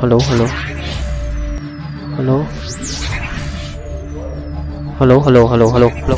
Hello, hello, hello, hello, hello, hello, hello, hello.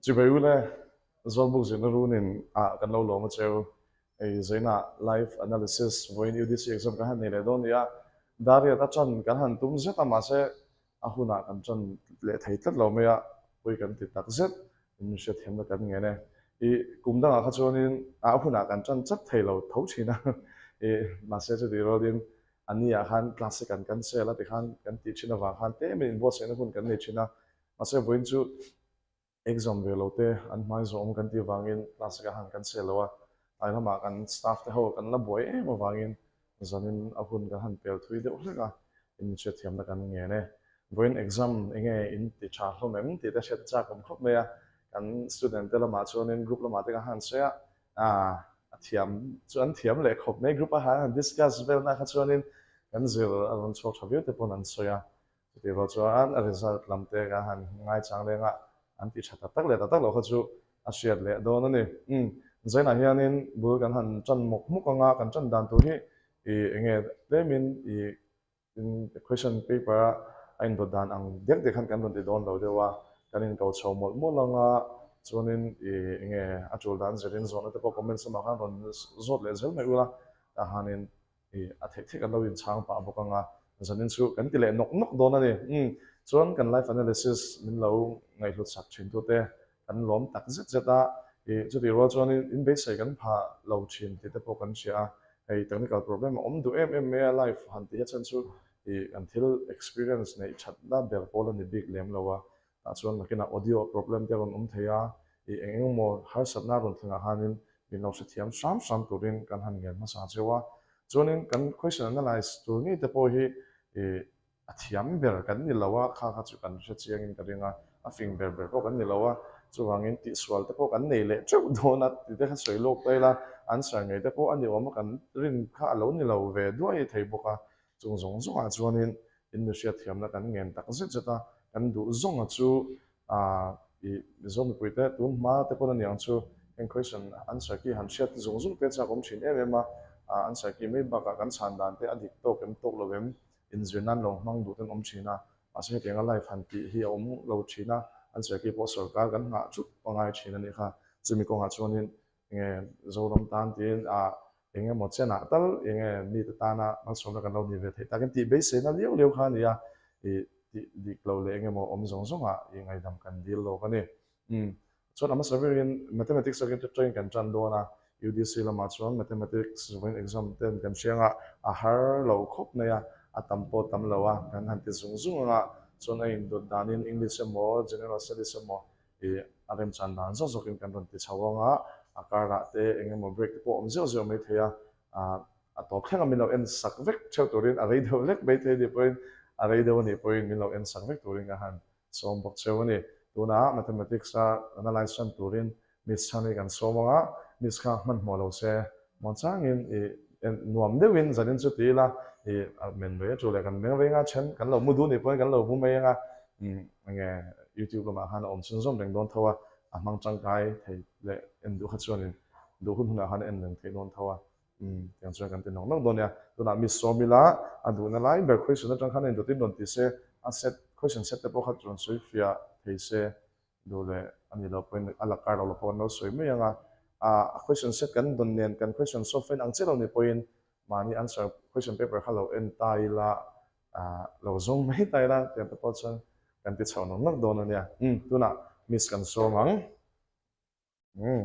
chỉ bây giờ rồi bốc diễn rồi nên cần lâu lâu mà chơi ấy rồi na live analysis với như UDC exam cái hàng này là đó nha đã thì ta chọn cái hàng tung rất là mà sẽ hun à cần chọn lệ thấy tất lâu mấy với cần thì tắc rất mình sẽ thêm được cái này này thì cũng đang ở chỗ nên hun à cần chọn rất thấy lâu thấu chi na thì mà sẽ đi rồi đến anh ấy han classic cần sẽ là thì han cần tí chuyện là vào han thế mình vô sẽ nó cũng cần này chuyện mà sẽ với chú exam về lâu te an mai zo om kan ti wangin class ka han kan se lowa ai lama kan staff te ho kan la boy ma wangin zanin ahun kan han pel thui de ulga in che thiam na kan nge ne voin exam enge in ti cha hlo mem ti te shet cha kom khop me ya kan student te lama chuan group lama te ka han se a thiam chuan thiam le khop me group a han discuss vel na kha chuanin kan zil alon chok thaviu te pon an soya ti ro chuan a result lam te ka han ngai chang le nga an ti thata tak le ta tak lo kha chu a hriat le do na ni zaina hianin bul kan han chan mok muk anga kan chan dan tu hi i enge lemin i in question paper a in do dan ang dek dek han kan don ti don lo dewa kan in ko chho mol mol anga chuanin i enge a chul dan zerin zona te po comment sama kan ron zot le zel mai ula ta hanin i a thek thek an lo in chang pa bokanga zanin chu kan ti le nok nok do na ni chuan kan life analysis min lo ngai hlut sak thin tu te kan lom tak zet zeta e chu ti ro chuan in base sai kan pha lo thin ti te po kan sia ei technical problem om du em me life han ti chan chu e until experience nei chat da bel pol ni big lem lowa ta chuan makina audio problem te ron theya e engeng mo har sat na ron thanga hanin min lo se thiam sam turin kan han ngel ma sa chewa chuanin kan question analyze tu ni te po hi e a thiam ber kan ni lawa kha chu kan hre chiang in ka ringa a fing ber po kan ni lawa chuwangin ti swal te po kan nei le chau dona ti te kha soi lok te la answer ngai te po ani om kan rin kha alo ni lo ve duai thei boka chung zong zong a chuanin in nu sia thiam na kan ngen tak zet zeta kan du zong a chu a i zom pui te tu ma te po na niang chu en question answer ki han sia ti zong zong te cha kom thin em em a answer ki mai ba ka kan chan dan te adik to kem tok lo vem in zirnan lo mang du ten om china a se tenga life han ti hi om lo china an se ki po sarkar kan nga chu pangai china ni kha chumi ko nga chuanin nge zolam tan tin enge mo chena tal enge mi ta na mal som kan lo ni ve thei ta kan ti be se na liu liu kha ni ya i di klo le enge mo om zong zong a i ngai dam kan dil lo ka ni chuan ama saverin mathematics again train kan chan do na UDC lama chuan mathematics exam ten kan sianga a har lo khop na ya atampo tamlawa kan hanti zung nga chon ai do danin english mo general studies mo e arem chan dan zo zo kin kan ron ti chawanga akara te enge mo break po om zo zo me thea a a top khenga mino en sak vek cheu turin a rei do lek be the di point a rei do ni point mino en sak vek turin ga han som bok cheu ni tuna mathematics a analyze turin mis chani kan somanga mis kha man mo lo se mon changin e nuam de win zanin chu ti la thì mình với chủ đề cần mấy nga chen cần lâu mua đu này phải cần lâu mua mấy nga nghe YouTube mà han om sun som deng don thawa mang chang kai thì le en du khat chuan du hun na han en nang the don thawa yang chuan kan tin nong nong don ya tu na mi so mi la adu na lai ber question na chang khan en du tin don ti se a set question set te po khat chon sui fia thei se do le ani lo point ala kar lo pon no sui me nga question set kan don nen kan question so fen ang chelo ni point mani answer question paper hello en tai la lo zong mai tai la tem te po chang kan ti chho nong nak don ania tu na miss kan so mang um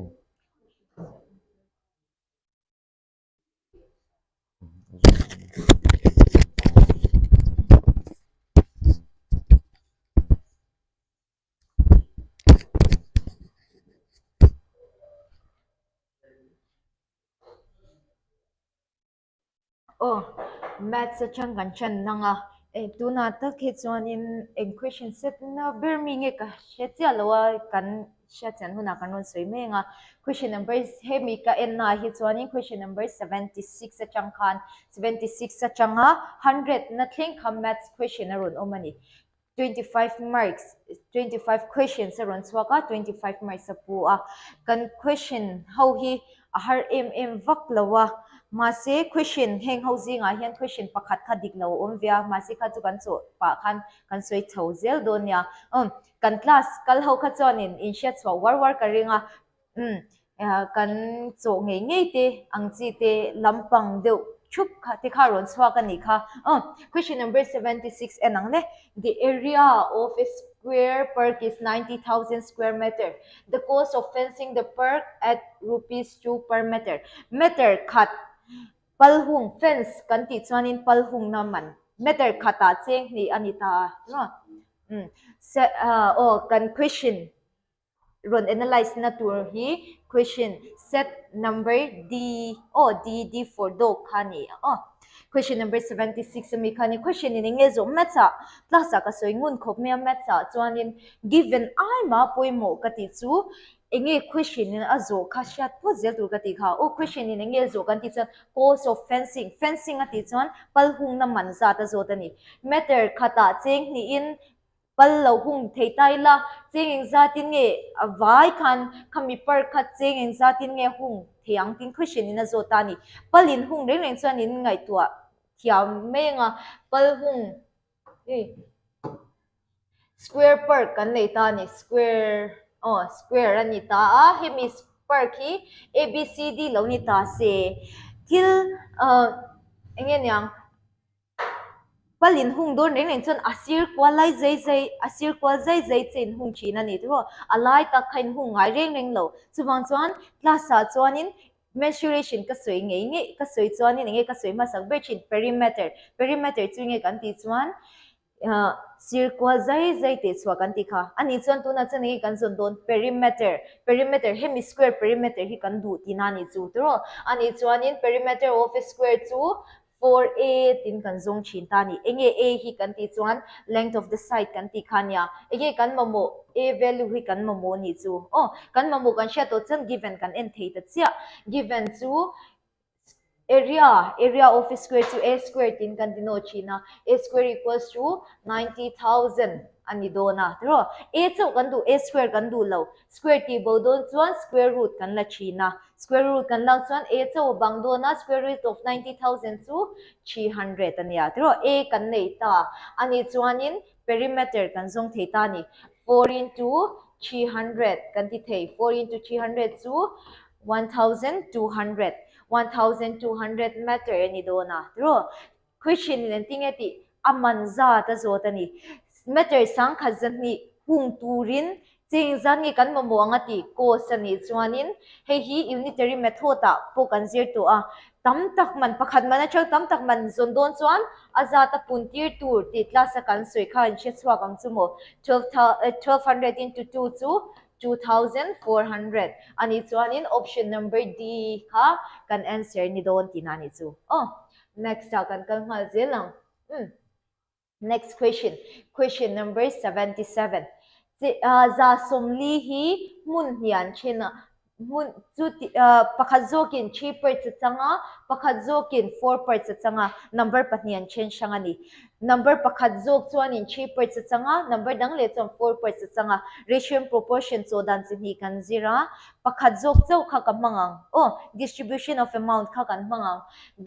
Oh, maths sa chang kan chan nanga tu na ta ke chuan in question set na ber mi nge ka she chia lawa kan she chan huna kan non soi me nga question number he mi ka en na hi chuan in question number 76 sa chang khan 76 sa chang ha 100 na thleng kham maths question a ron omani 25 marks 25 questions a ron chwaka 25 marks a pu a kan question how hi a har em vak lawa mase question heng housing a hian question pakhat kha diklo via mase kha chu kan chu pa kan soi thozel donia kan class kal ho kha chonin in shet so war karinga kan chu ngei te angchi te lampang deuh chup kha te kha ron chwa kan ni kha question number 76 enang le the area of a square park is 90,000 square meter. The cost of fencing the park at rupees 2 per meter. Meter khat palhung fence kan ti chuanin palhung naman meter khata cheng ni anita no kan question ron analyze na tur hi question set number d for do khani question number 76 mi khani question ni nge zo matcha class ka soingun khop me matcha chuanin given ai ma poimo kati chu enge question in azo kha shat po zel tur kati kha question in enge zo kan ti chan cost of fencing ati chuan palhung na manza ta zo tani meter khata cheng ni in pal lo hung thei tai la cheng eng zatin nge vai khan khami par khat cheng eng zatin nge hung thiang tin question in azo tani palin hung reng reng chuan in ngai tua thiam menga pal hung square park kan nei ta ni square ani ta hemi park hi abcd lo ni ta se thil engen yang palin hung don reng reng chon asir kwalai zai chen hung china ni ro alai ta khain hung ngai reng reng lo chuwang chuan class a chuanin mensuration ka soi nge ka soi chuanin nge ka soi ma sak be chin perimeter chu nge kan ti chuan circle zai te chwa kan ti kha ani chuan tu na chani kan zon don perimeter hemisquare perimeter hi kan du tinani chu tro ani chuanin perimeter of a square chu 4a tin kan zong chin tani enge a hi kan ti chuan length of the side kan ti khania enge kan momo a value hi kan momo ni chu kan momo kan sha to chan given kan en thei ta chia given chu area of a square to a square tin kan dino china a square equals to 90,000 ani dona ro a chu kan du a square kan du lo square ti bo don chuan square root kan la china square root kan lang chuan a chu bang dona square root of 90,000 chu 300 ania ro a kan nei ta ani chuanin perimeter kan zong thei ta ni 4 into 300 kan ti thei 4 into 300 chu 1,200 meter ni dona ro question len tingeti amanza ta zotani meter sang khazan ni hung turin ching zan ni kan momo angati ko sani chuanin he hi unitary method ta po kan zir to tam tak man pakhat man achang tam tak man zon don chuan azata puntir tur ti class kan soi khan che chwa kang chumo 1200 into 2 chu 2,400 ani chuanin option number D kha kan answer ni don tinani chu next kan ngal zelang next question number 77 za somli hi mun hian chena mun chu pakhat zokin 3 per changa pakhat zokin 4 per changa number pathian chen shangani number pakhat zok chuanin 3 per changa number dang le chang 4 per changa ratio and proportion so dan chi kan zira pakhat zok chau kha ka mangang distribution of amount kha kan mangang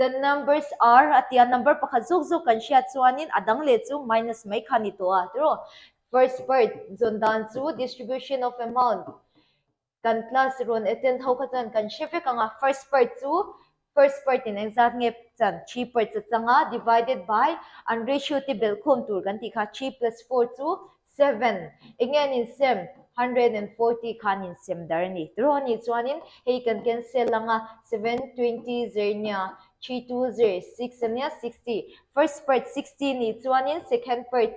the numbers are atia number pakhat zok kan sha chuanin adang le chu minus mai khani to ro first part zondan chu distribution of amount kan class ron attend how katan kan shefe kanga first part in exact nge chan 3 per changa divided by and ratio ti bel khom tur kan ti kha 3 plus 4 to 7 again in sem 140 khan in sem darni droni chuanin he kan cancel langa 720 zernia 320 6 ania 60 first part 60 ni chuanin second part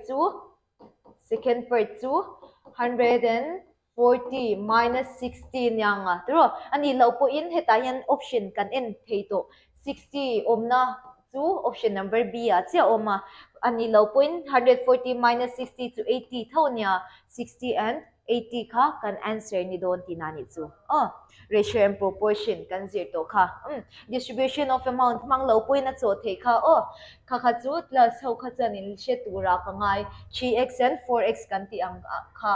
140 minus 16 yang tro ani lo po in hetayan option kan en theito 60 omna chu option number B chia oma ani lo po in 140 minus 60 to 80 thonia 60 and 80 kha kan answer ni don tinani chu ratio and proportion kan zir to kha distribution of amount mang lo po in a cho the kha kha chu plus ho kha chanin she tura ka ngai 3x and 4x kan ti ang kha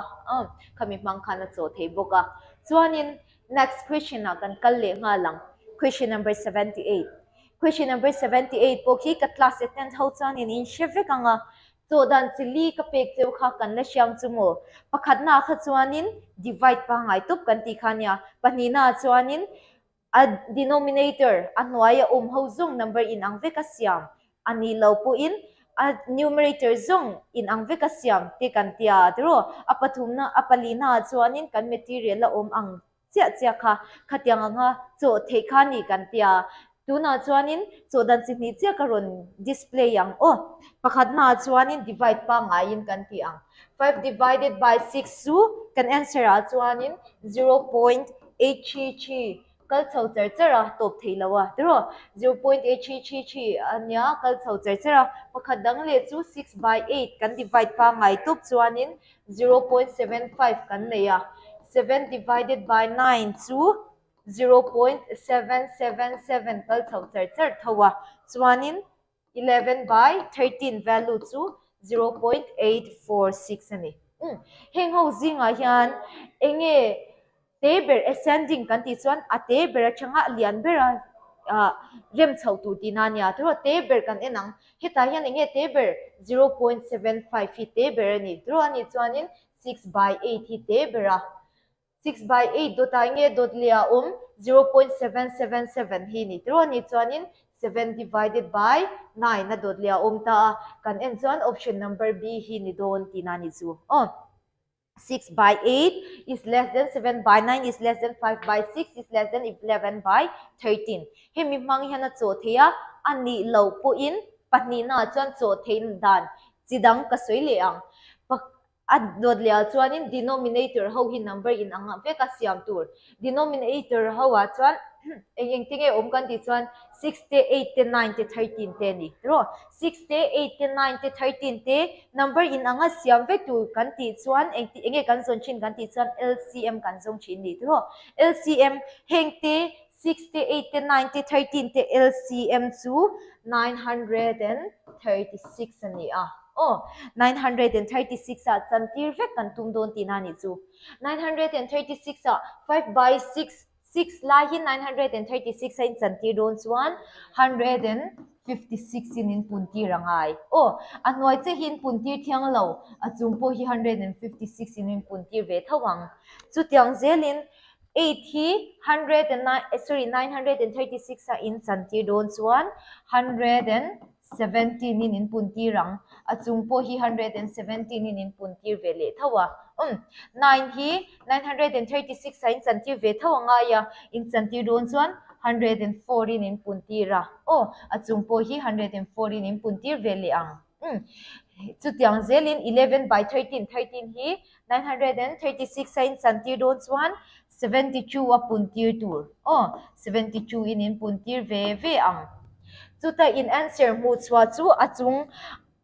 kami mang khana cho thei boka chuanin next question na kan kal le nga lang question number 78 question number 78 pokhi ka class 10 ho chan in sheve kanga so dan sili ka pek cheu kha kan la siam chumo pakhat na kha chuanin divide pa ngai tup kan ti khania panina chuanin a denominator anwaya ho zung number in ang veka siam ani lo pu in a numerator zung in ang veka siam te kan tia dro apathumna apalina chuanin kan material la ang chia chia kha khatyang anga cho thekhani kan tia tuna chuanin so dan si ni chia karon display yang pakhat na chuanin divide pa ngayin kan ti ang 5 divided by 6 su kan answer a chuanin 0.833 kal chho char chara top theilawa tro 0.833 anya kal chho char chara pakhat dang le chu 6 by 8 kan divide pa ngai top chuanin 0.75 kan leya 7 divided by 9 chu 0.777 kal chho char char thowa chuanin 11 by 13 value chu 0.846 ani heng ho zinga hian enge table ascending kan ti chuan a table changa lian bera rem chho tu tinania tro table kan enang heta hian enge table 0.75 hi table ani tro ani chuanin 6 by 8 hi table 6 by 8 dot nge dot lia 0.777 hi ni tro ni chuanin 7 divided by 9 na dot lia ta kan en chuan option number B hi ni don tinani chu 6 by 8 is less than 7 by 9 is less than 5 by 6 is less than 11 by 13 hemi mang hian a cho thea ani lo pu in pani na chuan cho thein dan chidang ka soi le ang at dot lia chuanin denominator ho hi number in anga veka siam tur denominator ho a chuan eng tinge kan ti chuan 68 te 9 te 13 te ni ro 68 te 9 te 13 te number in anga siam ve tu kan ti chuan enge kan zon chin kan ti chuan LCM kan zong chin ni ro LCM heng te 68 te 9 te 13 te LCM chu 936 ani 936 a chantir vek kan tum don tinani chu 936 a 5 by 6 6 la hi 936 in chantir don chuan 156 in punti rangai anoi che hin punti thiang lo achum po hi 156 in punti ve thawang chu tiang zelin 8 hi 936 a in chantir don chuan 117 in punti rang achung po hi 117 in punti vele thawa 9 hi 936 in chanti ve thawanga ya in chanti don chuan 114 in punti ra achung po hi 114 in punti vele ang chu tiang zelin 11 by 13 13 hi 936 in chanti don chuan 72 a punti tur 72 in punti ve ang chuta in answer mu chwa chu achung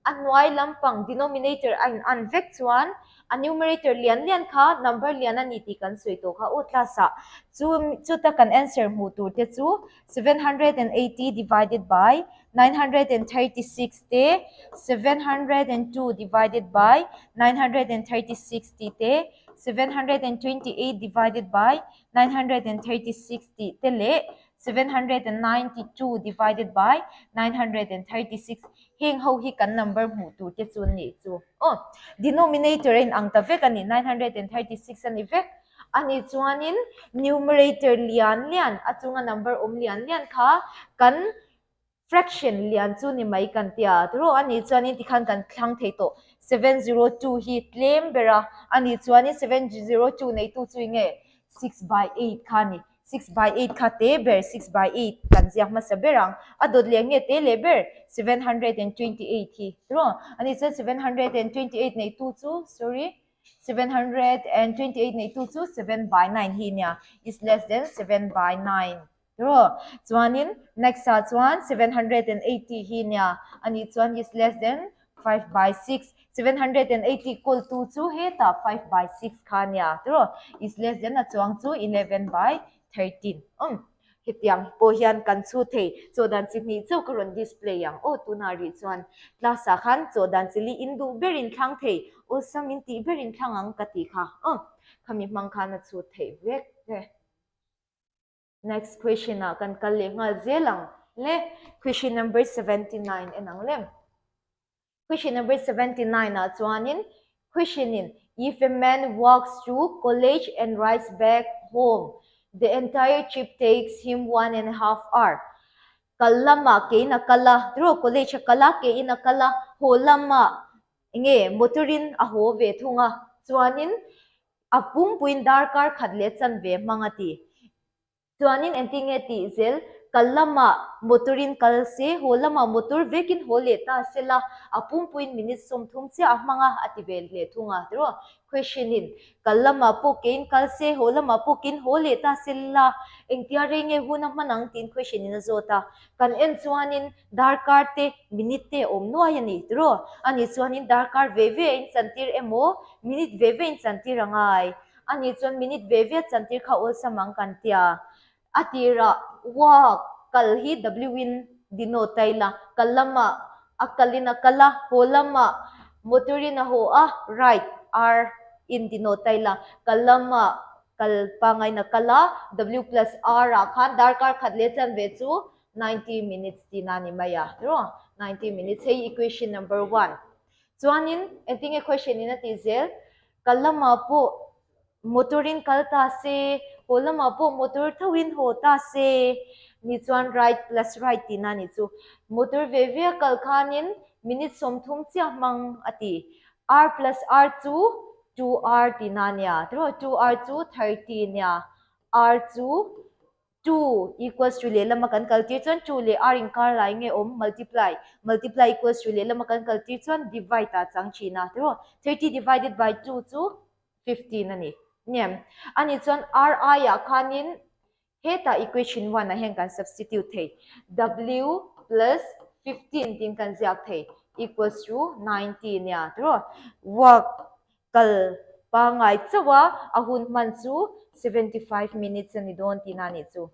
anwai lampang denominator an vek chuan a numerator lian kha number lian ani ti kan soi to kha tlasa chuta kan answer mu tur te chu 780 divided by 936 te 702 divided by 936 te 728 divided by 936 te le 792 divided by 936 heng ho hi kan number mu tu te chun ni chu denominator in ang ta vek ani 936 ani vek ani chuanin numerator lian achunga number lian kha kan fraction lian chu ni mai kan tia tro ani chuanin tikhan kan thlang thei to 702 hi tlem bera ani chuanin 702 nei tu chu nge 6 by 8 khani 6 by 8 kha te ber 6 by 8 kan ziak ma saberang adot lenge te leber 728 hi ro ani se 728 nei tu chu 728 nei tu chu 7 by 9 hi nya is less than 7 by 9 ro chuanin next sa chuan 780 hi nya ani chuan is less than 5 by 6 780 equal to chu heta 5 by 6 khania ro is less than a chuang chu 11 by 13 hitiang po hian kan chu thei chodan chini chu karon display yang tunari chuan klasa khan chodan chili indu berin thlang thei samin ti berin thlang ang kati kha khami mang khana chu thei vek next question na kan kal le nga zelang le question number 79 enang lem question number 79 na chuanin question in if a man walks to college and rides back home the entire trip takes him 1.5 hours kalama ke na kala ro college kala ke ina kala holama nge motorin aho ve thunga chuanin apum puin darkar khatle chan ve mangati chuanin entinge ti zel kalama motorin kalse holama motor vekin hole ta sela apum puin minute somthum che amanga ativel le thunga ro question in kalama pokin kalse holama pokin hole ta sela engtiarenge huna manang tin question in zota kan en chuanin darkar te minute te omno ayani ro ani chuanin darkar veve in santir emo minute veve in santir angai ani chuan minute veve santir kha ol samang kan tia atira wa kalhi win dinotaila kalama akalina kala holama motorina ho right r in dinotaila kalama kalpangay na kala w plus r khan darkar khatle chan ve chu 90 minutes tinani maya ro 90 minutes hey equation number 1 chuanin enting equation ina tizel kalama po motorin kalta se holama po motor thawin hota se ni chuan right plus right tina ni chu motor ve vehicle khanin minute somthum chia mang ati r plus r chu 2r tina nya tro 2r chu 30 nya r chu 2 equals to le lama kan kalti chuan 2 le r in kar lai nge om multiply equals to le lama kan kalti chuan divide ta chang china tro 30 divided by 2 chu 15 ani nem ani chuan ri ya khanin heta equation 1 a hen kan substitute thei w plus 15 tin kan ziak thei equals to 19 ya tro work kal pa ngai chawa ahun man chu 75 minutes ani don tinani chu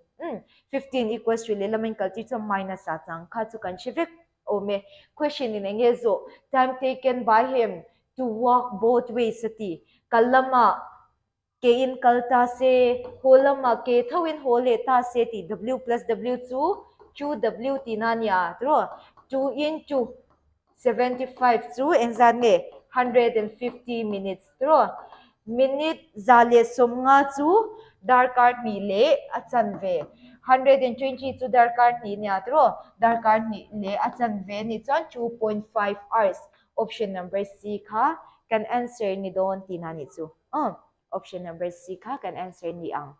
15 equals to le lamin kalti chu minus a chang kha chu kan chevek ome question in enge zo time taken by him to walk both ways ati kalama ke in kalta se holama ke thawin hole ta se ti w plus w chu w tinania tro 2 into 75 chu engzan nge 150 minutes tro minute zale somnga chu darkar mi le achan ve 120 chu darkar ni nya tro darkar ni le achan ve ni chan 2.5 hours option number C kha kan answer ni don tinani chu option number C kha kan answer ni ang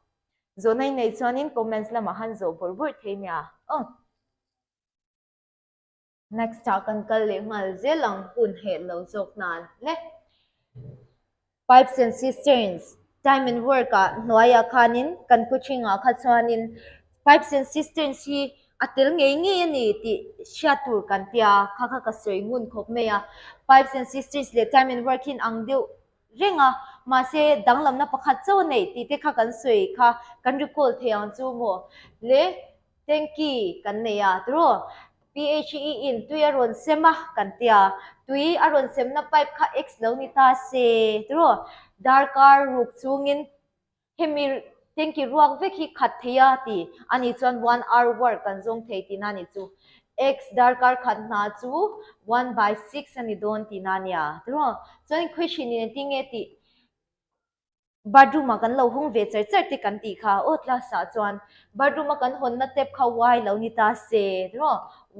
zo nai nei chuanin comments lama han zo borbor theimia next ta kan kal le ngal zelang hun he lo zok nan le pipes and cisterns time and work noya khanin kan kuchinga kha chuanin pipes and cisterns hi atel ngei nge ni ti shatur kan tia kha kha ka soi ngun khop meya pipes and cisterns le time and work in ang deu renga ma se danglam na pakhat chaw nei ti te kha kan soi kha kan recall theang chu mo le tanki kan neya tro PHE in tui aron sema kan tia tui aron sem na pipe kha x lo ni ta se tro darkar ruk chungin hemi tanki ruak ve khi khat thia ti ani chuan 1 hour work kan zong thei ti na ni chu x darkar khat na chu 1/6 ani don ti na nia tro chuan question ni tinge ti bedroom kan lo hung ve char ti kan ti kha o tla sa chuan bedroom kan hon na tep kha y lo ni ta se ro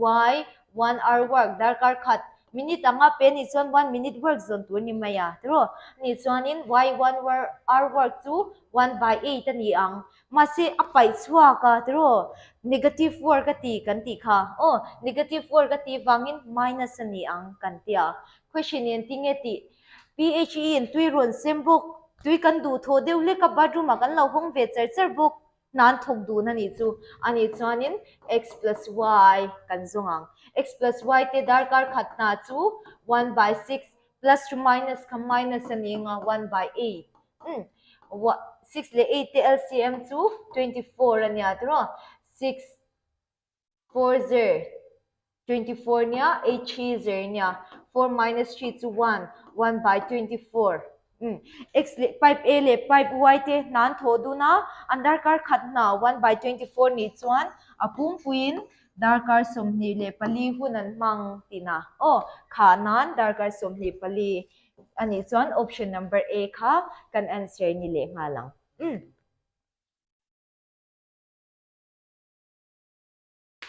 y 1 hour work darkar khat minute anga pe ni chuan 1 minute work zon tur ni maya ro ni chuan in y 1 hour work chu 1/8 ani ang ma se apai chua ka ro negative work ti kan ti kha o negative work ti wangin minus ani ang kan tia question yen tinge ti PHE in tui ron sembok tui kan du tho deu le ka bedroom kan lo hong ve char bok nan thok du na ni chu ani chuanin x plus y kan zongang x plus y te darkar khatna chu 1/6 plus to minus ka minus ani nga 1/8 6 le 8 te LCM chu 24 ania tro 6 4 0 24 nya 8 3 0 nya 4 minus 3 to 1 1/24 x le pipe a le pipe y te nan tho du na under kar khat na 1/24 ni chuan apum puin darkar somni le pali hunan mang tina khanan darkar somni pali ani chuan option number A kha kan answer ni le nga lang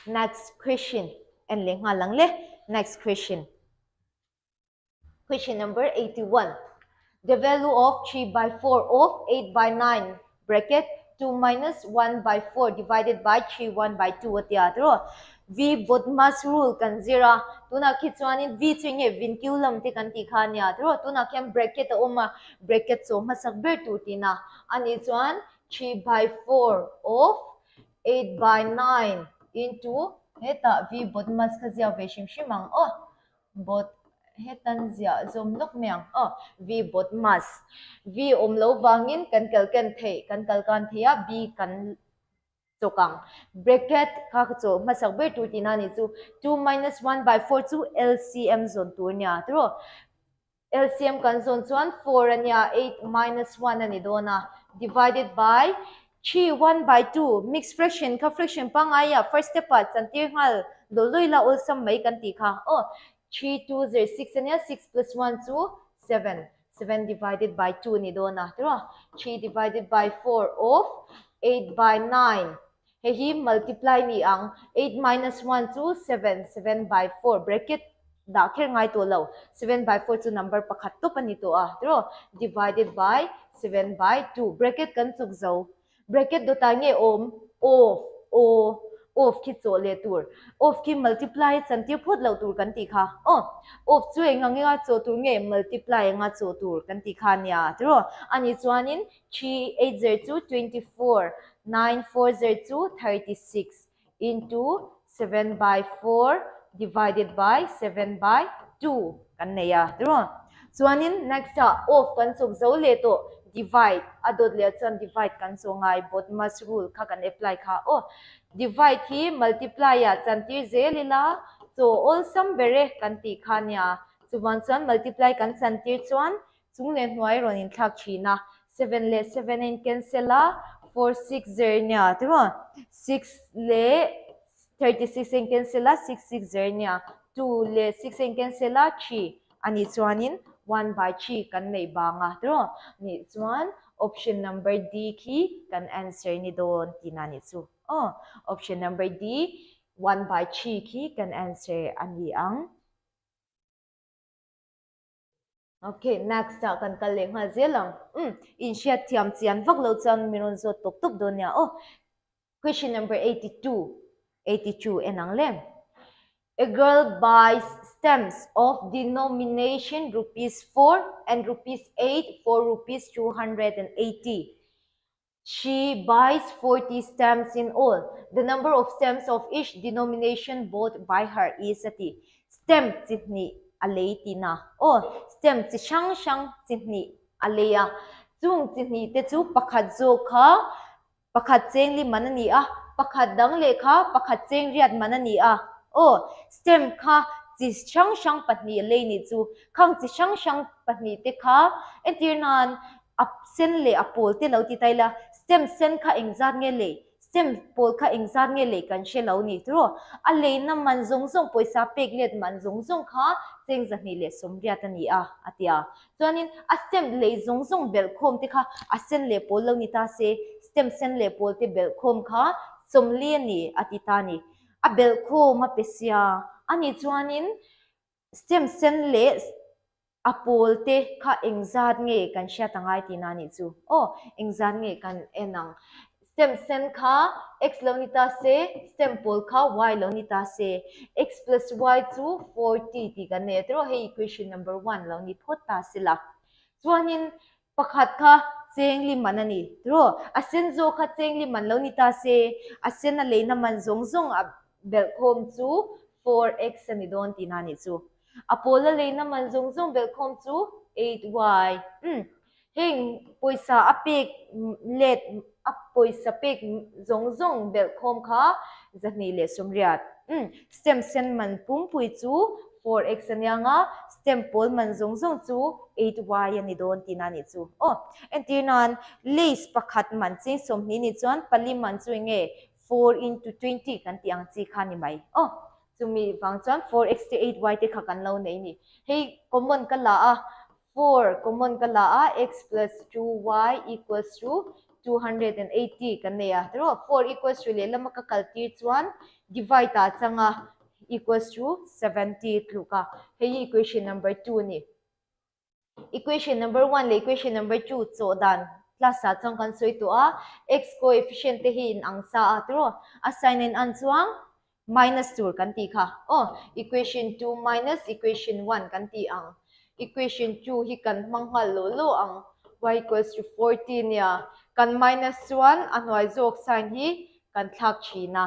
next question and le nga lang le next question number 81 the value of 3 by 4 of 8 by 9 bracket 2 minus 1 by 4 divided by 3 1 by 2 atia tro v bodmas rule kan zira tuna khichwanin v chinge vinculum te kan ti khania tro tuna kem bracket oma bracket so masak ber tu tina ani chuan 3 by 4 of 8 by 9 into heta v bodmas khazia ve shimshimang bot hetan zia zom lok meang v bodmas v omlo wangin kan kalkan thei kan kalkan thia b kan chokang bracket kha cho masak be tu tina ni chu 2 minus 1 by 4 chu LCM zone tu nya tro LCM kan zone chuan 4 ania 8 minus 1 ani dona divided by 3 1 by 2 mixed fraction ka fraction pa nga ya first step pa chantir ngal doloi la ol sam mai kan ti kha 3 2 0 6 ania 6 plus 1 2 7 7 divided by 2 ni dona tro 3 divided by 4 of 8 by 9 he multiply ni ang 8 minus 1 to 7 7 by 4 bracket da kher ngai to lo 7 by 4 to number pakhat to pani to tro divided by 7 by 2 bracket kan chuk zo bracket do ta nge of ki cho le tur of ki multiply chanti phot lo tur kan ti kha of chu nga cho tur nge multiply nga cho tur kan ti kha nya tro ani chuanin 3802 24 9402 36 into 7 by 4 divided by 7 by 2 kan neya tro chuanin next of kan chuk zo le to divide adot le chan divide kan so ngai bodmas rule kha kan apply kha divide hi multiply ya chantir zelila so all sum bere kan ti khania chuwan chan multiply kan chantir chuan chung le hnuai ron in thak thina 7 le 7 in cancel 4 6 0 nya tro 6 le 36 in cancel 6 6 0 nya 2 le 6 in cancel 3 ani chuanin 1 by 3 kan nei banga tro ni chuan option number D ki kan answer ni don tina ni chu option number D 1 by 3 ki kan answer ani ang okay next kan kal le nga zelang in sha thiam chian vak lo chan miron zo tok tok do nya question number 82 enang lem a girl buys stamps of denomination rupees 4 and rupees 8 for rupees 280. She buys 40 stamps in all. The number of stamps of each denomination bought by her is ati. Stamp chitni alei tina. Stamp chi shang chitni aleya. Chung chitni te chu pakhat zo kha pakhat cheng li manani pakhat dang le kha pakhat cheng riat manani stamp kha chi shang patni le ni chu khang chi shang patni te kha entirnan absen le apol te lo ti taila stem sen kha engzat nge le stem pol kha engzat nge le kan she lo ni tro a le na man zong poisa pek let man zong kha cheng zahni le somria tani atia chuanin a stem le zong bel khom te kha a sen le pol lo ni ta se stem sen le pol te bel khom kha somli ni atita ni a bel khom a pesia ani chuanin stem sen le apol te kha engzat nge kan sha tangai tina ni chu engzat nge kan enang stem sen kha x lo ni ta se stem pol kha y lo ni ta se x plus y chu 40 ti kan ne tro he equation number 1 lo ni thot ta sila chuanin pakhat kha cheng li manani tro asen zo kha cheng li man lo ni ta se asen a le na man zong a bel khom chu 4x ani don tina ni chu apola le na man zong bel khom chu 8y heng poisa apek let poisa pek zong bel khom kha zahni le somriat stem sen man pum pui chu 4x anianga stem pol man zong chu 8y ani don tina ni chu entirnan leis pakhat man ching somni ni chuan pali man chu nge 4 into 20 kan ti ang chi kha ni mai chumi wang chuan 4x to 8y te kha kan lo nei ni hei common ka la a 4 common ka la a x plus 2y equals to 280 kan nei a tro 4 equals to le lama ka kalti chuan divide ta changa equals to 70 tluka hei equation number 2 ni equation number 1 le equation number 2 cho dan plus sa chang kan soi to a x coefficient te hi in ang sa atro assign in an chuang minus 2 kan ti kha equation 2 minus equation 1 kan ti ang equation 2 hi kan manghal lo lo ang y equals to 14 ya kan minus 1 anwai jok sign hi kan thak china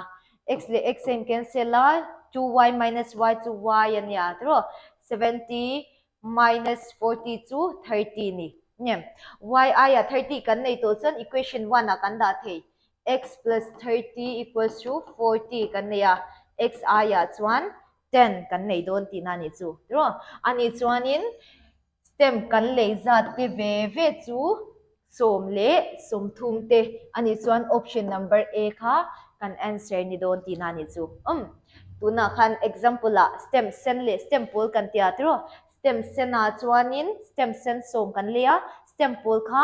x le x in cancel la 2y minus y to y an ya tro 70 minus 40 to 30 ni nyem y aya 30 kan nei to chan equation 1 a kan da the x plus 30 equals to 40 kan nei a x aya chuan 10 kan nei don ti na ni chu ro ani chuanin stem kan lei zat te ve chu som le som thum te ani chuan option number a kha kan answer ni don ti na ni chu tuna khan example la stem sen le stem pol kan tia tro stem sena chuanin stem sen som kan lea stem pol kha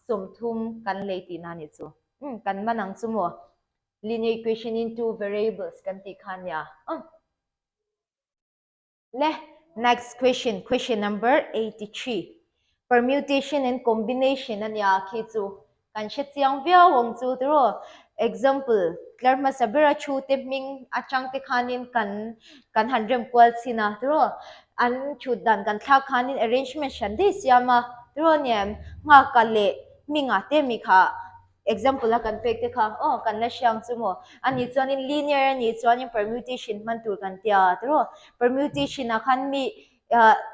som thum kan le ti na ni chu kan manang chu mo linear equation in two variables kan ti khan ya le next question number 83 permutation and combination an ya khi chu kan she chiang via wong chu tro example klarma sabera chu te ming achang te khanin kan handrem kwal sina tro an chu dan kan thla khanin arrangement shan de siama tro nyam nga kale minga te mi kha example la kan pek te kha kan la syang chumo ani chuanin linear ani chuanin permutation man tur kan tia tro permutation a khan mi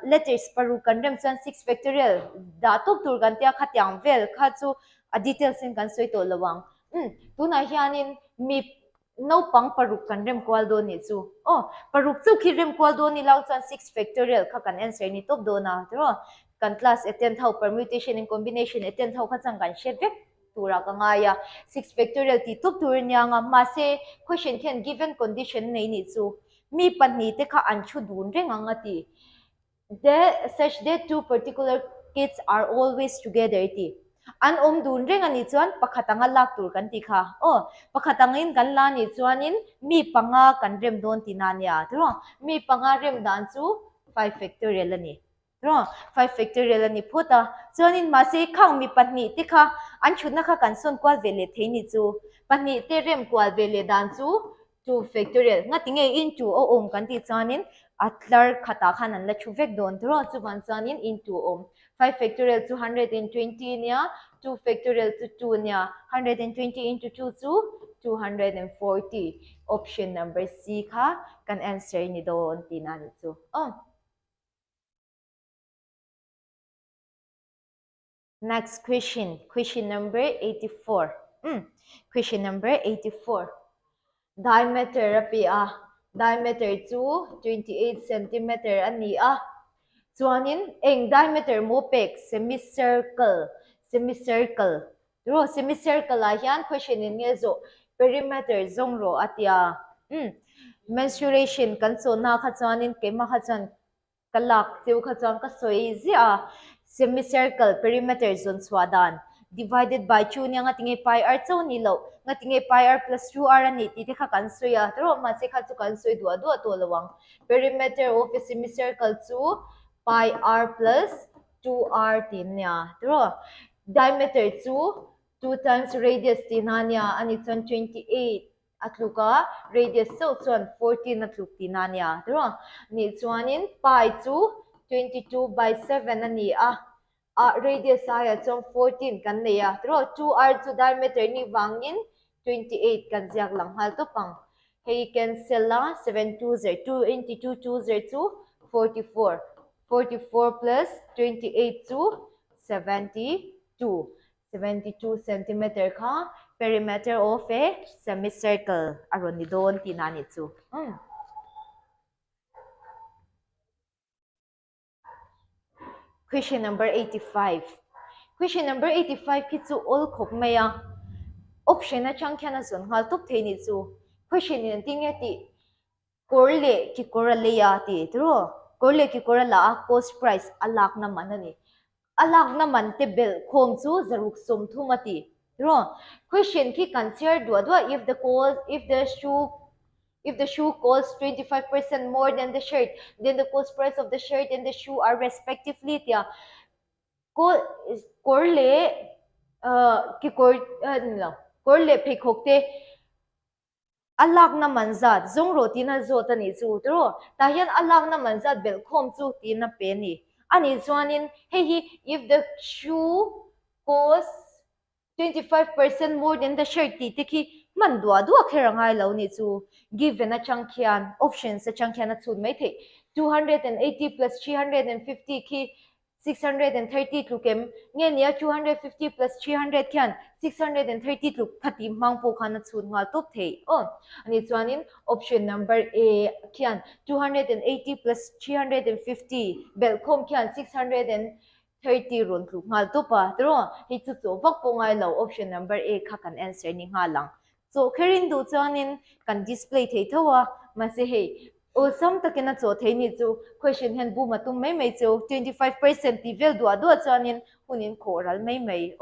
letters paru kan rem chuan 6 factorial da top tur kan tia khatyang vel kha chu a details in kan soi to lawang tuna hianin mi no pang paruk kan rem kwal do ni chu paruk chu khi rem kwal do ni law chuan 6 factorial kha kan answer ni top do na tro kan class attend how permutation and combination attend how kha chang kan shet vek tura ka nga ya 6 factorial ti top tur nya nga ma se question can given condition nei ni chu mi panni te kha an chu dun re nga ti such that two particular kids are always together ti an dun reng ani chuan pakhatanga lak tur kan ti kha pakhatangin kan la ni chuanin mi panga kan rem don ti na nia tro mi panga rem dan chu 5 factorial ani tro 5 factorial ani phota chuanin ma se khang mi panni ti kha an chuna kha kan son kwal vele theini chu panni te rem kwal vele dan chu 2 factorial nga tinge into kan ti chuanin atlar khata khan an la chuvek don tro chu ban chuanin into 5 factorial 220 nia 2 factorial to 2 nia 120 into 2 to 240 option number C kha kan answer ni don tinan chu next question number 84 question number 84 diameter diameter chu 28 centimeter ani chuanin eng diameter mo pek semicircle ro semicircle a hian question in nge zo perimeter zong ro atia mensuration kan so na kha chuanin kema kha chuan kalak cheu kha chuan ka soi zia semicircle perimeter zone swadan divided by 2 nya nga tinge pi r chau ni lo nga tinge pi r plus 2r ani ti te kha kan soya tro ma se kha chu kan soi du to lawang perimeter of a semicircle chu pi r plus 2r tin nya tro diameter chu 2 times radius tinanya ani chon 28 atluka radius so chon 14 atluk tinanya tro ni chuanin pi chu 22 by 7 ani radius aya chon 14 kan neya tro 2r chu diameter ni wangin 28 kan jak lang hal to pang hei cancel la 7 2 0 2 into 2 2 0 2 44 44 plus 28 to 72 centimeter ka perimeter of a semicircle aron ni don tinani chu question number 85 kitsu all khop maya option a chang khian a zon ngal top thei ni chu question in ting e ti korle ki korale ya ti tro korle ki korala cost price alak na manani alak na man te bel khom chu zaruk som thumati tro question ki consider dwa if the shoe costs 25% more than the shirt, then the cost price of the shirt and the shoe are respectively tia korle ki korle phikokte alak na manzat zong roti na zota ni chu tro ta hian alak na manzat bel khom chu ti na pe ni ani chuanin hei if the shoe costs 25% more than the shirt ti tiki man dua kherangai lo ni chu given a changkhian options a changkhian a chun mai the 280 plus 350 ki 630 klukem nge nia 250 plus 300 khan 630 kluk thati mangpo khana chun nga top the ani chuanin option number A khan 280 plus 350 belkom khan 630 ron kluk ngal to pa tro hi chu chu vak po ngai lo option number A kha kan answer ni nga lang so kherin du chuanin kan display thei thowa ma se he osam takena cho thei ni chu question hen bu matum mai mai chu 25% ti vel dua chuanin hunin khoral mai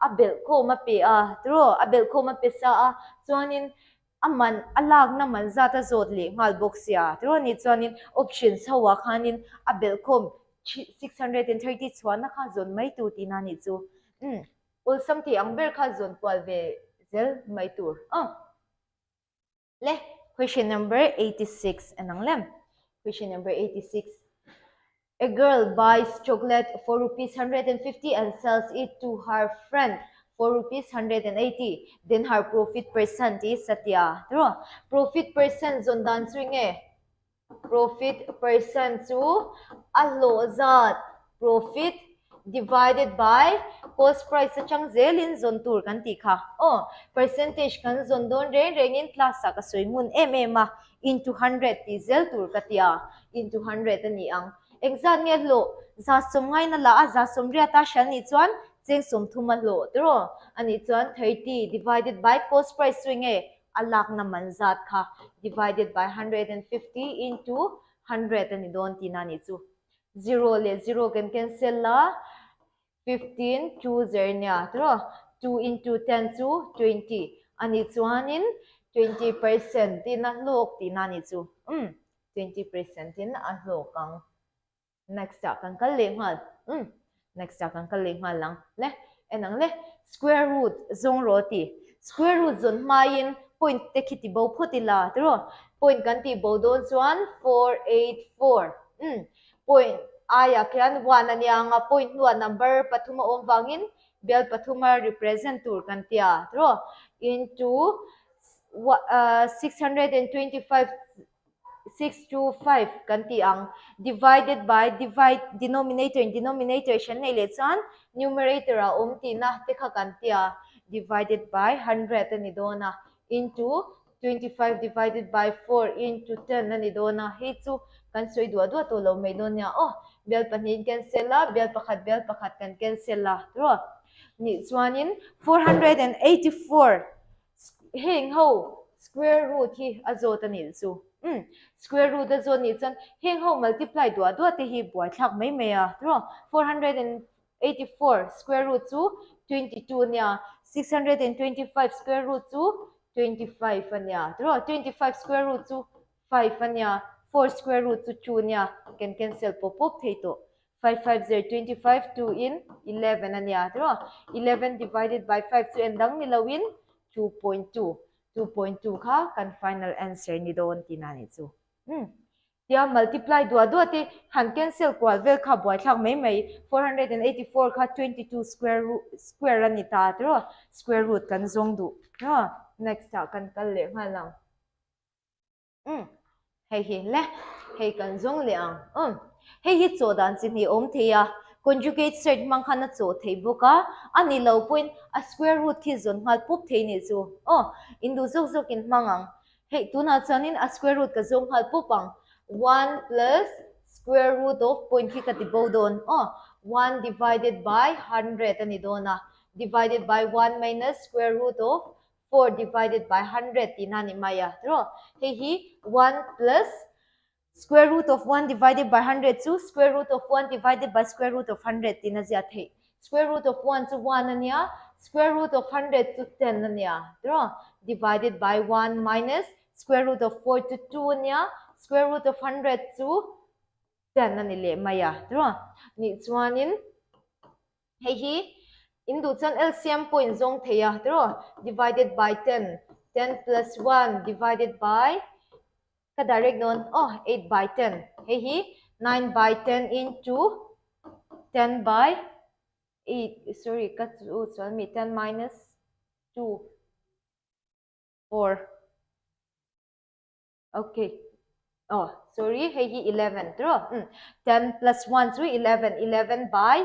abel ko ma pe a tro abel ko ma pe sa a chuanin aman alag na man zata zot le ngal box ya tro ni chuanin options hawa khanin abel kom 630 chuan na kha zon mai tu ti na ni chu osam ti angber kha zon kwal ve zel mai tur le question number 86 anang lem question number 86 a girl buys chocolate for rupees 150 and sells it to her friend for rupees 180 then her profit percent is satya tro profit percent zon dan swing profit percent to alo zat profit divided by cost price sa chang zelin zon tur kan ti kha percentage kan zon don rengin class sa ka soimun mm into 100 ti zel tur katia into 100 ani ang exact nge lo za som ngai na la za som ria ta shan ni chuan cheng som thuma lo tro ani chuan 30 divided by cost price swing alak na manzat kha divided by 150 into 100 ani don ti na ni chu 0 le 0 can cancel la 15 2 zernia tro 2 into 10 to 20 ani chuanin 20% tin a lok ti na ni chu 20% tin a lok ang next kan kal le mal next kan kal le mal lang le enang le square root zong roti square root zon main point te khiti bo photila tro point kan ti bo don chuan 484 point aya kyan 1 ania nga point nuan number pathuma om wangin bel pathuma represent tur kan tia tro into 625 625 kanti ang divided by denominator shan nei le chan numerator a ti na te kha kantia divided by 100 ani dona into 25 divided by 4 into 10 ani dona hi chu kan soi dua to lo mai don nya bel panin cancel la bel pakhat kan cancel la ro ni chuanin 484 heng ho square root hi azot anil chu square root azot ni chan heng ho multiply dua te hi buai thak mai mai a ro 484 square root chu 22 nya 625 square root chu 25 anya ro 25 square root chu 5 anya 4 square root chu 2 nya can cancel pop thei to 5 5 0 25 2 in 11 anya ro 11 divided by 5 chu endang ni lawin 2.2 2.2 kha kan final answer ni don tinani chu tia multiply dua te han cancel kwal vel kha boy thak mai 484 kha 22 square ani ta tro square root kan zong du next ta kan kal le halang hei kan zong le ang hi cho dan chi ni om thea conjugate set mang khana cho thei boka ani lo point a square root thi zon ngal pup thei ni chu indu zok in mangang hei tuna chanin a square root ka zong ngal pupang 1 plus square root of point hi ka ti bodon 1 divided by 100 ani dona divided by 1 minus square root of 4 divided by 100 tinani maya tro hi 1 plus square root of 1 divided by 100 to square root of 1 divided by square root of 100 tinazia the square root of 1 to 1 ania square root of 100 to 10 ania tro divided by 1 minus square root of 4 to 2 ania square root of 100 to 10 ani le maya tro ni chuanin hi indu chan LCM point zong theya tro divided by 10 10 plus 1 divided by ka direct non 8 by 10 hi 9 by 10 into 10 by 8 sorry cut so me 10 minus 2 4 okay sorry hi 11 tro 10 plus 1 so 11 11 by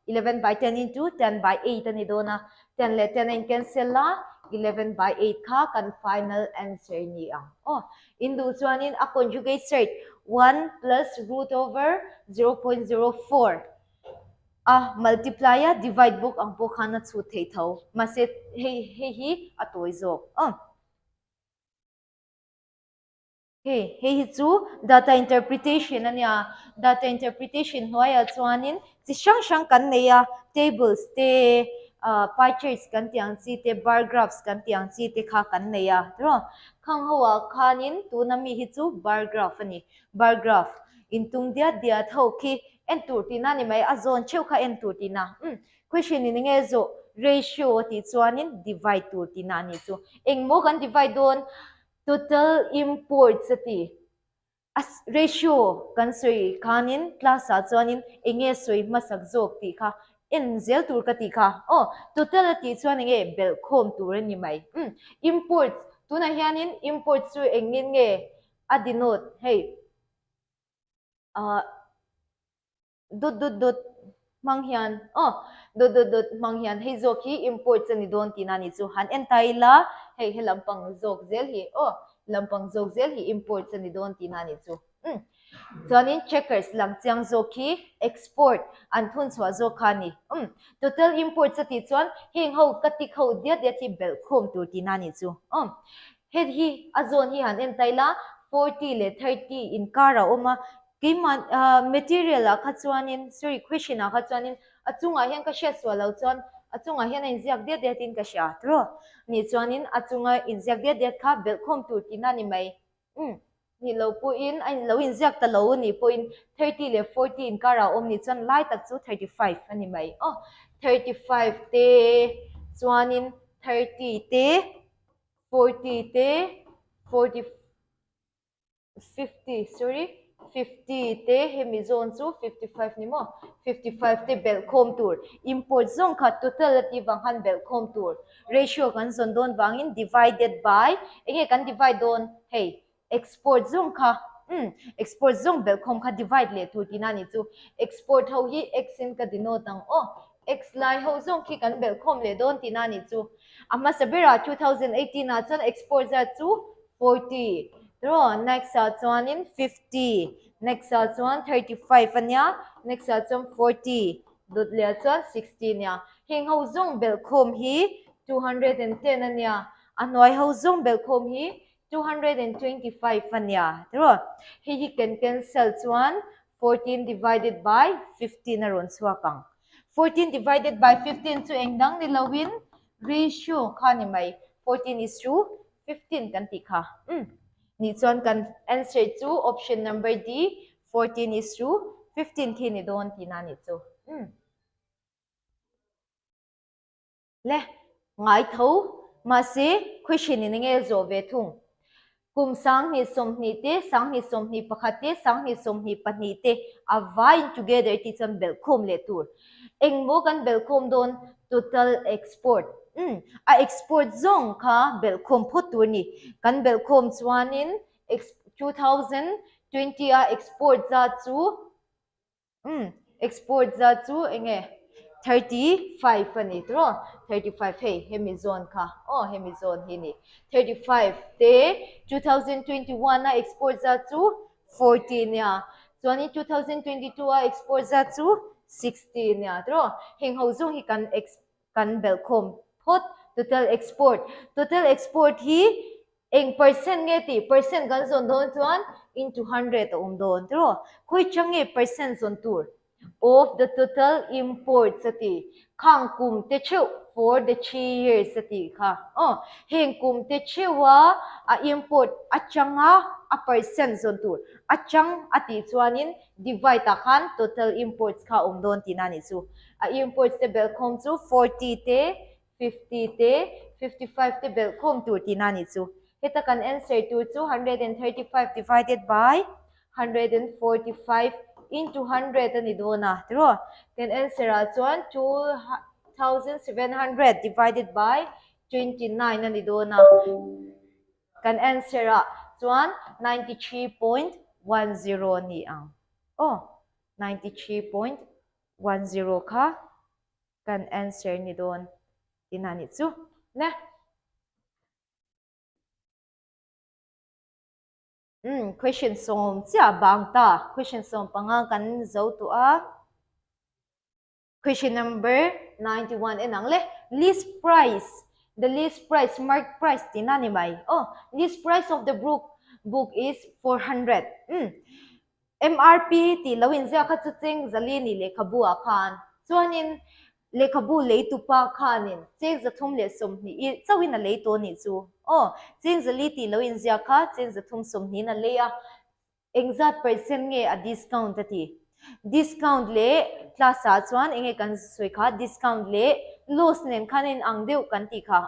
11 by 10 into 10 by 8 ani dona 10 le 10 in cancel la 11 by 8 ka kan final answer ni ang indu chuanin a conjugate straight 1 plus root over 0.04 multiplier divide book ang po khana chu thei tho maset hi atoi zo hey chu data interpretation ania data interpretation hoya chuanin chi shang kan neya tables te pie charts kan tiang chi te bar graphs kan tiang chi te kha kan neya ro khang hawa khanin tu na mi hi chu bar graph ani bar graph intung dia tho ki en tur ti na ni mai a zone cheu kha en tur ti na question ni nge zo ratio ti chuanin divide tur ti na ni chu engmo kan divide don total import sati as ratio kan soi khanin class a chuanin enge soi masak jok ti kha in zel tur ka ti kha total ti chuan nge bel khom tur ni mai imports tuna hianin imports su engin nge adinot hey dot manghian dot manghian hei zok hi import ani don tinani chu han entai la hei lampang zok zel hi lampang zok zel hi import ani don tinani chu chuanin checkers lang chiang zok hi export an thun chwa zok khani total import sati chuan heng ho katik ho dia hi bel khom tur tinani chu het hi azon hi han entai la 40 le 30 in kara oma kiman material a khachuanin sorry question a khachuanin achunga hian ka sha swalo chuan achunga hian inziak dia tin ka sha tro ni chuanin achunga inziak dia kha bel khom tur tina ni mai ni lo pu in ai lo inziak ta lo ni po in 30 le 40 in kara om ni chuan lai tak chu 35 ani mai 35 te chuanin 30 te 40 te 40 50 sorry 50 te hemi zone chu 55 ni mo 55 te bel khom tur import zong kha totality wang han bel khom tur ratio kan zon don wangin divided by enge kan divide don hey export zong kha export zong bel khom kha divide le tur tinani chu export ho hi x in ka denote ang x lai ho zong ki kan bel khom le don tinani chu ama sabera 2018 na chan export za chu 40 Draw next one in 50. Next one 35 anya. Next one 40. Dot one 16 ya. Hing ho zong belkom hi 210 anya. Anoy ho zong belkom hi 225 anya. Draw. He can cancel one 14 divided by 15 aron swakang. 14 divided by 15 to engdang nilawin ratio kanimay. 14 is to 15 kantika. Ni chuan kan answer chu option number D 14 is to 15 khi ni don tina ni chu le ngai tho ma se question ni nge zo ve thung kum sang ni som ni te sang ni som ni pakhat te sang ni som ni pahni te avine together ti cham bel khom le tur engmo kan bel khom don total export a export zong kha bel khom photur ni kan bel khom chuanin 2020 a export za chu export za chu enge 35 ani tro 35 hey hemizon kha hemizon hini 35 te 2021 na export za chu 14 ya chuani 2022 a export za chu 16 ya tro heng ho zung hi kan bel khom phot total export hi eng percent nge ti percent kan zon don chuan into 100 don tro khoi change percent zon tur of the total imports ati khang kum te chu for the 3 years ati kha heng kum te chewa a import achanga a percent zon tur achang ati chuanin divide ta khan total imports kha don tinani chu a imports te bel khom chu 40 te 50 te 55 te bel khom tur tinani chu heta kan answer tu 235 divided by 145 into 100 ani dona tro then answer a chuan 2700 divided by 29 ani dona kan answer a chuan 93.10 ni ang 93.10 kha kan answer ni don tinani chu ne question som chia bang ta question som panga kan zo tu a question number 91 enang le list price the list price mark price tinani mai list price of the book is 400 MRP ti lawin zia kha chuching zali ni le khabu a khan chuanin le khabu le tu pa khanin che zathum le som ni i chawin a le to ni chu ching zali ti lawin zia kha ching zathum som ni na le a exact percent nge a discount ati discount le class a chuan enge kan soi kha discount le loss nen khanin ang deu kan ti kha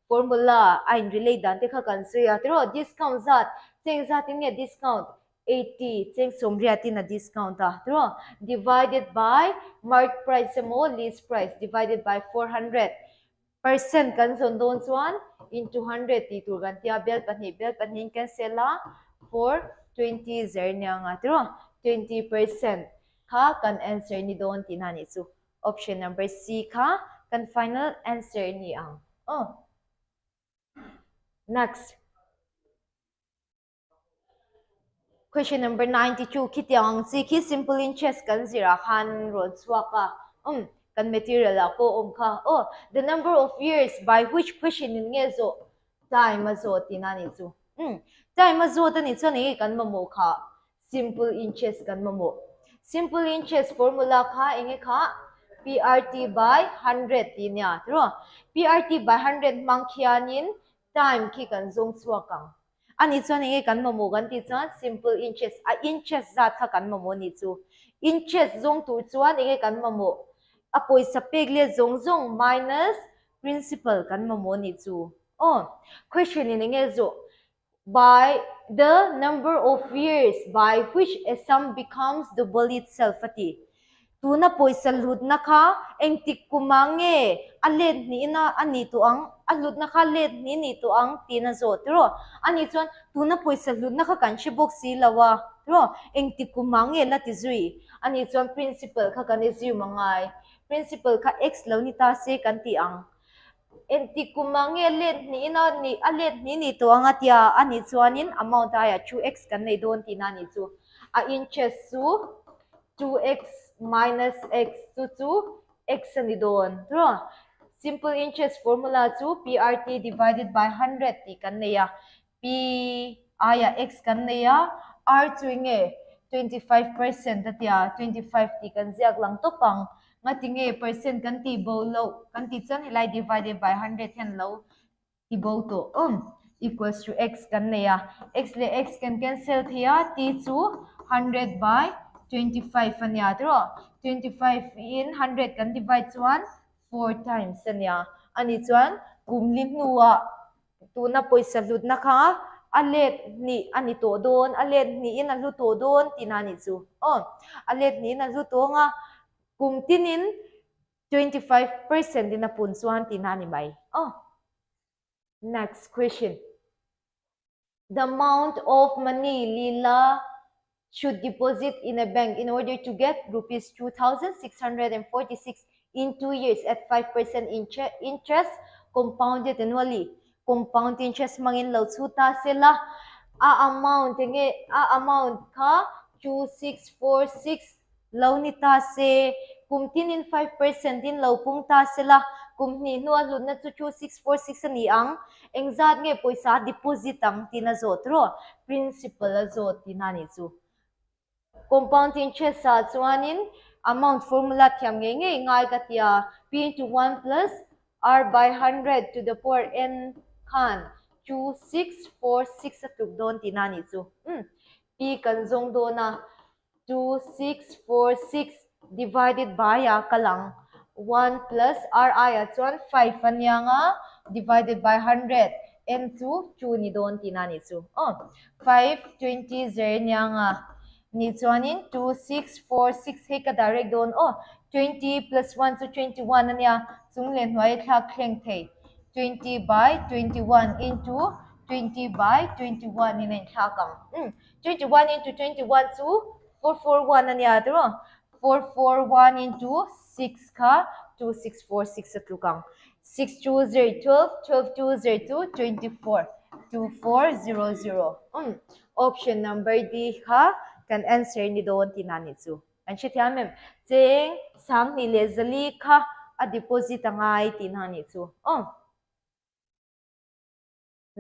formula ain relate dan te kha kan soi a tro discount zat cheng zat nge discount 80 cheng somriati na discount tro divided by mark price mo list price divided by 400 percent kan zon don chuan into 100 ti tur kan tia bel pani cancel la for 20 zernya nga tro 20% kha kan answer ni don tinani chu option number C kha kan final answer ni ang next question number 92 kitiang si ki simple interest kan zira khan ron swaka kan material ako kha the number of years by which question in nge zo time zo tinani chu time zo tani chani kan mamo kha simple interest kan mamo simple interest formula kha enge kha PRT by 100 tinya tro PRT by 100 mangkhianin time ki kan zong swakang ani chuan enge kan mamo kan ti chuan simple interest a interest zat kha kan mamo ni chu interest zong tu chuan enge kan mamo a poisa pek le zong minus principal kan mamo ni chu question in enge zo by the number of years by which a sum becomes double itself ati tuna poisa lut na kha engtik kumange alet ni na ani to ang alut na kha let ni to ang tina zo tro ani chuan tuna poisa lut na kha kan chi box si lawa tro engtik kumange la ti zui ani chuan principal kha kan ziu mangai principal kha x lo ni ta se kan ti ang engtik kumange let ni na ni alet ni to anga tia ani chuanin amount aya 2x kan nei don tina ni chu a interest su 2x minus x to x ani don tro simple interest formula to PRT divided by 100 ti kan neya p aya x kan neya r chuinge 25% atia 25 ti kan ziak lang to pang ngatinge percent kan ti bolo kan ti chan helai divided by 100 hen lo ti bo to equals to x kan neya x le x can cancel thia t chu 100 by 25 anya tro 25 in 100 kan divide chuan 4 times anya ani chuan kumlim nuwa tuna poisa lut na kha alet ni ani to don alet ni in alu to don tinani chu alet ni in alu to nga kumtinin 25% din na pun chuan tinani mai next question the amount of money Lila should deposit in a bank in order to get rupees 2,646 in 2 years at 5% interest compounded annually. Compound interest mangin lo chuta sela a amount ka 2646 lo ni ta se kumtin in 5% in lo pung ta sela kumni no lut na chu 2646 ani ang engzat nge poisa deposit ang tina zo tro principal zo tina ni chu compound interest sa chuanin amount formula thiam nge ngai ka tia p into 1 plus r by 100 to the power n khan 2646 atuk don tina ni chu p kan zong do na 2646 divided by kalang 1 plus ri at 5 anya nga divided by 100 n2 2 ni don tina ni chu 520 zer nya nga ni chuanin 2646 he ka direct don 20 plus 1 so 21 anya chunglen hnuai thak thleng thei 20 by 21 into 20 by 21 in thakang 21 into 21 so 441 anya tro 441 into 6 ka 2646 atlukang 620 12 12 24 2400 option number D ka kan answer ni don tinani chu an chi thiamem cheng sang ni lezali kha a deposit angai tinani chu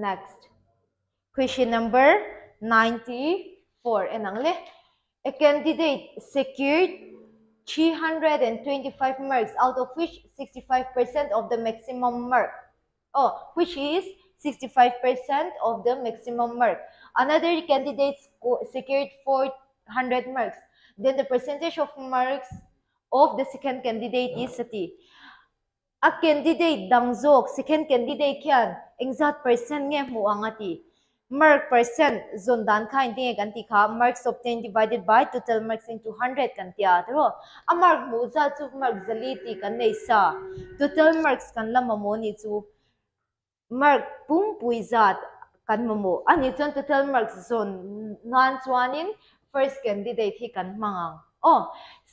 next question number 94 enangle a candidate secured 325 marks out of which 65% of the maximum mark which is 65% of the maximum mark. Another candidate secured 400 marks. Then the percentage of marks of the second candidate is sati. A candidate dangzok second candidate kyan exact percent nge mu angati. Mark percent zondan ka hindi ganti ka marks obtained divided by total marks into 100 kan tiatro. A mark mu za chu mark zaliti kan nei sa. Total marks kan lamamo ni chu mark pung puizat kan mamo ani chon total marks zone nan chuanin first candidate hi kan mangang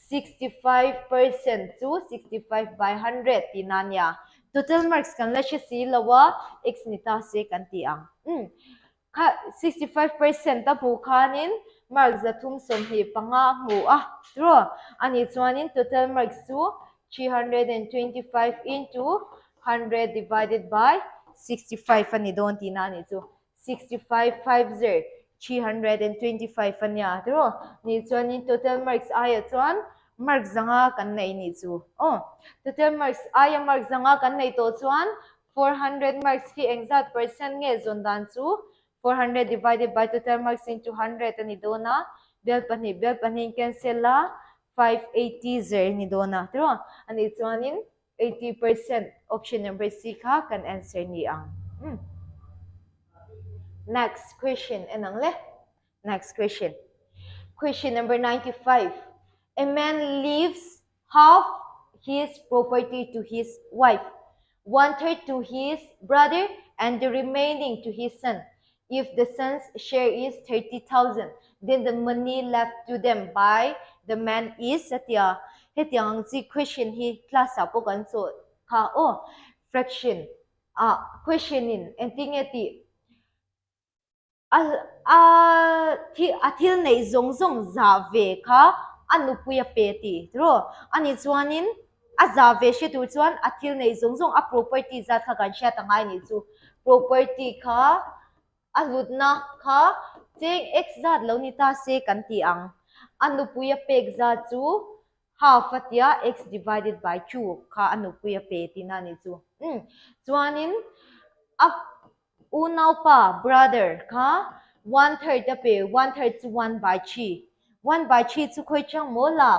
65% to 65 by 100 tinanya total marks kan la si lawa x nita se kan ti ang 65% ta pu khanin marks za thum som hi panga mu tro ani chuanin total marks to 325 into 100 divided by 65 ani don tinani chu 65 50 325 anya tro ni chuanin total marks aya chuan marks zanga kan nei ni chu total marks aya marks zanga kan nei to chuan 400 marks hi exact percent nge zondan chu 400 divided by total marks into 100 ani dona bel pani cancel la 580 zer ni dona tro ani chuanin 80% option number C ka kan answer ni ang. Next question enang le. Next question. Question number 95. A man leaves half his property to his wife, 1/3 to his brother, and the remaining to his son. If the son's share is 30,000, then the money left to them by the man is satya. Hetiang si question hi class apo kan so ka fraction questioning and tingeti athil nei zong za ve kha anupuya peti tro ani chuanin za ve she tu chuan athil nei zong a property za kha kan sha tangai ni chu property kha alutna kha cheng x zat lo ni ta se kan ti ang anupuya pek za chu half atia x divided by 2 kha anupuya peti na ni chu chuanin unaw pa brother kha 1/3 pe 1/3 to 1 by 3 1 by 3 chu khoi chang mo la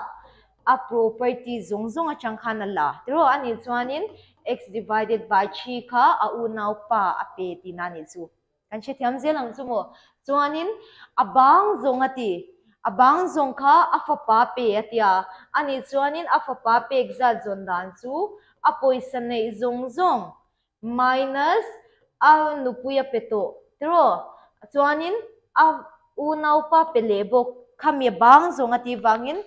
a property zong a chang khana la tro ani chuanin x divided by 3 kha a unaw pa a pe ti na ni chu kan che thiam zelang chu mo chuanin abang zong kha a fa pa pe atia ani chuanin a fa pa pe exa zon dan chu a poison nei zong minus a nupuya peto tro chuanin a unaw pa pelebok khamya bang zong ati wangin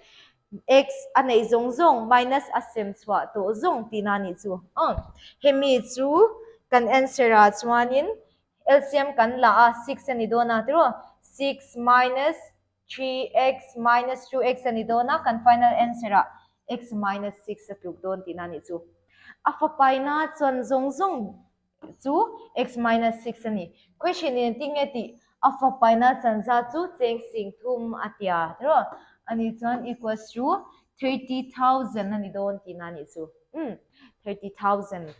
x anei zong minus a sem chwa to zong tinani chu hemi chu kan answer a chuanin LCM kan la 6 ani dona tro 6 minus 3x minus 2x ani dona kan final answer a x minus 6 atuk don tinani chu afa pai na chon zong zong chu x minus 6 ani question in tingeti afa pai na chan za chu cheng sing thum atia ro ani chuan equals to 30,000 ani don tin ani chu 30,000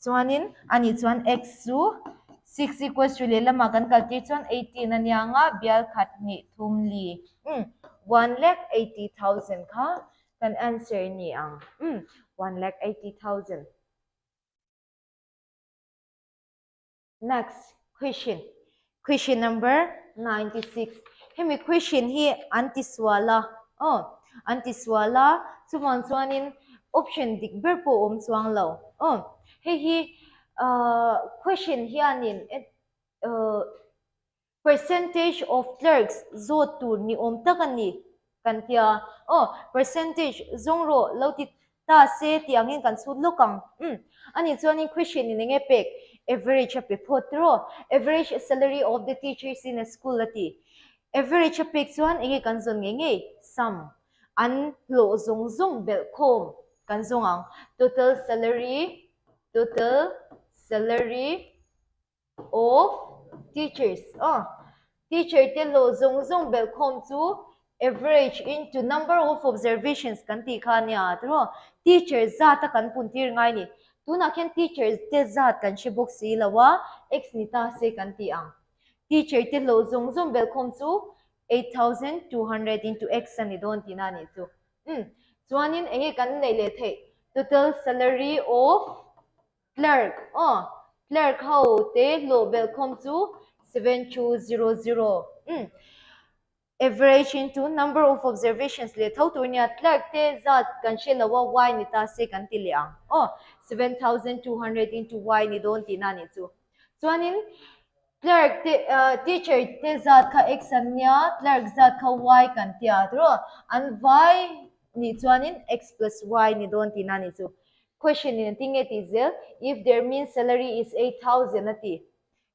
chuanin ani chuan x chu 6 equals to le lama kan kalti chuan 18 ania nga bial khat ni thum li 1,80,000 kha kan answer ni ang 1,80,000. Next question. Question number 96. Hemi question hi antiswala. Oh, antiswala chuman chuanin option dik ber po chuang lo. Oh, hi question hianin percentage of clerks zo tur ni om takani kantia. Oh, percentage zongro lauti ta se tiangin kan sud lokang. Ani chuanin question ni nge pek average a pepotro average salary of the teachers in a school ati average a pek chuan enge kan zon nge sum an lo zong zong bel khom kan zong ang total salary of teachers teacher te lo zong zong bel khom chu average into number of observations kan ti khania tro teacher zata kan puntir ngai ni tuna khen teachers te zat kan she box si lawa x ni ta se kan ti ang teacher te lo zong zong bel khom chu 8,200 into x ani don tina ni chu chuanin enge kan nei le the total salary of clerk clerk ho te lo bel khom chu 7,200 average into number of observations le thau turnia clerk te zat kan she lawa y ni ta se kan ti le ang 7,200 into y ni don ti na ni chu chuanin clerk te teacher te zat kha x ania clerk zat kha y kan tia tro an y ni chuanin x plus y ni don ti na ni chu question in tinge ti zel if their mean salary is 8,000 ati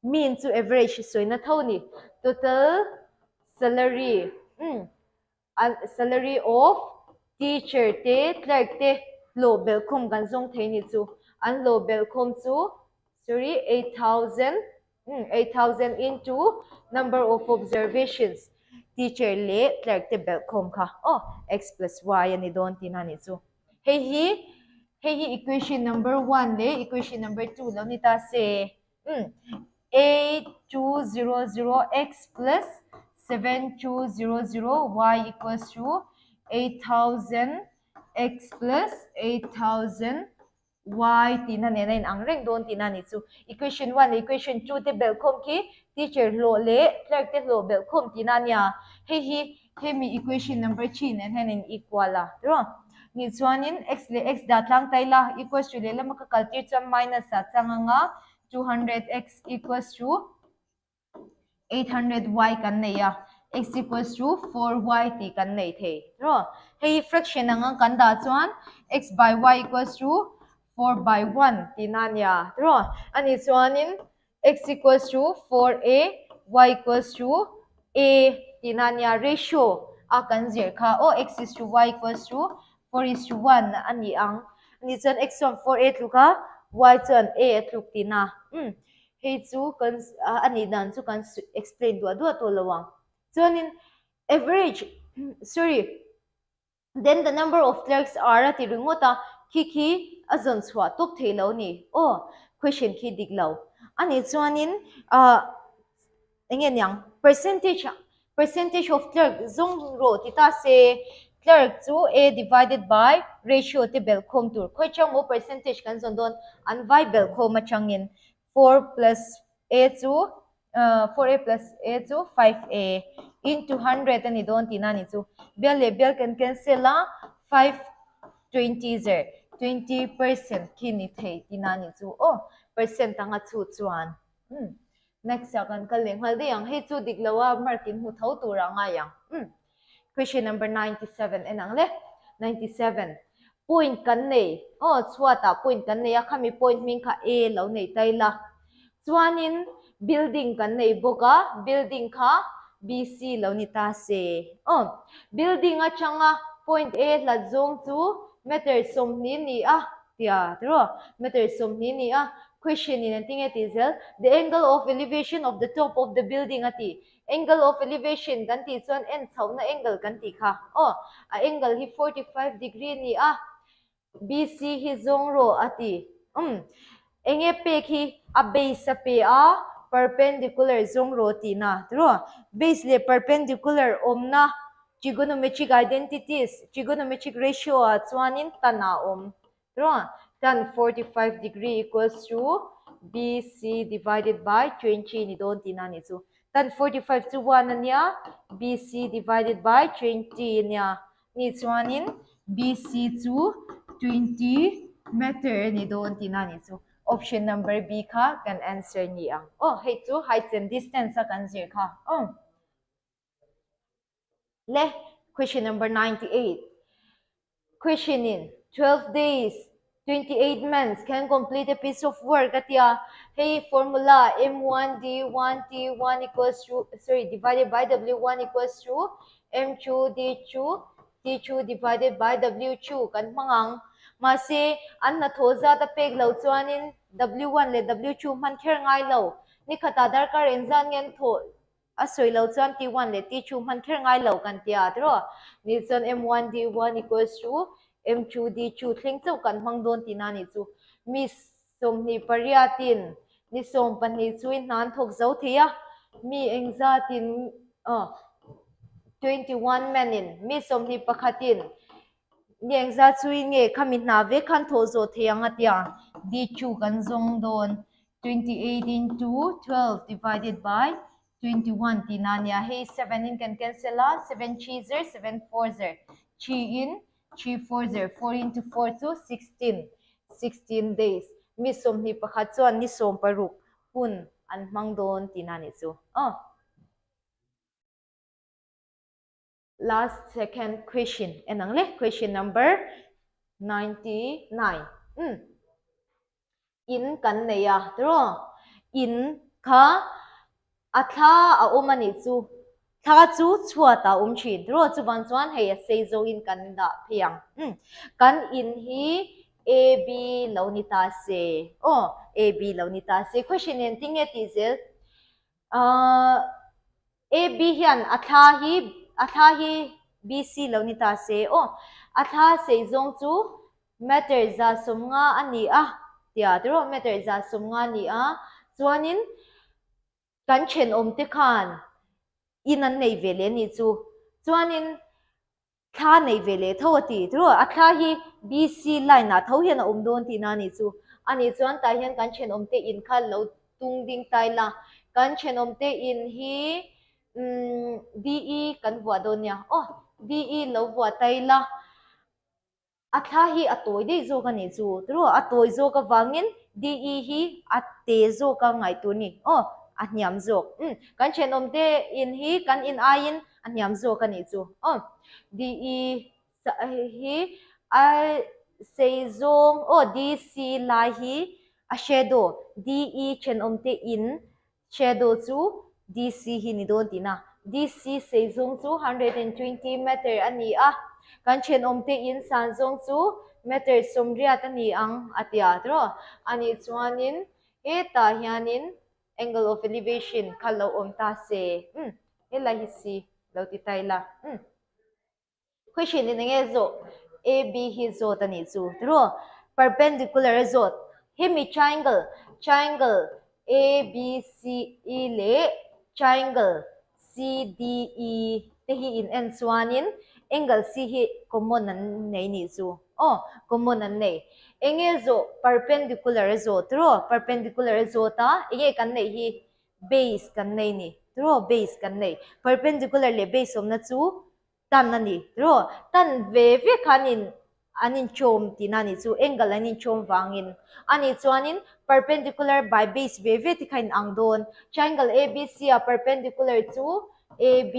mean to average soina thau ni total salary salary of teacher te clerk te lo bel khom kan zong thei ni chu an lo bel khom chu 8,000 into number of observations teacher le clerk te bel khom kha x plus y ani don tin ani chu hei hi equation number 1 le equation number 2 lo ni ta se 8,200x plus 7,200 y equals to 8,000 x plus 8,000 y tina ne nain ang reng don tina ni chu equation 1 equation 2 te bel khom ki teacher lo le clerk te lo bel khom tina nya he mi equation number 3 nen hen equal la ro ni chuanin x le x da tlang taila equals to le lama ka kaltir cham minus a changanga 200x equals to 800y kan nei ya x equals to 4y ti kan nei the ro hei fraction ang kan da chuan x by y equals to 4 by 1 ti nan ya ro ani chuanin x equals to 4a y equals to a ti nan ya ratio a kan zir kha x is to y equals to 4 is to 1 ani ang ani chuan x on 4a tluka y chuan a tluk ti na hei chu kan ani dan chu kan explain du to lawang chuanin average then the number of clerks are ati ringota ki azon chwa top thelo ni question ki diglo ani chuanin engen yang percentage of clerk zong ro ti ta se clerk chu a divided by ratio te bel khom tur khoi chang mo percentage kan zon don an vai bel khom a changin 4 plus a to 4a plus a to 5a into 100 ani don tinani chu bel le bel can cancel la 5 20 zer 20% kini thei tinani chu percent anga chu chuan next second kaleng halde yang he chu diklawa markin hu thau tura nga yang question number 97 enang le 97 point kan nei chuata point kan nei a khami point min kha a lo nei taila chuanin building kan nei boka building kha bc lo ni ta se building a changa point a la zong chu meter som ni a tia tro meter som ni question in thing it is the angle of elevation of the top of the building ati angle of elevation kan ti chuan en chhouna angle kan ti kha a angle hi 45 degree ni BC hi zong ro ati enge pe khi a base pe a perpendicular zong ro ti na tro base le perpendicular omna trigonometric identities trigonometric ratio a chuanin tana tro tan 45 degree equals to BC divided by 20 ni don tina ni chu tan 45 to 1 ania BC divided by 20 nia ni chuanin BC to 20 meter ni don tina ni chu option number B kha kan answer ni hey chu height and distance kan zir kha le question number 98 question in 12 days 28 months can complete a piece of work atia hey formula m1 d1 t1 equals to divided by w1 equals to m2 d2 t2 divided by w2 kan mangang mase an na thoza ta pek lo chuanin w1 le w2 man kher ngai lo ni khata dar kar enjan ngen tho asoi lo chuan t1 le t2 man kher ngai lo kan tia tro ni chuan m1 d1 equals to m2 d2 thleng chau kan hmang don tina ni chu mi som ni pariatin ni som pani chuin nan thok zo thia mi engzatin 21 menin mi som ni pakhatin ni engza chui nge khamit na ve khan tho zo thianga tia d2 kan zong don 28 into 12 divided by 21 tinania hey 7 in can cancel 7 3 0 7 4 0 3 in 3 4 0 4 into 4 to 16 days mi som ni pakhat chuan ni som paruk hun an hmang don tinani chu last second question enang le question number 99 in kan neya tro in kha atha a omani chu tha chu chhuata thin tro chuwan chuan hei sei zo in kan da phiang kan in hi ab launita se ab launita se question en ting it is ab hian atha hi bc launita se atha se zong chu meter za somnga ani tia tro meter za somnga ni chuanin kan chen te khan in an nei vele ni chu chuanin thla nei vele thawati tro atha hi bc line a tho hian don ti na ni chu ani chuan ta hian kan chen te in khal lo tung ding tai la kan chen te in hi de kan bua donia de lo bua tai la atha hi atoi dei zo ka ni chu tro atoi zo ka wangin de hi atte zo ka ngai tu ni ahniam zo kan chen te in hi kan in ain ahniam zo ka ni chu de hi a seizong dc la hi a shadow de chen te in shadow chu dc hi ni don tina dc seizong chu 120 meter ani kan chen te in san zong chu meter somriat ani atia tro ani chuanin ta hianin angle of elevation khalo ta se hela hi si lo ti taila question ni nge zo ab hi zo tani chu tro perpendicular zo hemi triangle abce le triangle cde te hi in n chuanin angle c hi common an nei ni chu common an nei enge zo perpendicular zo tro perpendicular zo ta enge kan nei hi base kan nei ni tro base kan nei perpendicular le base omna chu tan ani tro tan ve khanin anin chom tinani chu angle anin chom wangin ani chuanin perpendicular by base ve ti khain angdon triangle abc a perpendicular to ab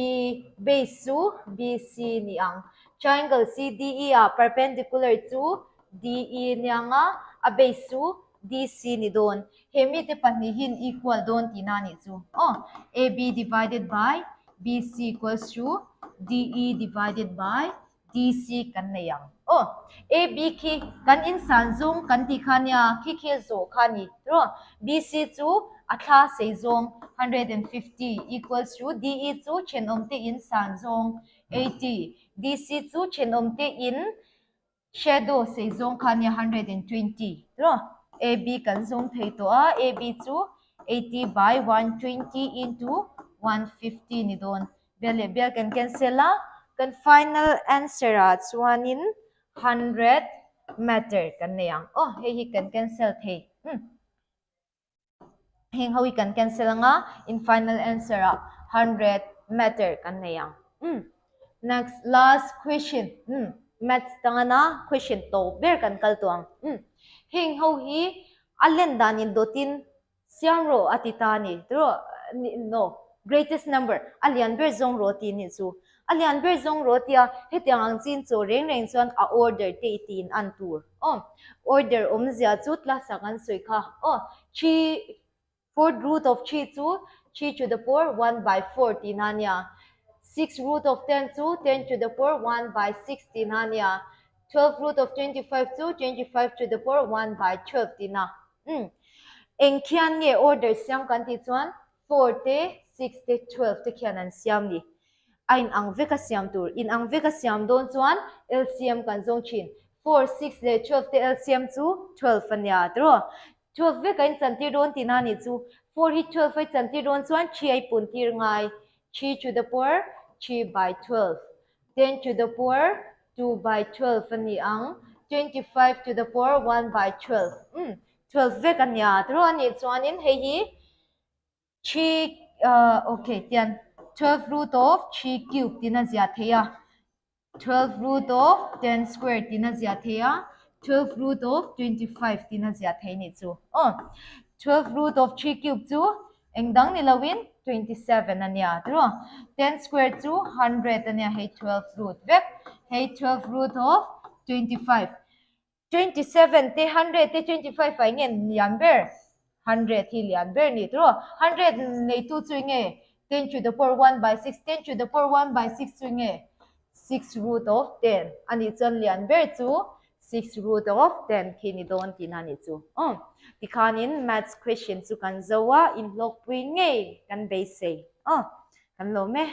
base to bc ni triangle cde a perpendicular to de ni a base to dc ni don hemi te pani hin equal don tinani chu ab divided by bc equals to de divided by DC kan nei yang AB ki kan insan zong kan ti khania ki zo khani ro BC chu atha sei zong 150 equals to DE chu chenom te insan zong 80 DC chu chenom te in shadow sei zong khania 120 ro AB kan zong thei to AB chu 80 by 120 into 150 ni don bel kan cancel kan final answer chuan in 100 meter kan nei ang hi kan cancel thei heng ho kan cancel nga in final answer 100 meter kan nei ang next last question maths tangana question to ber kan kal tuang heng ho hi alen danin dotin siamro atitani tro no greatest number alian ber zong roti ni chu alian ber zong rotia hetiang ang chin chu reng chuan a order te tin an tur order omzia chu tla sakan soi kha chi fourth root of chi chu chi to the power 1 by 14 hanya 6 root of 10 to 10 to the power 1 by 16 hanya 12 root of 25 to 25 to the power 1 by 12 tina eng khian nge order siam kan ti chuan 4 te 6 te 12 te khian an siam ni ain ang veka siam tur in ang veka siam don chuan LCM kan zong chin 4 6 le 12 te LCM chu 12 ania tro 12 veka in chanti don tina ni chu 4 hi 12 ai chanti don chuan chi ai pun tir ngai 3 to the power 3 by 12 10 to the power 2 by 12 ani ang 25 to the power 1 by 12 12 vek ania tro ani chuan in hei hi 3 okay tian 12 root of 3 cube tina zia theya 12 root of 10 square tina zia theya 12 root of 25 tina zia thei ni chu 12 root of 3 cube chu engdang ni lawin 27 ania tro 10 square chu 100 ania hei 12 root vek hei 12 root of 25 27 te 100 te 25 ai ngen lian ber 100 hi lian ber ni tro 100 nei tu chu nge 10 to the power 1 by 6 10 to the power 1 by 6 chu nge 6 root of 10 ani chan lian ber chu 6 root of 10 khi ni don tin ani chu tikhanin maths question chu kan zowa in log pui nge kan be se kan lo me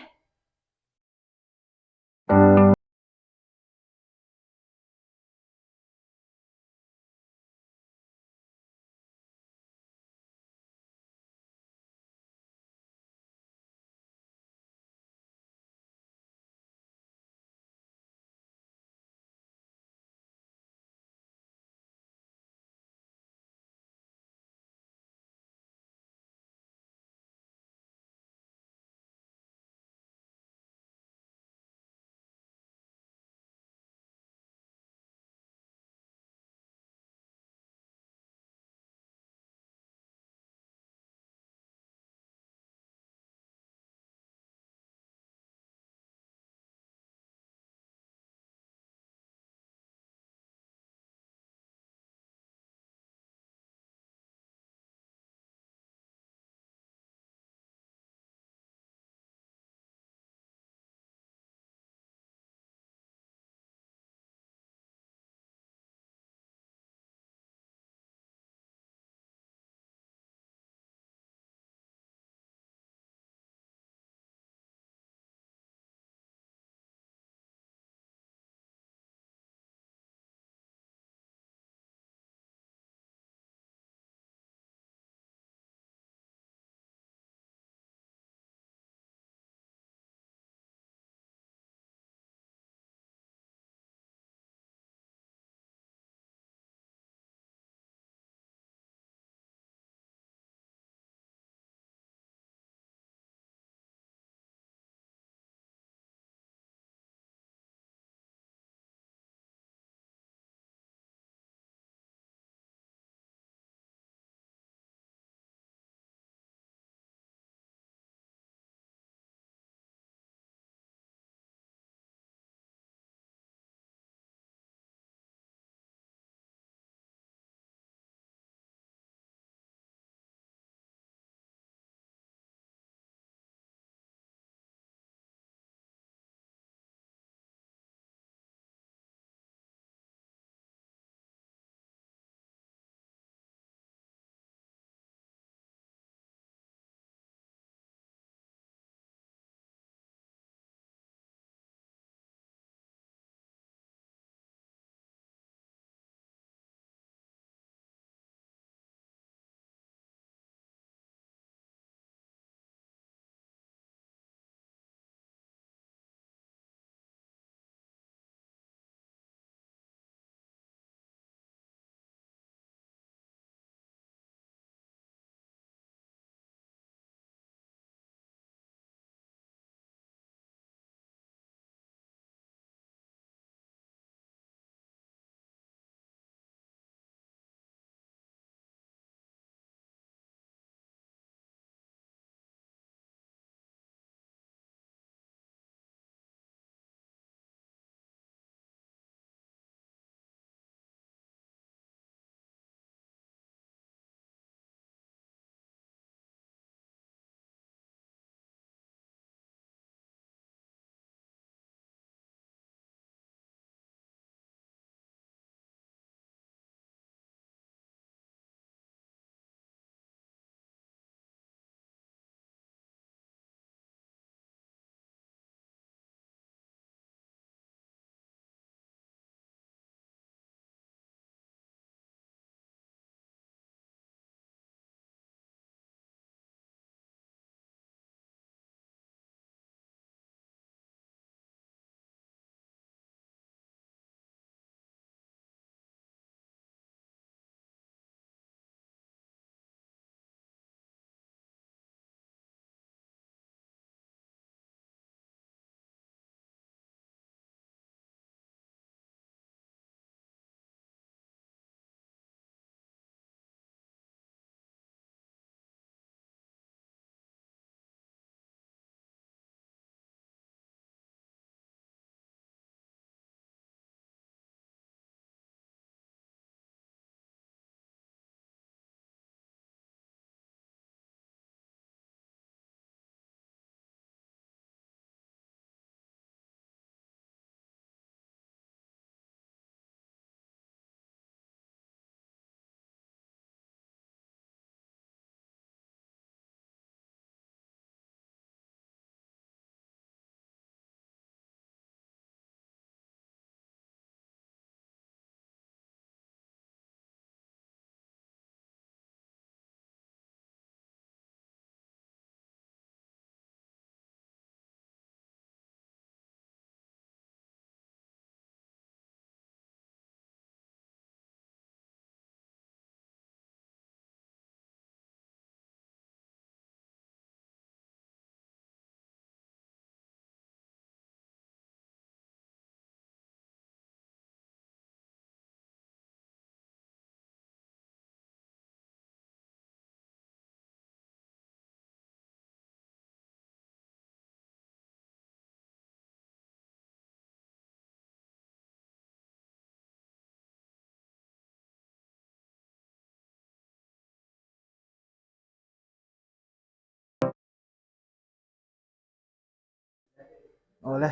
ole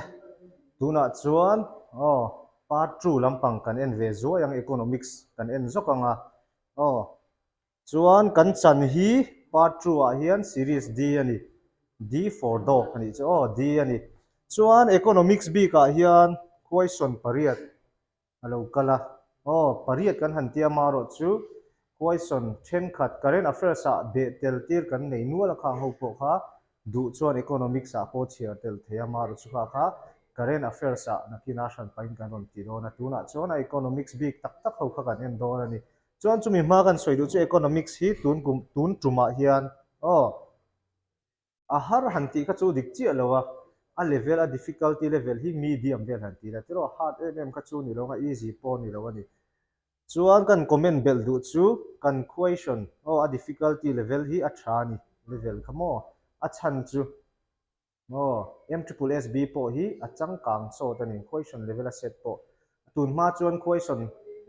tuna chuan part 2 lampang kan en ve zo yang economics kan en zokanga chuan kan chan hi part 2 a hian series D ani D for dog ani chu D ani chuan economics b ka hian question pariat alo kala pariat kan hantia maro chu question then khat current affairs a be tel tir kan nei nuala khang ho po kha du chuan economics a po chiar tel thea maro chu kha current affairs a nakina shan pain kan on ti na tuna chuan economics big tak tak ho kha kan en do ani chuan chumi ma kan soidu chu economics hi tun tuma hian a har hanti kha chu dik chi alowa a level a difficulty level hi medium vel hanti la tiro hard em kha chu ni lo nga easy po ni lo ani chuan kan comment bel du chu kan question a difficulty level hi a thani level khamo a chan chu MSSB po hi a changkang so tani question level a set po tun ma chuan question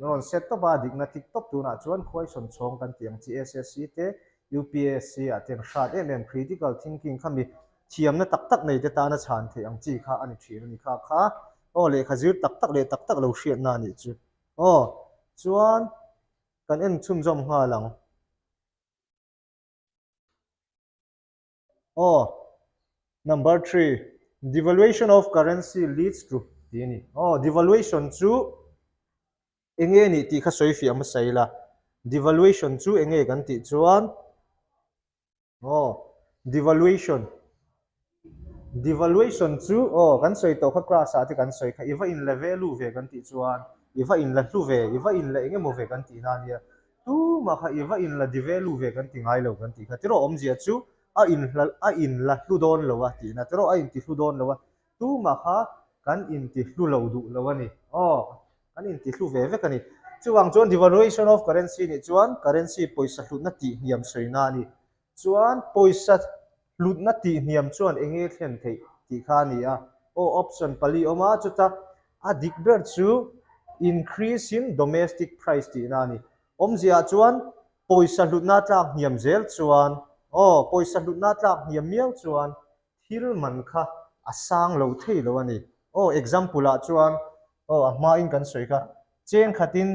non set to ba dik na tiktok tu na chuan question chong kan tiang chi SSC te UPSC a teng shat critical thinking khami thiam na tak tak nei te ta na chan the ang chi kha ani thir ni kha le khazir tak tak lo hriat na ni chu chuan kan en chum jom ha lang number 3 devaluation of currency leads to ni devaluation chu enge ni ti kha soi fi am sai la devaluation chu enge kan ti chuan devaluation chu kan soi to kha class a ti kan soi kha iwa in la value ve kan ti chuan iwa in la hlu ve iwa in la enge mo ve kan ti na nia tu ma kha iwa in la devalue ve kan ti ngai lo kan ti kha tiro om zia chu a in la hlu don lo wa ti na tiro a in ti hlu don lo wa tu ma kha kan in ti hlu lo du lo wa ni kan in ti hlu ve ve kan ni chuwang chuan devaluation of currency ni chuan currency poisa hlut na ti hiam soi na ni chuan poisa hlut na ti hiam chuan enge thlen thei ti kha ni a option pali oma chuta a dikber chu increase in domestic price ti na ni omzia chuan poisa hlut na tlak hiam zel chuan poisa hlut na tlak hiam miau chuan thil man kha asang lo thei lo ani example a chuan a ma in kan soi kha cheng khatin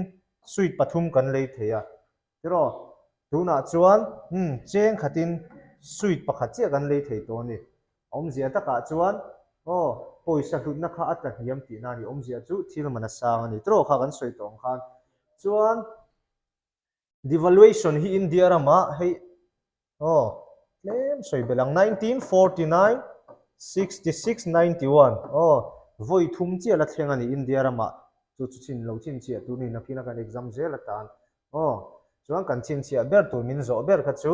sweet pathum kan lei theya tiro tuna chuan cheng khatin sweet pakhat che kan lei thei to ni omzia taka chuan poisa hlut na kha atla hiam ti na ni omzia chu thil man asang ani tiro kha kan soi tong khan chuan devaluation hi India rama hei claim soi belang 1949 66 91 voi thum chi ala thleng ani India rama chu chin lo chin chi tu ni nakina kan exam zel atan chuan kan chin chi ber tu min zo ber kha chu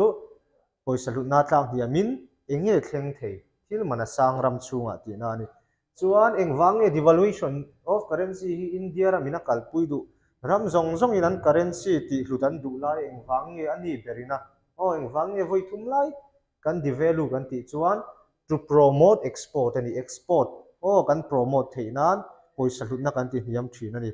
poisa hlut na tlang hiamin enge thleng thei thil mana sang ram chunga ti na ni chuan engwange devaluation of currency hi India ramina kalpui du ram zong zong in an currency ti hlutan du lai engwange ani berina engwange voi thum lai kan devalue kan ti chuan to promote export ani export kan promote theinan poisa hlut na kan ti hiam thin ani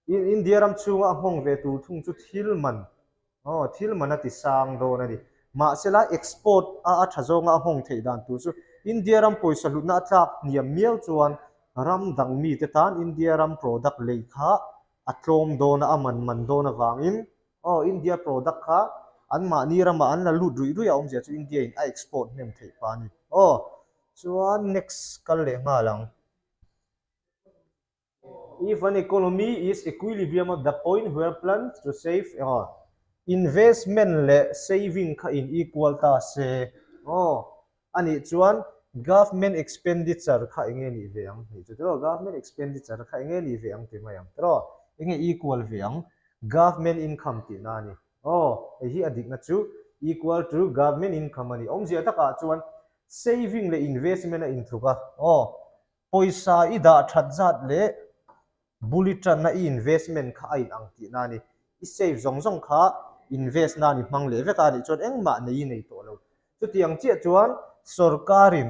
in India ram chunga hong ve tu thung chu thil man ati sang do na ni ma sela export a thazonga hong thei dan tu chu India ram poisa hlut na tlak niam miau chuan ram dang mi te tan India ram product leikha atlom do na man do na wangin India product kha an ma ni rama an la lut rui a omzia chu India in a export nem thei pa ni chuan next kal le nga lang if an economy is equilibrium at the point where plans to save investment le saving kha in equal ta se ani chuan government expenditure kha enge ni veang ni chu tro government expenditure kha enge ni veang ti mayam tro enge equal veang government income ti na ni hi adik na chu equal to government income ani omzia taka chuan saving le investment a in thuka poisa ida thatzat le bulletin na investment kha ai ang ti na ni I save zong zong kha invest na ni mang le ve ka ni chon engma nei nei to lo chu tiang che chuan sarkarin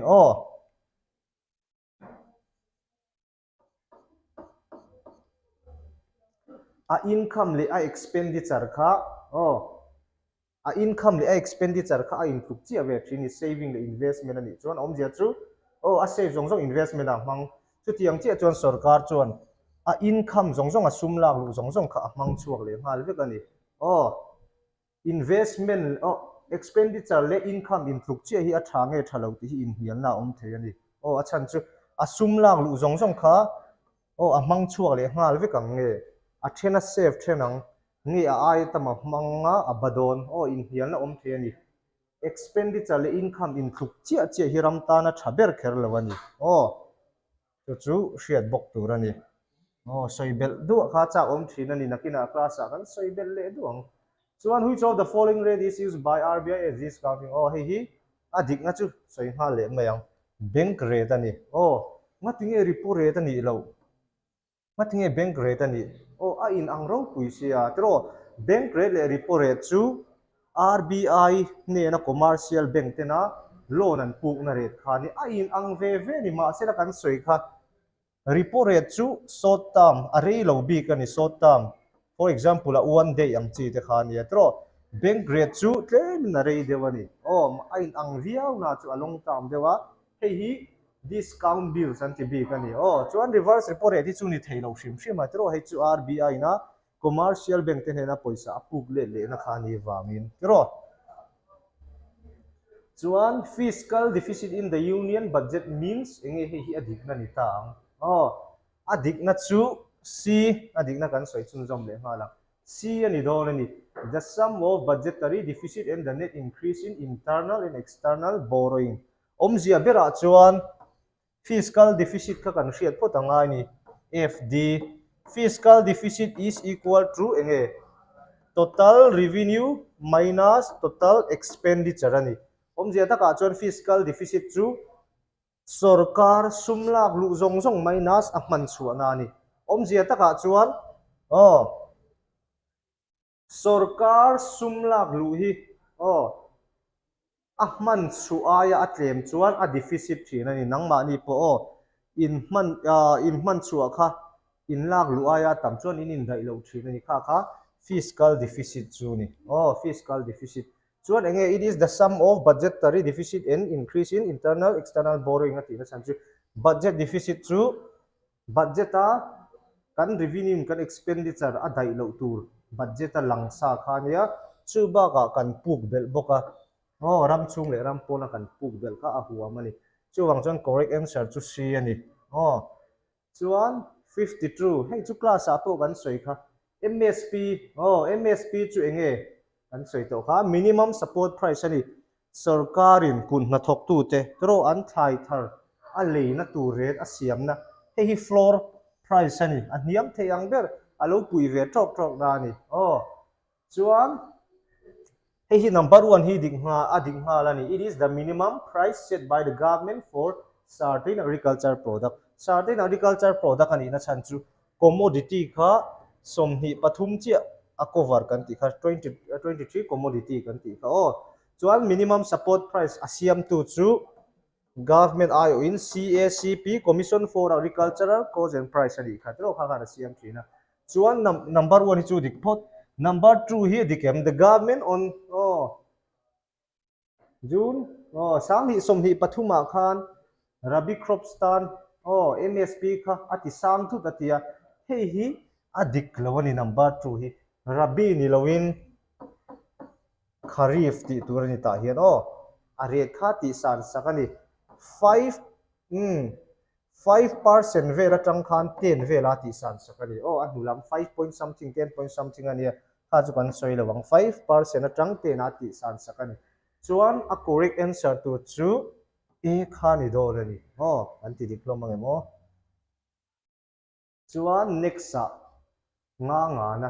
a income le a expenditure kha a income le a expenditure kha a in thuk chi ave thin saving le investment ani chuan omzia chu a save zong investment a mang chu tiang che chuan sarkar chuan a income zong a sum lak lu zong kha a mang chuak le ngal vek ani investment expenditure le income in tluk che hi a tha nge thalo ti hi in hial na om the ani a chan chu a sum lak lu zong kha a mang chuak le ngal vek ang nge a thena save thenang nge a ai tama manga a badon in hial na om the ani expenditure le income in tluk che hiram ta na thaber kher lawani chu hriat bok turani soibel du kha cha om thina ni nakina class a kan soibel le duang chuan which of the following rate is used by RBI as discounting hi adik na chu soi ha le mayang bank rate ani matinge repo rate ani lo matinge bank rate ani a in angro puisia tro bank rate le repo rate chu RBI ne na commercial bank te na loan an puk na rate khani a in ang ve ni ma se la kan soi kha repo rate chu short term array lo bi kan ni short term for example a 1 day ang chi te khani tro bank rate chu tlem na rei dewani a in ang viau na chu a long term dewa hi discount bills an ti bi kan ni chuan reverse repo rate chu ni theilo hrim ma tro hi chu RBI na commercial bank te na poisa apuk le na khani wangin tro chuan fiscal deficit in the union budget means enge hi adik na ni tang adik na chu c adik na kan soi chun zom le hala c ani do ni the sum of budgetary deficit and the net increase in internal and external borrowing omzia bera chuan fiscal deficit kha kan hriat potanga ni fd fiscal deficit is equal to enge total revenue minus total expenditure ani omzia ta ka chuan fiscal deficit chu sarkar sumlak lu zong minus a man chuana ni omzia ta ka chuan sarkar sumlak lu hi a man chu aya atlem chuan a deficit thina ni nangma ni po in man chu kha in lak lu aya tam chuan in dai lo thina ni kha fiscal deficit chu ni fiscal deficit chuan enge it is the sum of budgetary deficit and increase in internal external borrowing ati na sanju budget deficit chu budget a kan revenue kan expenditure a dai lo tur budget a langsa khania chu ba ka kan puk bel boka ram chung le ram pona kan puk bel ka a huwa mani chu wang chuan correct answer chu c ani chuan 52 hei chu class a to kan soi kha MSP MSP chu enge kan soi to kha minimum support price ani sarkarin kun na thok tu te tro an thai thar a leina tu rate a siam na hi floor price ani a niam theyang ber alo pui ve tok da ni chuan hi number 1 hi ding ha la ni it is the minimum price set by the government for certain agriculture product ani na chan chu commodity kha somhi pathum chi a cover kan ti kha 23 commodity kan ti kha chuan minimum support price asiam tu chu government ayo in CACP commission for agricultural cost and price ani kha tro kha asiam thina chuan number 1 hi chu dik phot number 2 hi dikem the government on June samhi somhi pathuma khan rabi crop stand MSP kha ati sam thu tatia hi adik lawani number 2 hi rabi ni lawin kharif ti turani ta hian are kha ti san sakani 5% vela tang khan 10 vela ti san sakani anulam 5 point something 10 point something ania kha chu kan soi lawang 5% atang 10 ati san sakani chuan a correct answer to chu e kha ni do rani anti diploma ngemo chuan next nga na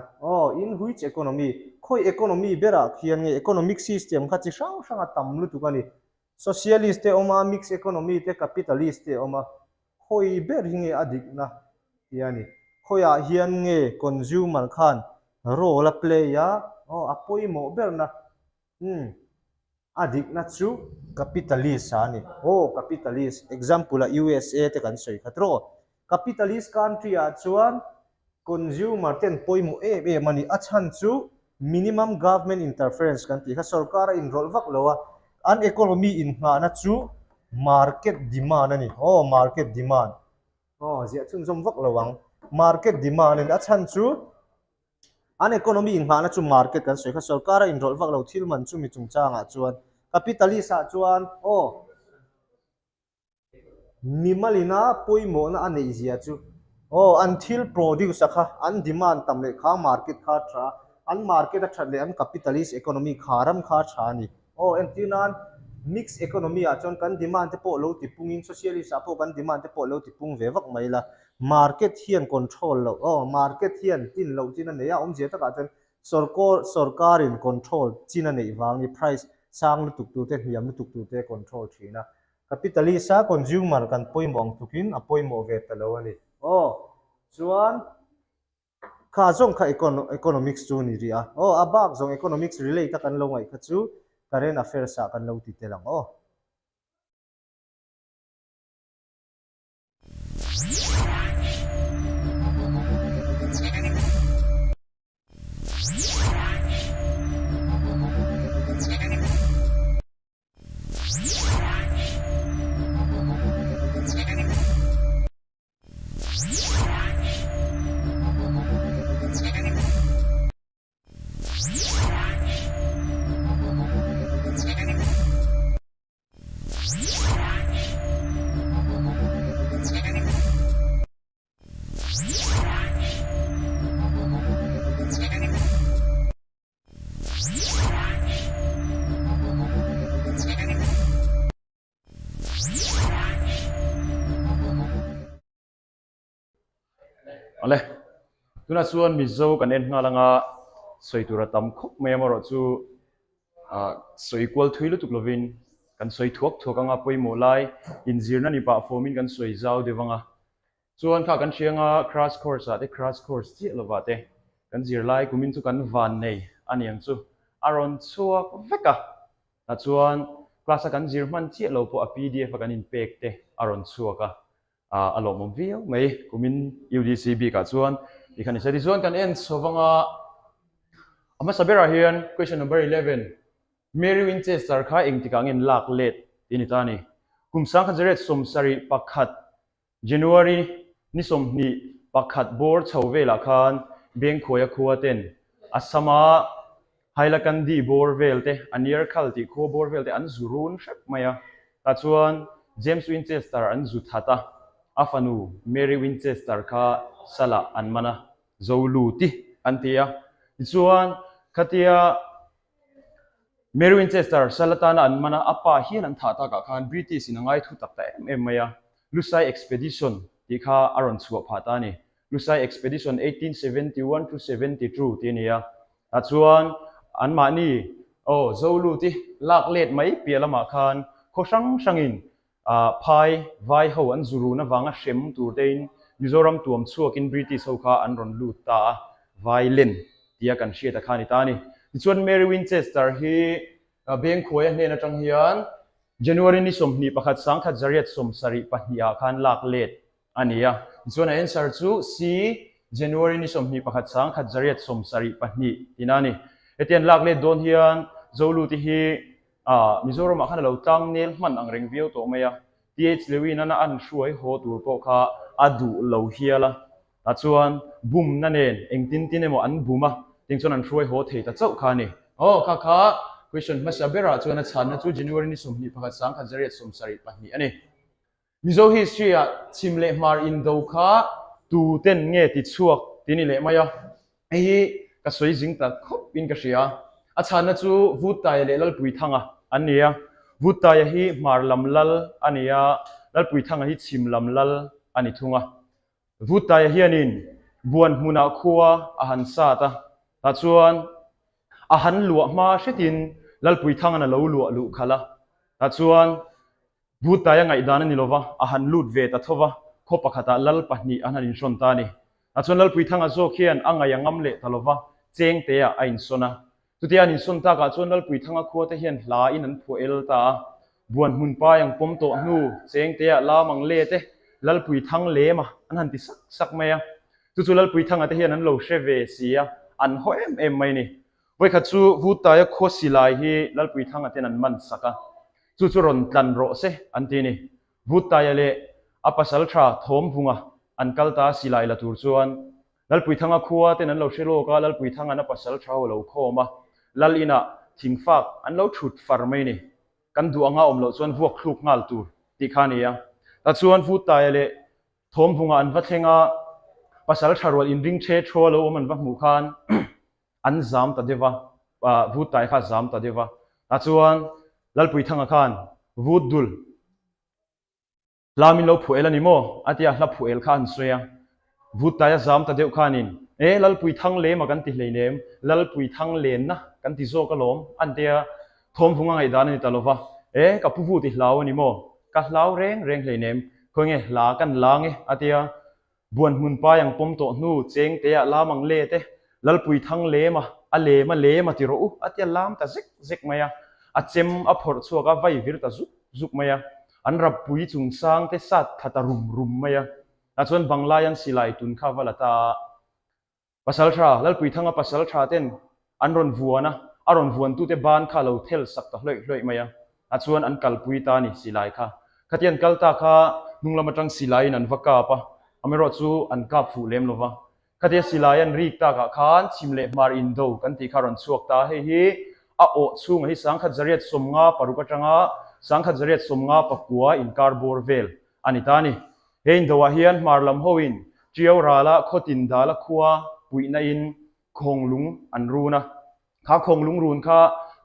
in which economy khoi economy bera khian nge economic system kha chi sang sanga tamlu tu kani socialist te oma mix economy te capitalist te oma khoi ber hinge adik na yani khoya hian nge consumer khan role play ya apoi mo ber na adik na chu capitalist ani capitalist example a USA te kan soi khatro capitalist country a chuan consumer ten poimo mani achan chu minimum government interference kan ti kha sarkar in rol vak lowa an economy in nga na chu market demand ani market demand zia chun zom vak lawang market demand in a chan chu an economy in hana chu market kan soi kha sarkara in rol vak lo thil man chu mi chung changa chuan capitalist a chuan mimalina poimo na anei zia chu until produce kha an demand tam le kha market kha tra an market a thale an capitalist economy kharam kha thani entinan mixed economy a chon kan demand te po lo ti pungin socialist a po kan demand te po lo ti pung ve vak mai la market hian control lo market hian tin lo chin a neya om je ta ka chen sarkarin control chin a nei wangi price sang lu tuk tu te hiam lu tuk tu te control thina capitalist a consumer kan poimo ang tukin a poimo ve ta lo ani chuan kha zong kha economics chu ni ria abak zong economics relate kan lo ngai kha chu current affairs a kan lo ti te lang ale tuna chuan mizo kan en nga langa soitura tam khop memoro chu soi equal thuilu tuklovin kan soi thuak thuakanga poimo lai injirna ni pa formin kan soi zau dewanga chuan kha kan thianga crash course ate crash course chi lovate kan zir lai kumin chu kan van nei aniang chu aron chuak veka ta chuan class kan zir man chi lo po a pdf kan in pek te aron chuaka alom mom view mai kumin udcb ka chuan ikhan se chuan kan en sowanga ama sabera hian question number 11 Mary Winchester kha engtikang in lak let tinitani kumsang khajaret somsari pakhat January ni somni pakhat bor chhovela khan beng khoya khuaten asama hailakandi bor velte anier khalti kho bor velte an zurun shak maya ta chuan James Winchester an zuthata afanu Mary Winchester kha sala anmana zoluti antia chuan khatia Mary Winchester salatana anmana apa hian an thata ka khan British in angai thu takta maya Lusai expedition ti kha aron chuwa phata ni Lusai expedition 1871 to 72 tinia achuan anmani zoluti laklet mai pialama khan khosang sangin phai vai ho an zuru na wanga shem turtein Mizoram tuam chuakin British ho kha an ron lut ta violin tia kan hriat a khani tani chuan Mary Winchester hi beng khoya hne na tang hian January ni somni pakhat sang khat zariat somsari pahnia khan lak let ania chuan a answer chu C January ni somni pakhat sang khat zariat somsari pahni tinani etian lak let don hian zoluti hi Mizoram a khan lo tang nel man ang reng view to maya th lewin ana an hruai ho tur po kha adu lo hiala ta chuan bum na nen engtin tin emo an buma ting chuan an hruai ho thei ta chau kha ni kha question masabera chuan a chan na chu January ni somni pakhat sang khat zariat somsari pahni ani Mizo history a chimle mar in do kha tu ten nge ti chuak tini le maya hi ka soi jing ta khop in ka ria a chan na chu vutai le lal pui thanga ania vutai hi mar lam lal ania lal pui thanga hi chim lam lal ani thunga vutai hianin buan hmuna khuwa a han sa ta chuan a han luah ma hretin lalpui thang na lo luah lu khala ta chuan butaya ngai dan ani lova a han lut ve ta thowa kho pakhata lal pahni an hanin shon ta ni a chuan lalpui thang a zo khian anga yangam le talova cheng te a ain sona tutian in son ta ka chuan lalpui thang a khuwa te hian hla in an phuel ta buan hun pa yang pom to nu cheng te a la mang le te lalpui thang le ma an han ti sak sak maya chu lalpui thang a te hian an lo sheve sia an ho em mai ni voi kha chu vutaya kho silai hi lalpui thang aten an man saka chu ron tlan ro se an ti ni vut tai le a pasal tha thom vunga an kalta silai la tur chuan lalpui thanga khuwa ten an lo shelo ka lalpui thanga na pasal tha ho lo khoma lal ina thingfak an lo thut far mai ni kan du anga om lo chuan vuak thluk ngal tur ti khania ta chuan vut tai le thom vunga an va thenga pasal tha rol in ring che thro lo man va mu khan an zam ta dewa vut tai kha zam ta dewa ta chuan lalpui thanga khan vut dul lamin lo phuel ani mo atia hla phuel khan soya vut tai zam ta deuh khanin lalpui thang le ma kan ti hleinem lalpui thang len na kan ti zo ka lom an tia thom vunga ngai dan ni talova ka pu vu ti hlau ani mo ka hlau reng reng hleinem khonge la kan lange atia buan mun pa yang pom to nu cheng te ya lamang le te lalpui thang le ma le ma ti ro atia lam ta zek maya a chem a phor chuaka vai vir ta zuk maya an rap pui chung sang te sat thata rum maya a chuan banglayan silai tun kha walata pasal tha lalpui thanga pasal tha ten an ron vuana aron vuan tu te ban kha lo thel sak ta hloi maya a chuan an kalpui ta ni silai kha khatian kalta kha nunglama tang silai nan vaka pa amero chu an kap fu lem lova khatia silai an rik ta ka khan chimle mar in do kan ti kharon chuak ta hi a o chung hi sang khat zariat somnga paruka tanga sang khat zariat somnga pakua in carbor vel anitani hein do hian marlam hoin chiao rala khotin dala khuwa puina in khonglung an runa kha khonglung run kha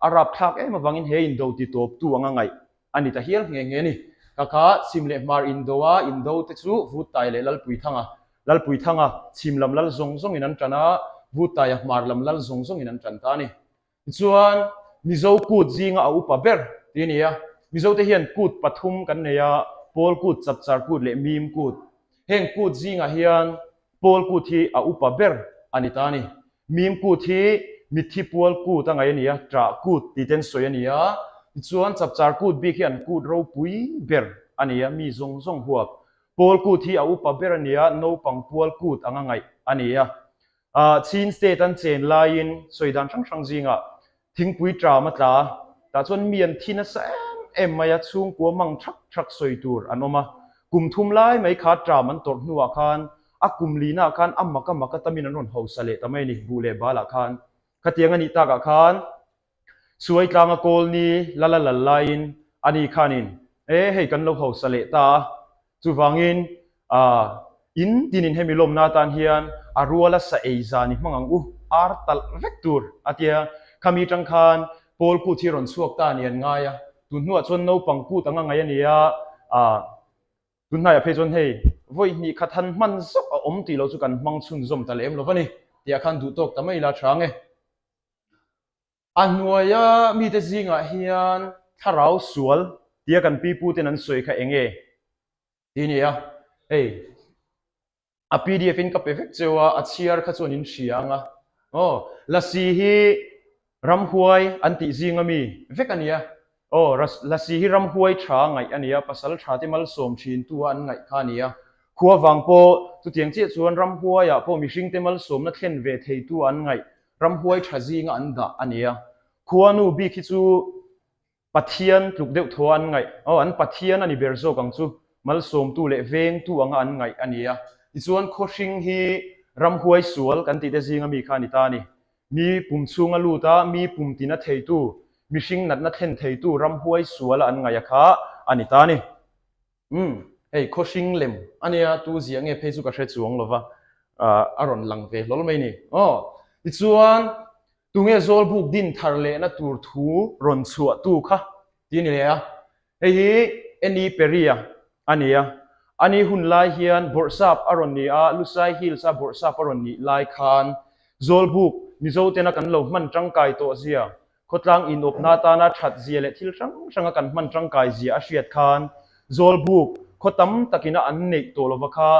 arab thak ma wangin hein do ti top tu anga ngai ani ta hial nge ni kaka simle mar in do te chu vut tai le lalpui thanga chimlam lal zong in an tana vut tai marlam lal zong in an tan ta ni chuan mizo kut zinga a upa ber ti ni ya mizo te hian kut pathum kan ne ya pol kut chapchar kut le mim kut heng kut zinga hian pol kut hi a upa ber ani ta ni mim kut hi mithi pol kut angai ni ya tra kut ti ten soi ani ya chuan chapchar kut bi hian kut ro pui ber ani ya mi zong huap pol kut hi a upa ber ani ya no pang pol kut anga ngai ani ya chin state an chen lain soidan sang zinga thingpui tra ma tla ta chuan mian thina sa em maya chung ko mang thak soi tur anoma kum thum lai mai kha tra man tor nuwa khan a kum lina khan amaka tamin an ron hausale tamai ni bule bala khan khatiang ani ta ka khan suai tlanga kol ni lala lain ani khanin hei kan lo hausale ta chuwangin in tinin hemilom na tan hian aruala sa eiza ni mangang ar tal vektur atia kami tang khan pol ku thiron suak ta nian ngaya tunhua chon no pangku tanga ngai ania tunhai a phechon hei voi ni khathan man zok a om ti lo chu kan mang chun zom ta lem lovani tia khan du tok tamai la thange anuaya mi te zinga hian tharau sual tia kan pi pu ten an soi kha enge tinia hei a pdf in ka perfect chewa a chiar kha chon in hrianga la si hi ramhuai anti zinga mi vekania la si hi ramhuai tha ngai ania pasal tha te mal som thin tu an ngai khania khuwa wangpo tu tiang che chuan ramhuai a po mi hring te mal som na thlen ve thei tu an ngai ramhuai tha zinga an da ania khuwa nu bi khi chu pathian tluk deuh tho an ngai an pathian ani berzo kang chu mal som tu le veng tu anga an ngai ania chuan khoshing hi ramhuai sual kan ti te zinga mi khani ta ni mi pum chunga luta mi pum tina thei tu mi hring nat na thlen thei tu ramhuai sual an ngai kha ani ta ni hei khoshing lem ania tu zia nge phe chu ka hre chuang lova aron lang ve lol mai ni chuan tunge zol buk din thar le na tur thu ron chua tu kha ti ni le hei eni peria ania ani hun lai hian borsap aron ni lusai hil sa borsap aron ni lai khan zolbuk mizo tena kan lo man tangkai to zia khotlang in op na ta na that zia le thil sang kan man tangkai zia a hriat khan zolbuk khotam takina an nei to lova kha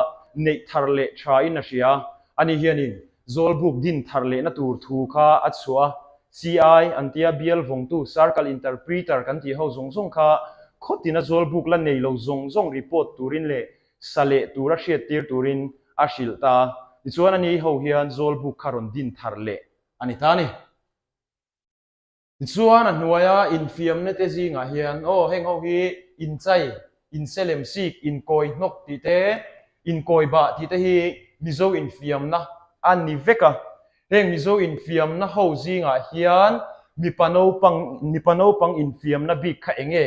nei thar le tha in a hria ani hianin zolbuk din thar le na tur thu kha achua ci antia bial vongtu circle interpreter kan ti ho zong kha khotina zolbuk la nei lo zong report turin le sale tura hriat tir turin a hrilta chuan ani ho hian zolbuk kharon din thar le ani ta ni chuan a hnuaia infiam na te zinga hian heng ho hi in chai in selem sik in koi hnok ti te in koi ba ti te hi mizo infiam na an ni veka heng mizo infiam na ho zinga hian mi pano pang infiam na bik kha enge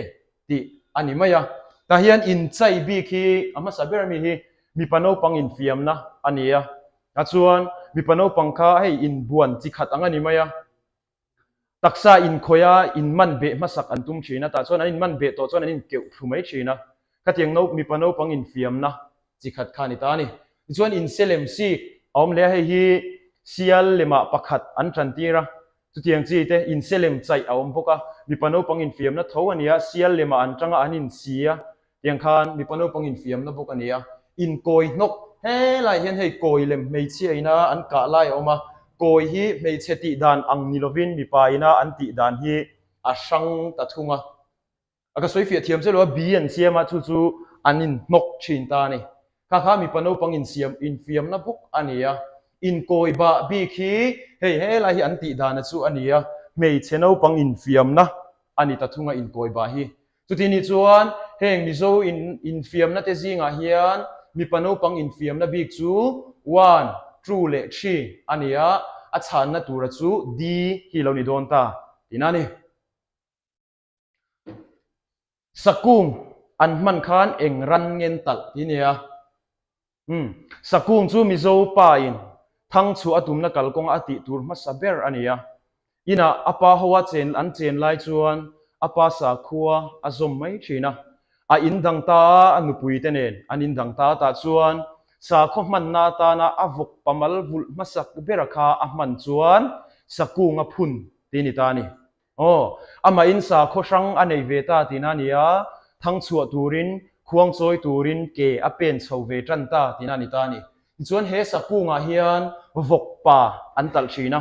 ti ani maya ta hian in chai bik hi ama saber mi hi mi pano pang infiam na ania a chuan mi pano pang kha hei in buan chi khat anga ni maya taksa in khoya in man be masak antum china ta chuan in man be to chuan in keu thumai china ka tiang no mi pano pang in fiam na chi khat khani ta ni chuan in selem si om le hei hi sial lema pakhat an tantira tu tiang chi te in selem chai awm boka mi pano pang in fiam na tho ania sial lema an tanga an in sia tiang khan mi pano pang in fiam na boka ania in koi nok he lai hian hei koi lem mei chi aina an ka lai oma koi hi mei cheti dan ang nilovin mi pa ina an ti dan hi a sang ta thunga aka soi fia thiam chelo bi an siama chu chu anin nok chin ta ni kha kha mi pano pang in siam in fiam na buk ania in koi ba bi khi hei he lai hi an ti dan chu ania mei cheno pang in fiam na ani ta thunga in koi ba hi chu ti ni chuan heng mi zo in fiam na te zinga hian mi pano pang in fiam na bik chu one true le chi ania a chan na tura chu di hi lo ni don ta tinani sakung an man khan eng ran ngen tal tinia sakung chu mi zo pa in thang chu atum na kalkong ati tur ma saber ania ina apa hawa chen an chen lai chuan apa sa khuwa azom mai china a in dang ta anu pui te nen an in dang ta ta chuan sa kho man na ta na avok pamal vul masak berakha a man chuan sakung a phun tini ta ni ama in sa kho sang anei ve ta tinania thang chua turin khuang choi turin ke a pen chho ve tan ta tinani ta ni chuan he sakunga hian vok pa an tal china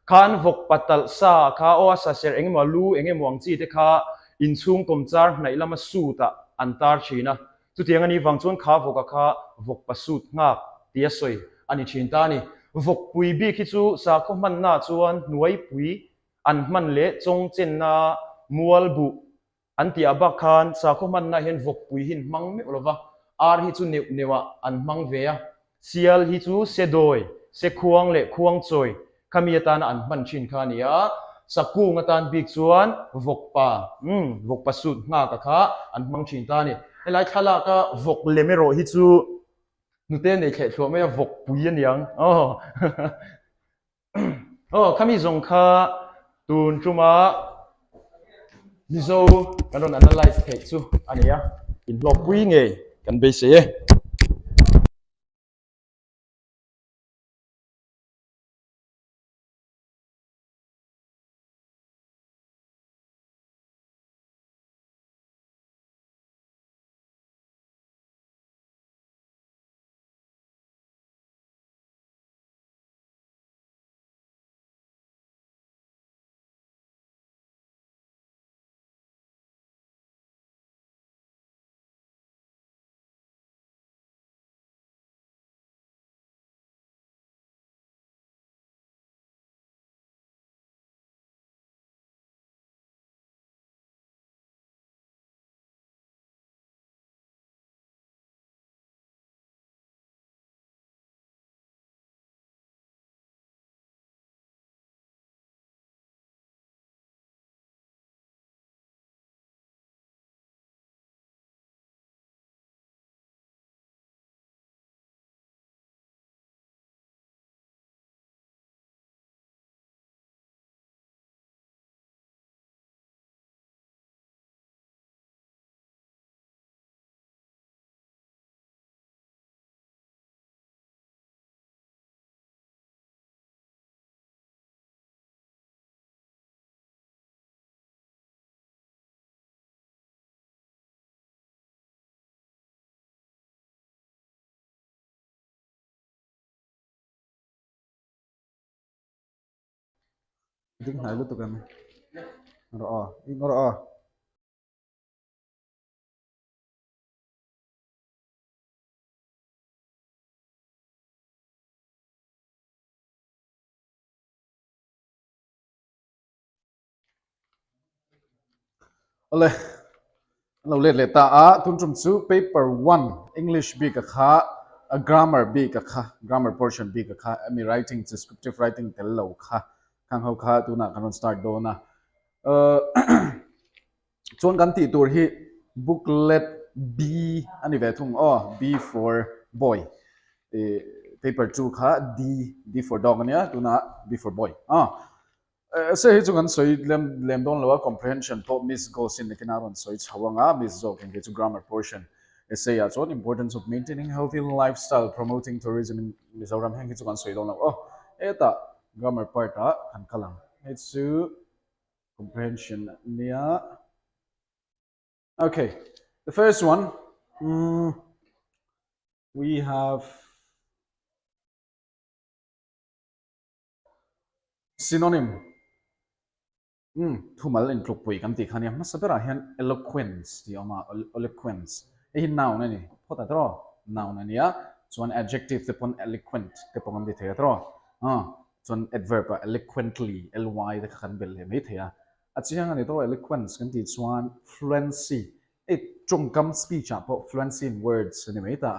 khan vok patal sa kha o sa ser engemaw lu engemaw ang chi te kha in chung kom char hnai lama su ta an tar china chu tiang ani wang chuan kha voka kha vok pasut ngak tia soi ani chin ta ni vok pui bi khi chu sa kho man na chuan nuai pui an man le chong chen na mual bu an ti aba khan sa kho man na hen vok pui hin mang me lova ar hi chu neu newa an mang ve a sial hi chu sedoi se khuang le khuang choi khamia tan an man chin kha nia sakung atan bik chuan vok pa vok pasut nga ka kha an mang chin ta ni helai thala ka vok lemero hi chu nute nei khe thlo me vok pui an yang khami zong kha tun chuma mizo kanon analyze thei chu ania in block pui nge kan be se ding hai lu tu kan ro ro ole lo let leta a tun chum chu paper 1 English b ka kha a grammar b ka kha grammar portion b ka kha ami writing descriptive writing tel lo kha khang ho kha tu na kan start do na chon kan ti tur hi booklet b ani ve thung b for boy paper 2 kha d for dog ania tu na b for boy se hi chungan soi lem don lawa comprehension to miss goes in the kinaron soi chawanga miss zo can get to grammar portion essay ya chon importance of maintaining healthy lifestyle promoting tourism in Mizoram hang hi chungan soi don lawa eta grammar part a kan kalang it's to comprehension nia okay the first one we have synonym thumal in kluk pui kan ti khania masabera hian eloquence ti ama eloquence e noun ani phota tro noun ania chuan adjective te pon eloquent te pon di thea tro chuan adverb eloquently ly te khan bel he mai thea achiang ani to eloquence kan ti chuan fluency e chungkam speech a po fluency in words ani mai ta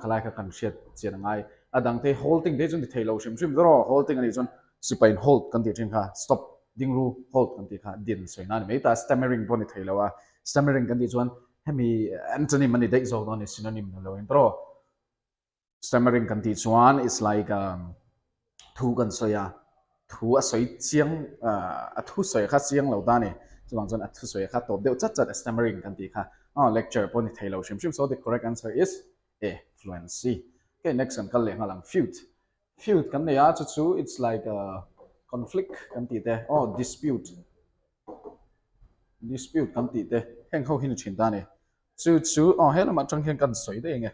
khalai ka kan shet chen ngai adang te holding te chun ti thailo shim shim tro holding ani chun sipain hold kan ti thin kha stop ding ru hold kan ti kha din soi na mai ta stammering boni thailawa stammering kan ti chuan hemi antonym ani dei zo don synonym no lo intro stammering kan ti chuan is like thu kan soya thu a soi chiang a thu soi kha chiang lo da ni chuang chuan a thu soi kha top deu chat chat stammering kan ti kha lecture boni thailo shim shim so the correct answer is a fluency okay next one kal le ngalang feud kan ne ya chu it's like a conflict kan ti te dispute kan ti te heng ho hin chin ta ne chu hela ma chang hian kan soi de nge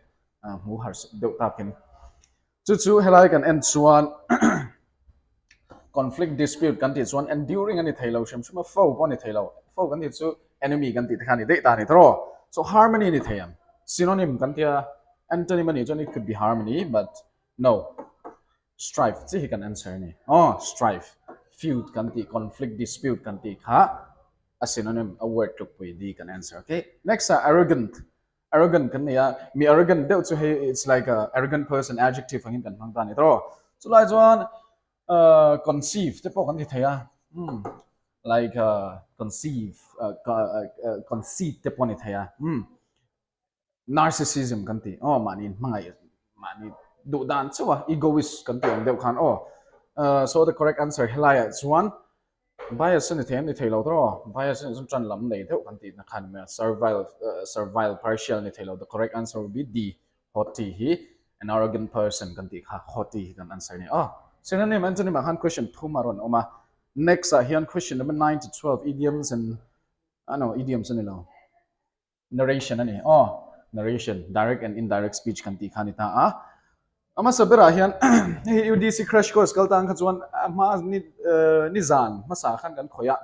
mu har deu ta kin chu helai kan en chuan conflict dispute kan ti chuan enduring ani thailo sham shama foe pon ni thailo foe kan ti chu enemy kan ti khani de ta ni tro so harmony ni thayam synonym kan tia antonym ani chuan it could be harmony but no strife chi hi kan answer ni strife feud kan ti conflict dispute kan ti kha a synonym a word to pui di kan answer okay next arrogant kan ya mi arrogant deu chu he it's like a arrogant person adjective angin kan mang ta ni tro so lai chuan conceive te po kan ti thaya like conceive conceit te po ni thaya narcissism kan ti mani du dan chuwa egoist kan ti ang deu khan so the correct answer helaya chuan bias ni them ni thailo tro bias ni chan lam nei theu kan ti na khan me servile partial ni thailo the correct answer will be d haughty hi an arrogant person kan ti kha haughty kan answer ni synonym antonym han question 2 maron oma next hian question number 9 to 12 idioms and idioms ani lo narration ani narration direct and indirect speech kan ti khani ta ama sabera hian UDC crash course kal tang khachuan ma ni zan ma sa khan kan khoya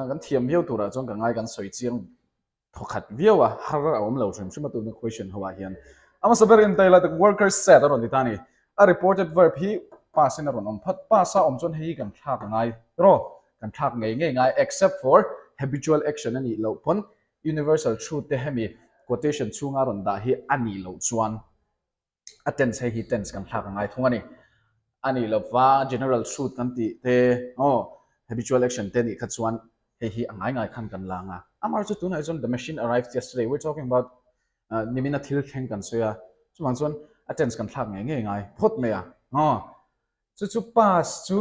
kan thiam viau tura chong ka ngai kan soi chiang thokhat viawa har awam lo shim shima tu na question hawa hian ama sabera in taila the workers set aron ditani a reported verb hi pass in aron om phat pasa om chon hi kan thak ngai ro kan thak ngai except for habitual action ani lo pon universal truth te hemi quotation chunga ron da hi ani lo chuan attends hi tense kan thak ngai thungani ani lova general truth kan ti te habitual action te ni khachuan hi angai khan kan langa amar chu tuna jon the machine arrived yesterday we're talking about nimina thil theng kan soya chumang chon attends kan thak ngai phot me chu pass chu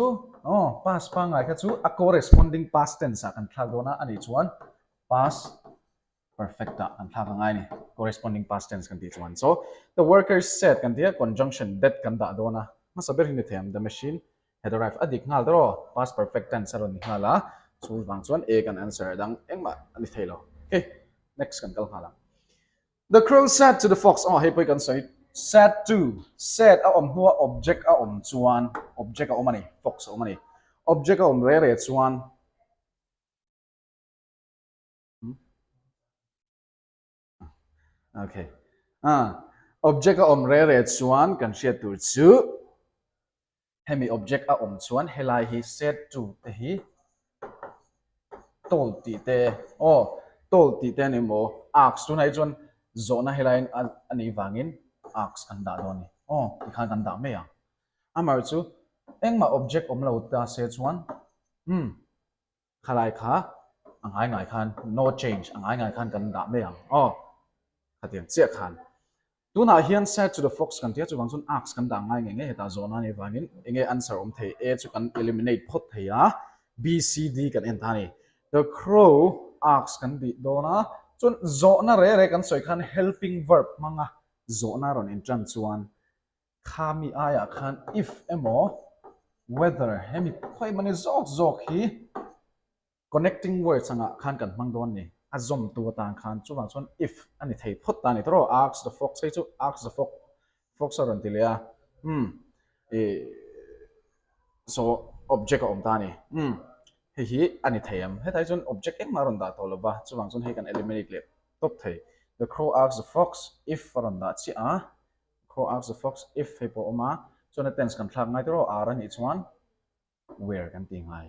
pass pa ngai kha chu a corresponding past tense kan thak dona ani chuan past perfect an thak ngai ni corresponding past tense kan ti chuan so the workers said kan tia conjunction that kan da dona ma saber ni them the machine had arrived adik ngal dro past perfect tense aron ni hala so bang chuan a kan answer dang engma ani thailo okay next kan kal hala the crow said to the fox hey poi kan say said to said a huwa object a chuan object a omani fox a omani object a re chuan okay object a re chuan kan share tur chu hemi object a chuan helai hi said to te hi tol ti te oh tol ti te ni mo ask tu nai chuan zona headline ani wangin ask kan da do ni oh ti khan kan da me ya amar chu engma object om lo ta se chuan khalai kha angai ngai khan no change angai ngai khan kan da me yang oh khatian che khan tuna hian set to the fox kan tia chu wang chun ask kan da ngai nge ta zona ni wangin enge answer om thei a chu kan eliminate phot theya b c d kan en thani the crow asks kan di dona chun zona re kan soi khan helping verb manga zona ron in tran chuan khami aya khan if emo whether hemi khoi mani zok hi connecting words anga khan kan mang don ni azom tu tang khan chu wang chun if ani thei phot ta ni tro asks the fox sei chu asks the fox ron tilia e so object om ta ni hi ani thayam he thai chun object ek maron da tolova chuwang chun he kan eliminate le top thai the crow asks the fox if maron da chi a crow asks the fox if he po oma chuna tense kan thak ngai tro ar ani chuan where kan ti ngai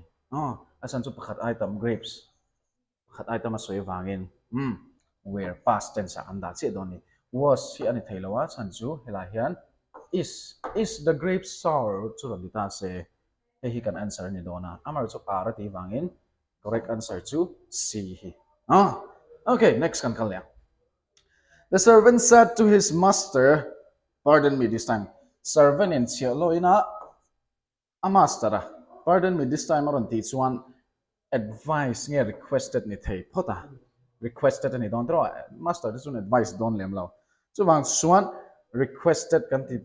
asan chu pakhat item grapes pakhat item a soi wangin where past tense an da chi doni was hi ani thailawa chan chu hela hian is the grapes sour chu ron ta se he can answer ni dona amar chu para ti wangin correct answer chu c hi okay next kan kalya the servant said to his master pardon me this time servant in chialo ina a master pardon me this time aron ti chuan advice nge requested ni thei phota requested ni don tro master this one advice don lem lo chu wang chuan requested kan ti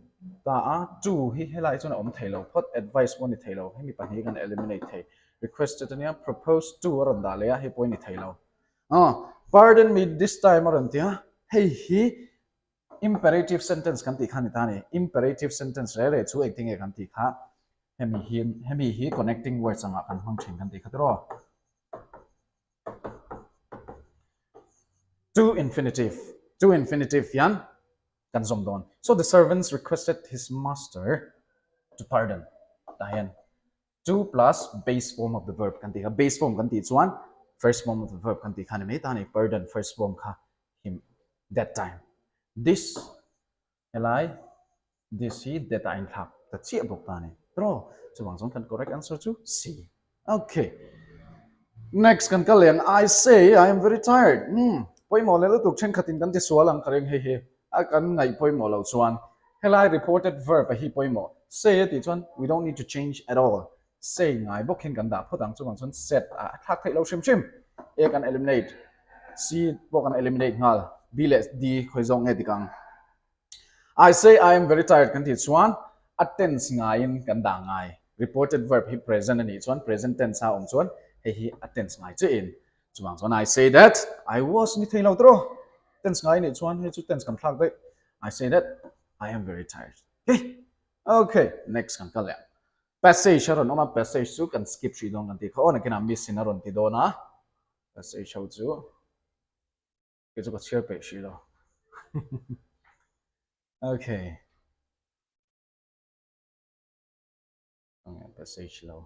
ta tu hi helai chuna om thailo phot advice mo ni thailo hemi pa hi kan eliminate thai requested ania propose to ron da le hi point ni thailo pardon me this time ron tia hey hi imperative sentence kan ti khani ta ni imperative sentence re chu ek thing e kan ti kha hemi hi connecting words anga kan hang thin kan ti khatro to infinitive yan kan zom don so the servants requested his master to pardon dayan to plus base form of the verb kan ti ha base form kan ti chuan first form of the verb kan ti khani me ta ni pardon first form kha him that time this elai this he that I thak ta chi bok ta ni tro chuwang jong kan correct answer chu c okay next kan kaleng I say I am very tired poi mo le lu tuk chen khatin kan ti sualang kareng he akan ngai poi mo lo chuan helai reported verb hi poi mo say ti chuan we don't need to change at all say ngai bokhin kan da photang chuang chuan set a thak thai lo shim e kan eliminate c bo kan eliminate ngal b less d khoi zong e tikang I say I am very tired kan ti chuan a tense ngai in kan da ngai reported verb hi present ani chuan present tense ha om chuan hi a tense ngai che in chuang chuan I say that I was ni thei lo tro tense ngai ni chuan he chu tense kan thak dei I say that I am very tired okay next kan kalya passage aron oma passage chu kan skip shi dong kan ti kho na kina miss in aron ti do na passage ho chu ke chu ko share pe shi lo okay passage lo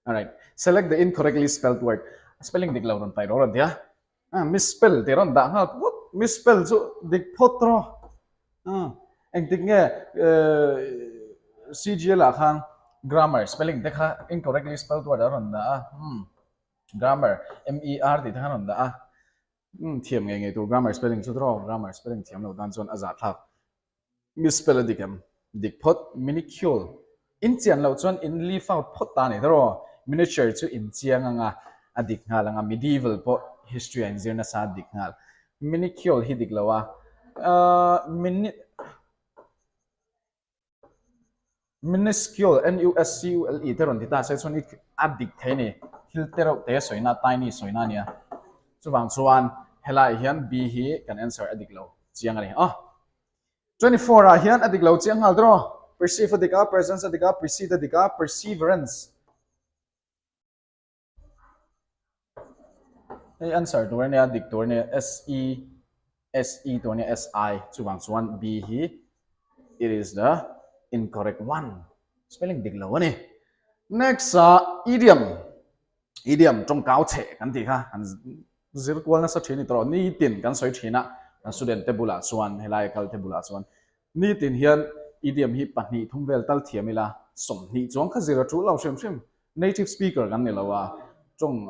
all right select the incorrectly spelled word spelling dik lo ron tai ron dia misspell ti ron da ha misspell chu dik photro anh tính nghe CGL là khang grammar spelling dekha incorrectly spelled word aron da grammar MER thì thang aron da thiam nge tu grammar spelling chu draw grammar spelling thiam lo dan chon azat thak misspell dikam dik phot minuscule in chian lo chon in leave out phot ta ni draw miniature chu in chiang anga adik ngal anga medieval po history and zirna sa dik ngal minuscule hi dik lawa minuscule NUSCULE teron ti ta se chon ik adik the ni hil tero te soina tiny soina nia chuwang chuan helai hian b hi kan answer adik lo chiang ani 24 a hian adik lo chiang hal dro perceive adika presence adika precede adika perseverance ei answer to ne adik to ne SE to ne SI chuwang chuan b hi it is the incorrect one spelling dik lo ani next idiom idiom trong cao che kan ti kha an zir kwal na sa thini tro ni tin kan soi thina student tebula chuan helai kal tebula chuan ni tin hian idiom hi pahni thumvel tal thiamila som ni chong kha zira thu lo shem native speaker kan ne lawa trong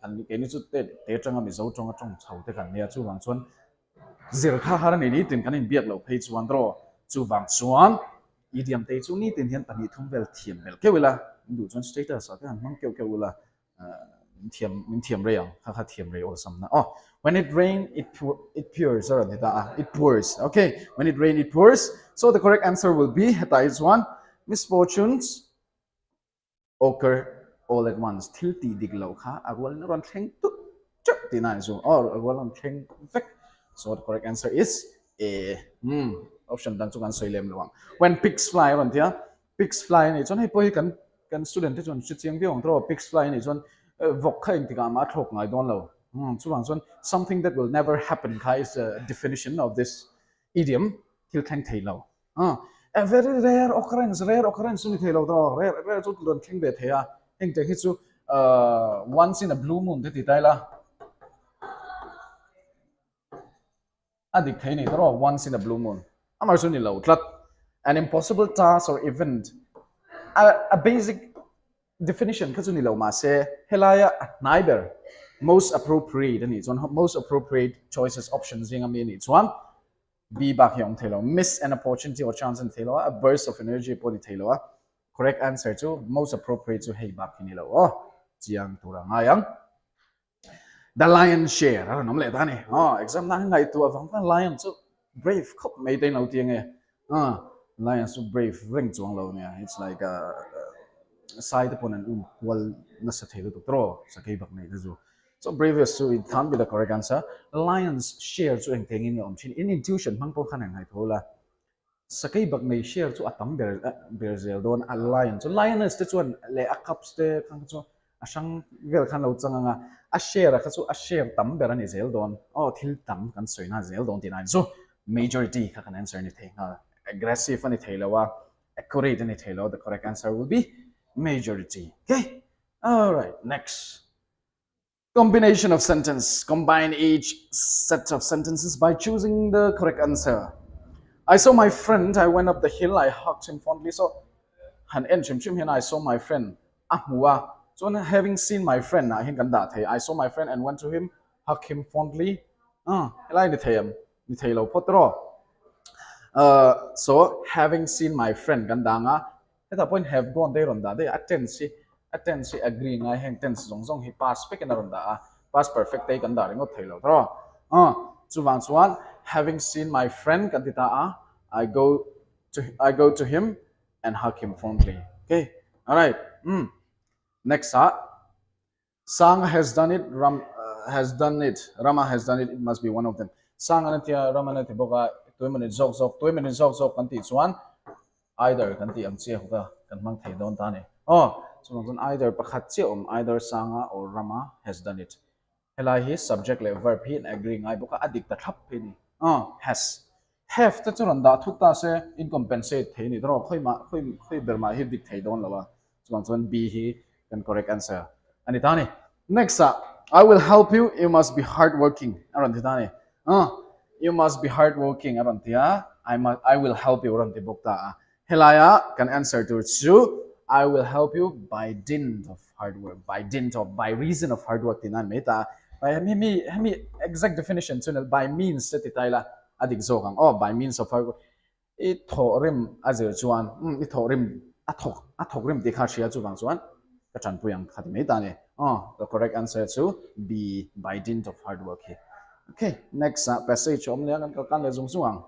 kan ke ni chu te tanga mi zo trong chau te kan ne chu wang chuan zir kha har ni tin kan in biak lo phei chuan ro chu wang chuan idiom te chu ni tin hian pahni thumvel thiam mel kewila du chuan status ka han mang kewila thiam re yang kha thiam re or samna oh when it rain it pours or it pours okay when it rain it pours so the correct answer will be that is one misfortunes occur all at once thil ti dik lo kha agwal na ron thleng tu chak ti na zo or agwal ron thleng vek so the correct answer is a option dan chu kan soilem lo when pigs fly ron tia pigs fly ni chon hei poi kan student te chon chiang biong tro pigs fly ni chon vok kha ing tika ma thok ngai don lo chu wang chon something that will never happen kha is a definition of this idiom thil thleng thei lo a very rare occurrence ni thei lo tro rare chu don thleng be theya eng te hi chu once in a blue moon te ti tai la adik thei ni tro once in a blue moon amar chu ni lo tlat an impossible task or event a basic definition ka chu ni lo ma se helaya neither most appropriate ani chon most appropriate choices options ring ami ni chuan b back yong thelo miss an opportunity or chance in thelo a burst of energy poli thelo correct answer to most appropriate to hey back ni lo chiang tura ngayang the lion share ra nom le ta ni exam na ngai tu awang ka lion chu brave khop mai te no tiang e lion so brave ring chuang lo ne it's like a side upon an wal na sa thelo to tro sa kai bak nei zu so bravest so it can't be the correct answer lions share chu eng teng in chin in intuition mang po khan ngai thola sa kai bak nei share chu atam ber zel don a lion so lioness te chuan le a cups te khang chu asang vel khan lo changa a share kha chu a share tam ber ani zel don thil tam kan soina zel don tin so majority kha kan answer ni thei aggressive ani theilawa accurate ani theilo the correct answer will be majority okay all right next combination of sentence combine each set of sentences by choosing the correct answer I saw my friend I went up the hill I hugged him fondly so han en chim here I saw my friend ahmuwa so having seen my friend na hin kan da thei I saw my friend and went to him hug him fondly helai ni theilo potro so having seen my friend kan da nga eta point have gone there on da they attend si agree ngai heng tense zong hi past perfect na ron da past perfect te kan da ringo theilo tro chu wang chuan having seen my friend kan ti ta I go to him and hug him fondly okay all right next sang has done it Rama has done it it must be one of them sang anatia Rama na ti boka 2 minutes zok kan ti chuan either kan ti am che hoka kan mang thei don ta ne so either pakhat che either sanga or Rama has done it helai hi subject le verb hi agree ngai boka adik ta thap phi ni has have ta churan da thuk ta se incompensate thei ni dro khoi berma hi dik thei don lawa chuan b hi kan correct answer ani ta ni next I will help you you must be hardworking aron ti ta ni you must be hardworking aron tia I will help you aron ti bokta helaya can answer to chu I will help you by dint of hard work by reason of hard work tinan meta by me exact definition chunel by means ti taila adik zokang by means of hard work it thorim azir chuan it thorim athok rim ti kha ria chu bang chuan ka chan puyang khat meta ne the correct answer to be by dint of hard work here okay next passage om le kan le zung suang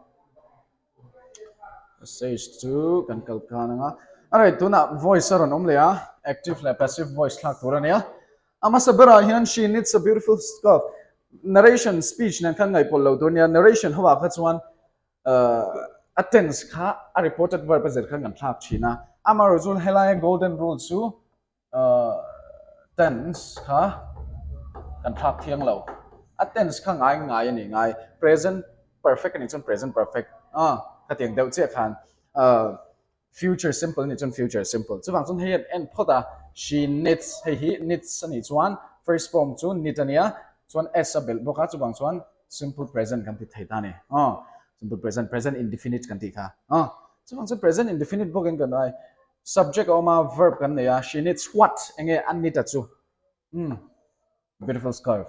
passage 2 kan kalkan nga alright tuna voice aron om le active le passive voice thak turania ama sabara hian she needs a beautiful scarf narration speech nan kan ngai pol lo tonia narration hawa kha chuan a tense kha a reported verb zer kha ngam thak china ama rozul helai golden rule chu tense kha kan thak thiang lo a tense kha ngai ani ngai present perfect ani chon present perfect ka tiang deu che khan future simple ni chon future simple chuwang chon he en phota she knits he knits ani chuan first form chu knit ania chuan s a bel boka chu bang chuan simple present kan ti thei ta ni simple present indefinite kan ti kha chu bang chu present indefinite boken kan ai subject oma verb kan ne ya she knits what enge an knit chu beautiful scarf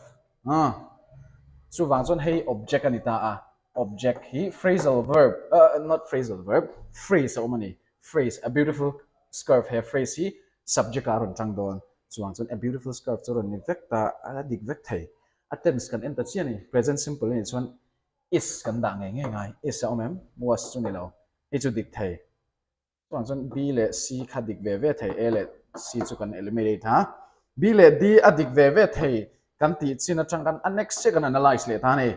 chu bang chuan hei object ani ta object hi phrasal verb not phrasal verb phrase omani phrase a beautiful scarf he phrase hi subject aron tang don chuang chun a beautiful scarf churon ni vekta ala dik vek thei a tense kan enta chiani present simple ni chuan is kan da ngai is a omem was chu ni lo e chu dik thei chuang chun b le c kha dik ve thei a le c chu kan eliminate ha b le d a dik ve thei kan ti china chang kan next second analyze le ta ni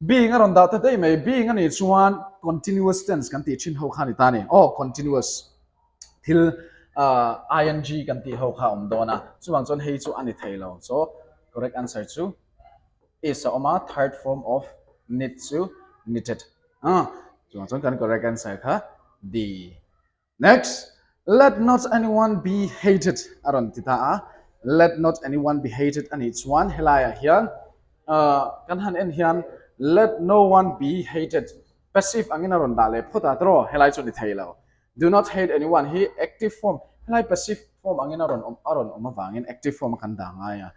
being aron da ta dei mai being ani chuan continuous tense kan ti chin ho khani ta ni continuous thil ing kan ti ho kha dona chuang chon hei chu ani thailo so correct answer chu is a oma third form of knit chu knitted chuang chon kan correct answer kha d next let not anyone be hated aron ti ta let not anyone be hated ani chuan helaya hian kan han en hian let no one be hated passive angin aron dale phota tro helai chu ni thailo do not hate anyone hi active form helai passive form angin aron oma wangin active form kan da nga ya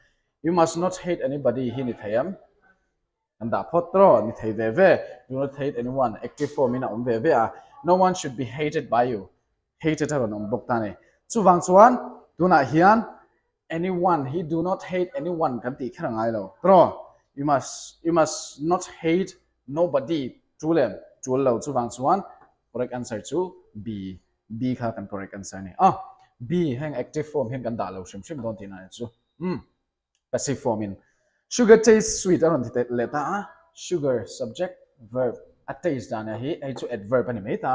you must not hate anybody hi ni thayam kan da photro ni thei ve do not hate anyone active form ina ve no one should be hated by you hated aron bok ta ne chu wang chuan tuna hian anyone he do not hate anyone kan ti khara ngai lo tro you must not hate nobody chulem chullo chu wang chuan correct answer chu b kha kan correct answer ni b hang active form hen kan da lo shim don ti na chu passive form in sugar tastes sweet aron ti leta sugar subject verb a taste da na hi ai chu adverb ani mai ta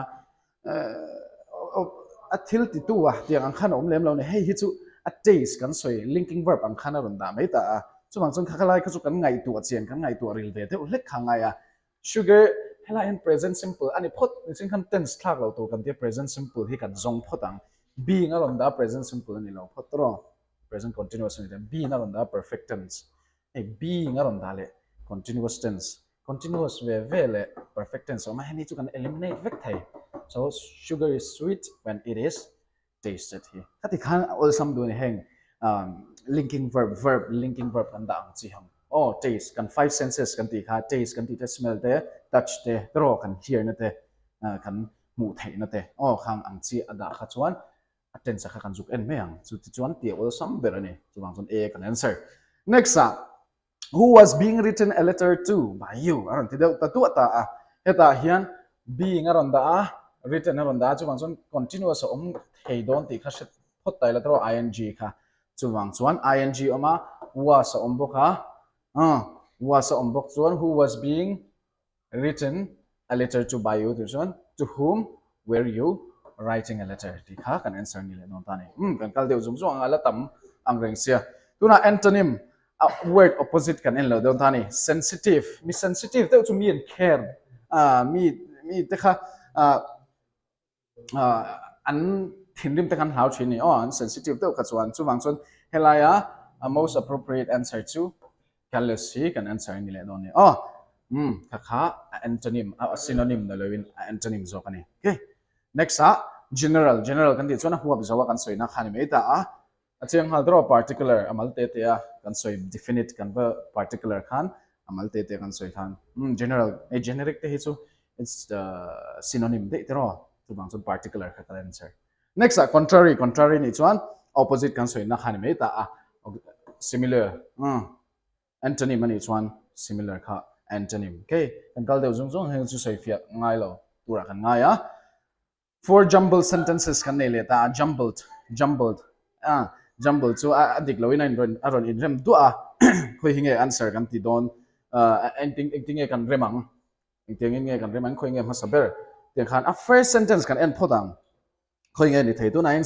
a thil ti tu tiang ang khan om lem lo ne hei hi chu a taste kan soi linking verb ang khan aron da mai ta chuang chung khakalai kha chu kan ngai tu chen kan ngai tu ril ve te lek khangai sugar hela in present simple ani phot ni sing kan tense thak lo to kan te present simple hi kan zong photang being aron da present simple ani lo photro present continuous ani being aron da perfect tense being aron da le continuous tense continuous ve le perfect tense ma hani chu kan eliminate vek thai so sugar is sweet when it is tasted hi khati khan all sam do ni heng linking verb linking verb kan da ang chi ham taste kan 5 senses kan ti kha taste kan ti te smell te touch te draw kan hear na te kan mu thei na te khang ang chi ada kha chuan attention kha kan juk en meang chu ti chuan ti all sam ber ani chuwang chon a kan answer next who was being written a letter to by you aron ti deu ta tu ta heta hian being aron da written aron da chuwang chon continuous thei don ti kha set phot tai la tro ing kha chuwang chuan ing oma was ombok was ombok chuan who was being written a letter to by you to whom were you writing a letter ti kha kan answer ni le non ta ni kan kal deu zum chuang ala tam ang reng sia tuna antonym word opposite kan en lo don ta ni sensitive mi sensitive te chu mi en care mi te kha an thindim te kan hlau thin ni on sensitive te kha chuan chuwang chon helaya a most appropriate answer to careless hi kan answer ni le don ni kha antonym a synonym na loin antonym zo kan ni okay next general kan ti chuan huwa bizawa kan soina khani mai ta acheng hal draw particular amal te kan soi definite kan ba particular khan amal te kan soi khan general a generic te hi chu it's the synonym de draw tu bang chu particular kha kan answer next contrary ni chuan opposite kan soi na khani mai ta similar antonym ani chuan similar kha antonym okay kan kal deu zung heng chu soi fia ngai lo tura kan ngai for jumbled sentences kan nei le ta jumbled jumbled so adik lo ina aron in rem du khoi hinge answer kan ti don acting kan remang khoi hinge ma saber te khan a first sentence kan end phodang khoi hinge ni thei tu nine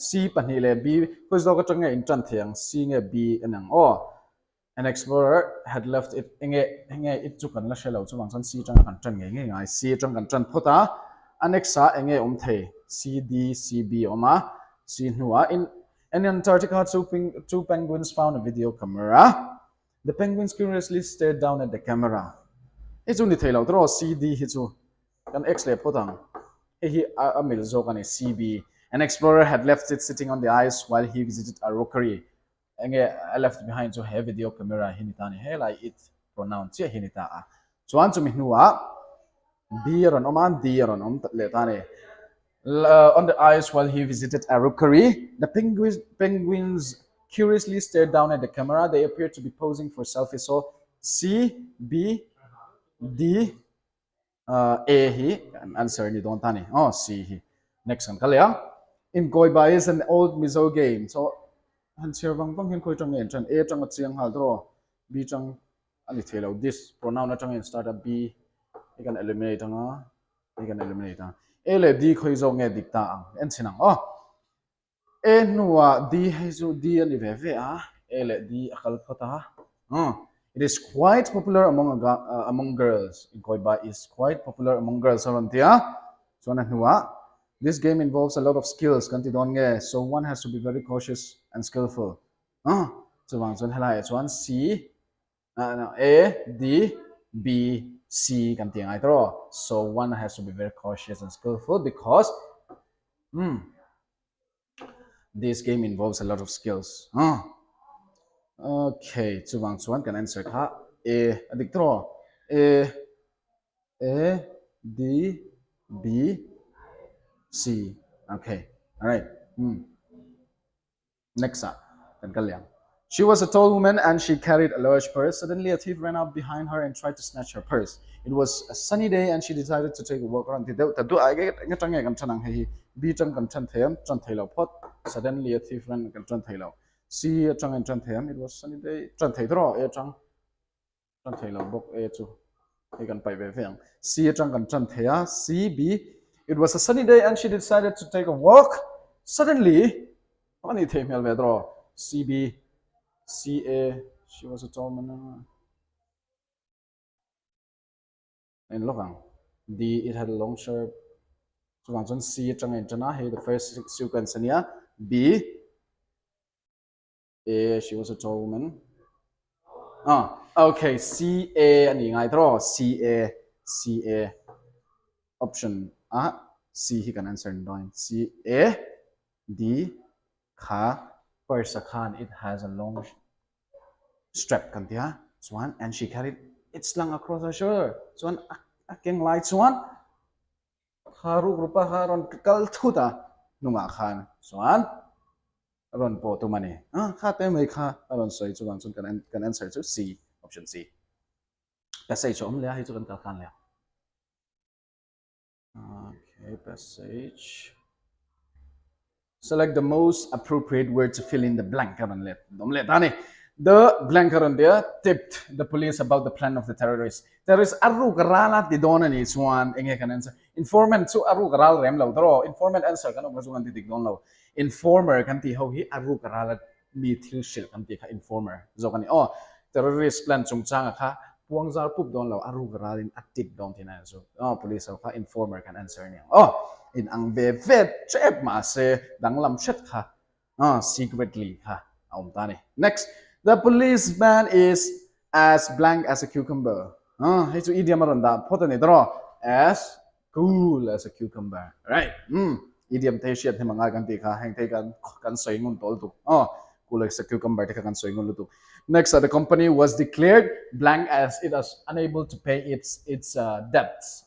c pani le b khoi zo ka change in tran thiang c nge b anang an explorer had left it hinge it chu kan la shelo chu wang san c chang kan tran nge c chang kan tran phota anexa enge the CD CB oma si nuwa in Antarctica two penguins found a video camera. The penguins curiously stared down at the camera. It's only tail out draw CD hitu kan X le potang. He a mil zo kan CB. An explorer had left it sitting on the ice while he visited a rookery. Enge left behind to have video camera hinitani he like it pronounce hinita a. So an chumi nuwa B ron oman D ron le tani. On the ice while he visited a rookery, the penguins curiously stared down at the camera. They appeared to be posing for selfies. So C, B, D, A he answer ni don't tani. Oh C he. Next one kalya. In Goiba is an old Mizo game. So han sirwang bang hin koi chang en chan A chang a chiang hal dro B chang ani thelo this pronoun na chang en start a B you can eliminate anga you can eliminate anga A le D khoi zo nge dikta ang en chinang oh A nuwa D hai zo D ani ve ve a A le D akal phota it is quite popular among girls in Koiba is quite popular among girls around here so na nuwa this game involves a lot of skills kanti don nge so one has to be very cautious and skillful so wang zon helai chuan C A D B C kanti ngai tro so one has to be very cautious and skillful because this game involves a lot of skills okay chuwang chuan kan answer kha A adik tro A D B C okay all right next up kan kalyang. She was a tall woman and she carried a large purse. Suddenly, a thief ran up behind her and tried to snatch her purse. It was a sunny day and she decided to take a walk around. Suddenly, a thief ran up. See a chang and chanthem. It was sunny day. Chanthe a chang. Chanthe book a chu. You can pay very see a chang and chanthea. C B. It was a sunny day and she decided to take a walk. Suddenly, what did you draw? C B. CA, she was a tall woman. And look, D, it had a long shirt. So one C, the first sequence, B, A, she was a tall woman. Okay, CA, and I draw CA, option C, he can answer in drawing. CA, D, Kha. Persakan, it has a long strap kantia, swan, and she carried it slung across her shoulder. Swan, aking light swan, haru rupa haron kal tuta, numa khan, swan, ron po to money. Kate may ka, aron soy swan, so can answer to C, option C. Passage om lea, hito kan kalkan lea. Okay, passage. Select the most appropriate word to fill in the blank. The blank there tipped the police about the plan of the terrorists. Terrorists aru garala di donan is one can answer. Informant so aru garal rem law draw. Informant answer kan masungan titik don law. Informer kan ti how he aru garala mi thil shil kan ti ka informer. So kan terrorist plan chung chang ka puang zar pup don law aru garalin atit don tina so. Police ka informer can answer niya. In ang vevet chep ma se dang lam chet kha secretly kha tani. Next, the policeman is as blank as a cucumber. Hey to idiom aronda potani draw as cool as a cucumber. Right? Idiom te shiat himanga kan ti kha heng te kan soi ngun tol tu. Cool as a cucumber te kan soi ngun lu tu. Next, the company was declared blank as it was unable to pay its debts.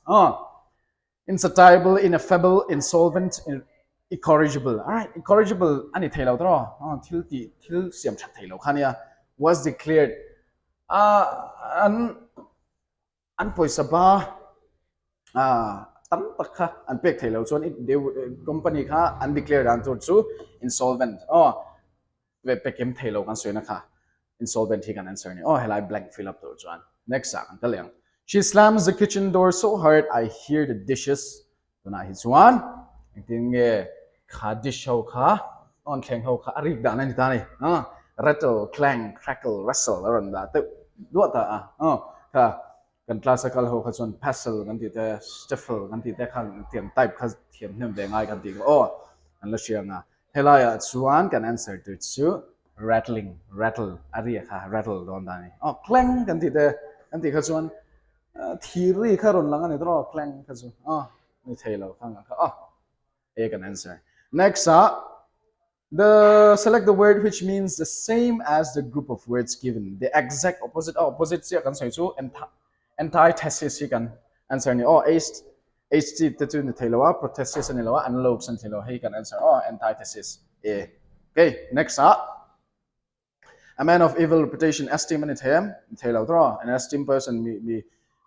Insatiable, ineffable, insolvent, incorrigible. All right, incorrigible. Ani thelo draw. Til siam chat thelo khania was declared. An poisaba. Tam takha an pek thelo. So the company kha undeclared answer to insolvent. We pekem thelo kan soina kha. Insolvent he can answer ni. Helai blank fill up to one. Next ang talyang. She slams the kitchen door so hard I hear the dishes. Tuna his one. Ting ka dish ho ka on keng ho ka arig da ni tani. Rattle, clang, crackle, rustle around that. Do ta ka kan classical ho kha chuan pestle kan ti te stifle kan ti te khan tiam type kha thiam hnem ve ngai kan ti oh an la hrianga helaya chuan kan answer to chu rattling rattle ari kha rattle don dani oh clang kan ti te kan ti kha chuan thiri kha ron lang ani tro clang kha chu oh ni thelo khang kha oh a can answer next the select the word which means the same as the group of words given the exact opposite sia kan sai chu antithesis hi kan answer ni oh HT te chu ni thelo prothesis ani lo analogue san thelo hi kan answer oh antithesis a okay next a man of evil reputation esteem and them thelo draw an esteemed person mi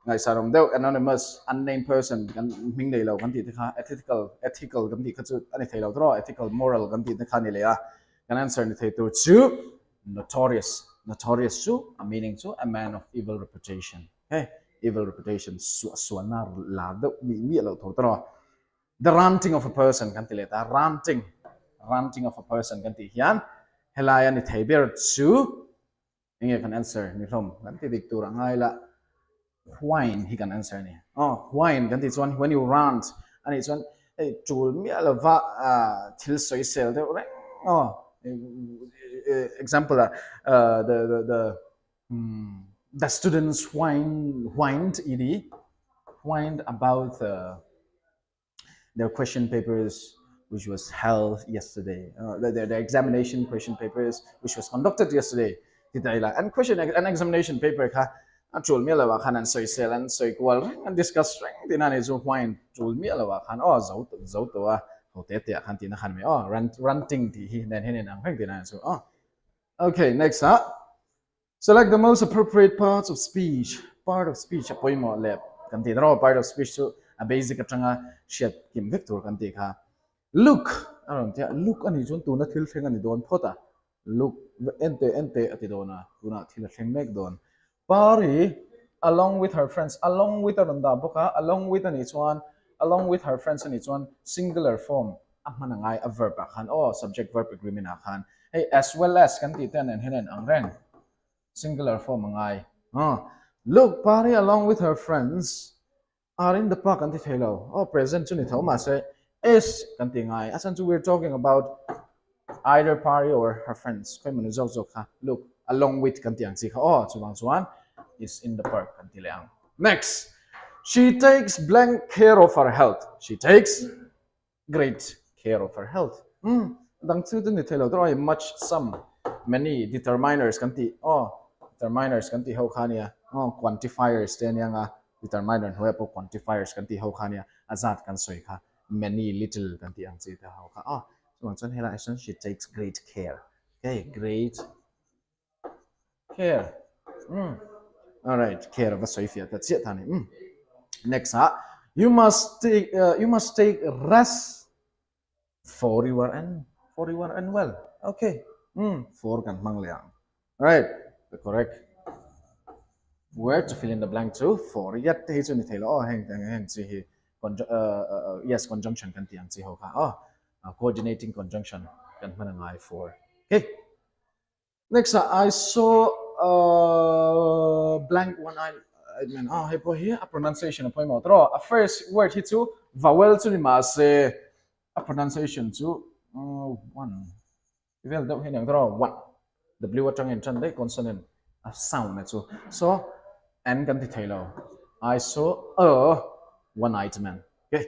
ngai sarom deu anonymous unnamed person kan ming nei lo kan ti kha ethical kan ti kha chu ani thelo draw ethical moral kan ti kha ni le a kan answer ni thei tu chu notorious chu a meaning chu a man of evil reputation okay evil reputation suana la de mi lo tho draw the ranting of a person kan ti le ta ranting of a person kan ti hian helaya ni thei ber chu inge kan answer ni hlom kan ti dik tur angai la whine he can answer ni oh whine kan ti chuan when you rant and it's one chul mi ala va thil soi sel de oh example the students whined about their question papers which was held yesterday the examination question papers which was conducted yesterday and an examination paper kha chul mi lawa khan an soi sel an soi kwal an discuss strength tin ani chu whine chul mi lawa khan oh zo to a hote te khan tin khan me oh ranting ti hi nen hen ang phang tin ani chu oh okay next select the most appropriate parts of speech part of speech apoi mo lep kan ti ro part of speech chu a basic atanga shet kim vector kan ti kha look aron tia look ani chun tu na thil thleng ani don phota look ente ati dona tuna thil thleng mek don Pari, along with her friends, along with Aranda Boka, along with an each one, along with her friends and each one, singular form. Amanangai a verb akan oh subject verb agreement akan. Hey, as well as kan titan and hinen ang ren. Singular form angai. Look, Pari along with her friends are in the park kan tithelo. Oh, present chuni thau ma say is kan tingai. Asan chu we're talking about either Pari or her friends. Koi manu jok ha. Look, along with kan tiang si oh chuang chuan is in the park kan tilang next she takes blank care of her health she takes great care of her health dang chu ni thelo dro much some many determiners kan ti oh determiners kan ti ho khania oh quantifiers ten yang determiner ho po quantifiers kan ti ho khania azat kan soi kha many little kan ti ang chi ta ho kha oh chuang chuan hela action she takes great care okay great care. All right, care of a Sophia. That's it, honey. Next, you must take rest for you are unwell. Okay. For kan mangliang. All right, the correct word to fill in the blank too. For yet he chuni thelo oh heng chi hi yes conjunction kan tiang chi ho ka oh coordinating conjunction kan manangai for. Okay. Next, I saw blank one eye. I mean, here a pronunciation of poem draw. A first word hit to vowel to the a pronunciation to one. Well, don't hit draw one. The blue water and Sunday consonant a sound so and can detail. I saw a one-eyed man. Okay.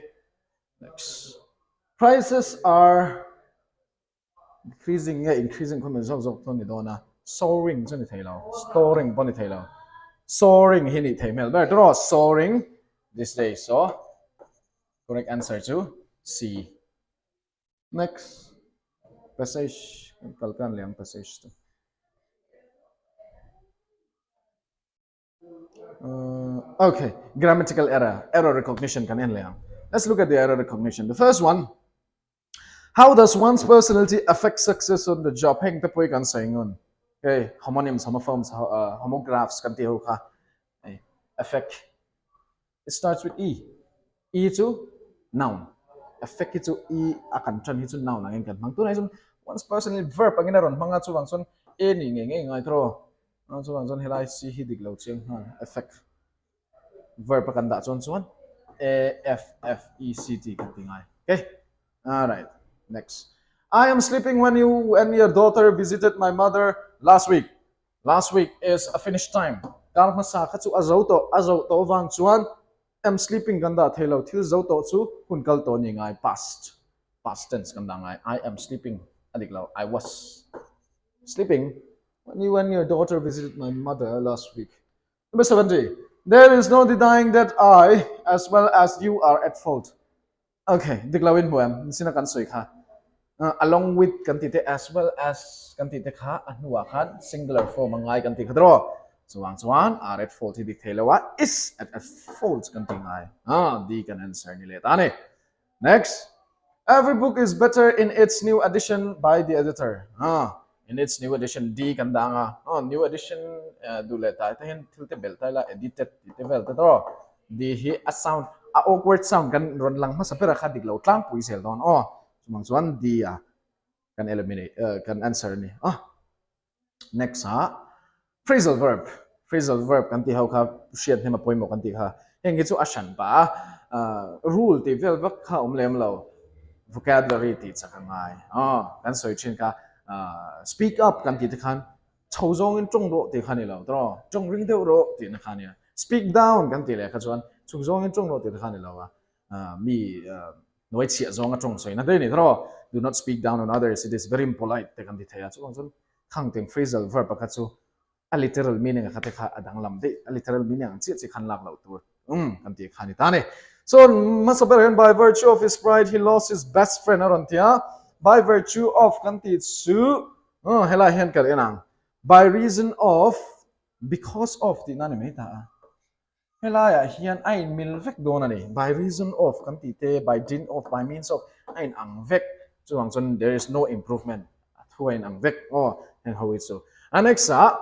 Next, prices are increasing kung zog to ni dona soaring chuni thailo storing boni thailo soaring hini thaimel ber draw soaring this day so correct answer to C next passage kalkan liang passage to okay grammatical error recognition kan en liang let's look at the error recognition the first one. How does one's personality affect success on the job? Heng te poi kan saying on. Okay, homonyms, homophones, homographs kan tiho ka. Affect. It starts with E. E to noun. Affect itu E akan chan itu noun angin kan. Mang tu na one's personality verb angin aron mga chu wangson E ni ngai tro. Ang chu wangson helai si hidig lo chiang affect. verb kan da chuan AFFECT kan ti ngai. Okay. All right. Next. I am sleeping when you and your daughter visited my mother last week. Last week is a finish time. Kar masa kha chu azo to wang chuan am sleeping kan da thelo thil zo to chu hun kal to ni ngai past tense kan da ngai. I am sleeping adik lo I was sleeping when you and your daughter visited my mother last week. Number 70. There is no denying that I, as well as you, are at fault. Okay, diklawin mo yan. Sinakan soy ka. Along with kantite as well as kantite ka, anuwa kan, singular form, mangay kanti kadro. So, ang suwan, are at fault, hindi telawa, is at fault kanti ngay. Di kan answer nila. Tane. Next. Every book is better in its new edition by the editor. In its new edition, di kanda nga. New edition, dule tayo. Tahin, tilte bel tayo la, edited, tilte bel tayo. Di hi, a sound, a awkward sound, kan ron lang mas, pero kadiglaw, tlang po isel doon. Sumangsuan, di, kan eliminate, kan answer ni. Next, phrasal verb. Phrasal verb, kanti haw ka, shit ni mapoy mo, kanti ka. Yung ito asyan pa, rule, ti vel, wak ka umlem law. Vocabulary ti sa kangai. Kan soy chin ka speak up kan ti kan chou zong in zhong ro ti kan ni lo tro zhong ring deu ro ti na kan ya speak down kan ti le ka chuan chung zong in zhong ro ti kan ni lo mi noi chi zong a zhong soi na de ni tro do not speak down on others, it is very impolite te kan ti thaya chu chun khang teng phrasal verb ka chu a literal meaning ka te kha adang lam de a literal meaning ang chi chi khan lak lo tur kan ti khani ta ne. So, masabaran by virtue of his pride, he lost his best friend aron tia. By virtue of kanti su, hela hen kar enang. By reason of, because of the nanimeta. Hela ya hian ain mil vek dona ni. By reason of kanti te, by dint of, by means of, ain ang vek. So, ang son there is no improvement. At hu ain ang vek. And how it's so. And next, I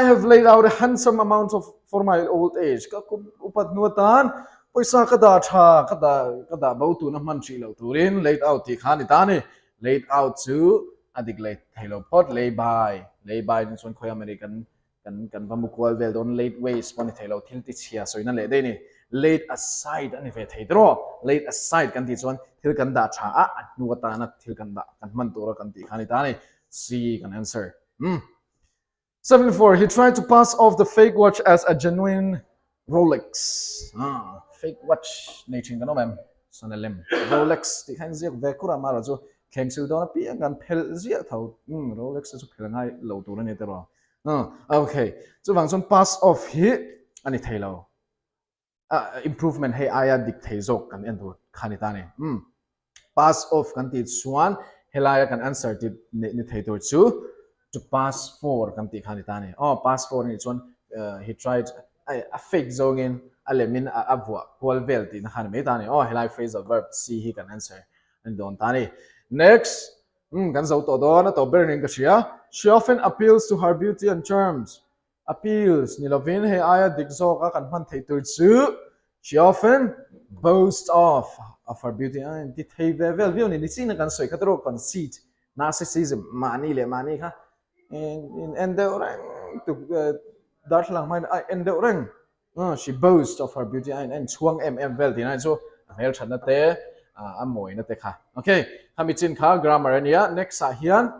have laid out a handsome amount for my old age. Upat nuatan. Poisa kada tha kada bautu na man chi lo turin laid out ti khani tani laid out to adik late hello pot lay by in son khoy American kan pamukwal vel don late ways pon hello thil ti chia soina le de ni laid aside ani ve thei dro laid aside kan ti chon thil kan da tha nu ta na thil kan da kan man tur kan ti khani tani C kan answer 74 he tried to pass off the fake watch as a genuine Rolex. Fake watch nature ka no ma'am. Sanalem. Rolex ti khan ziak ve kura mara jo cancel do na pi ang pel ziak thau. Rolex so pel ngai lo tu ni te ro. Okay. So wang son pass off hi ani thailo. Improvement hey aya dik thei jok kan en tu khani ta ni. Pass off kan ti chuan helaya kan answer ti ni thei tur chu to pass for kan ti khani ta ni. Pass for ni chuan he tried a fake zone in alemin abwa qual velti na han metani helai phrasal verb C he can answer and don tani. Next kan zo to do na to burning ka she often appeals to her beauty and charms. Appeals ni lovin he aya dikzo ka kan man thei tur chu she often boasts of her beauty and ti thei vel ni sin kan soi khatro conceit narcissism mani kha and the to that lang mine and the ring she boasts of her beauty and chuang well dinai so hel thana te amoi na te kha okay hamichin kha grammar ania next hian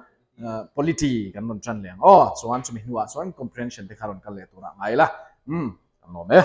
polity kan non chan leng chuan chumi nuwa chuan comprehension te kharon kal le tura ngai la no me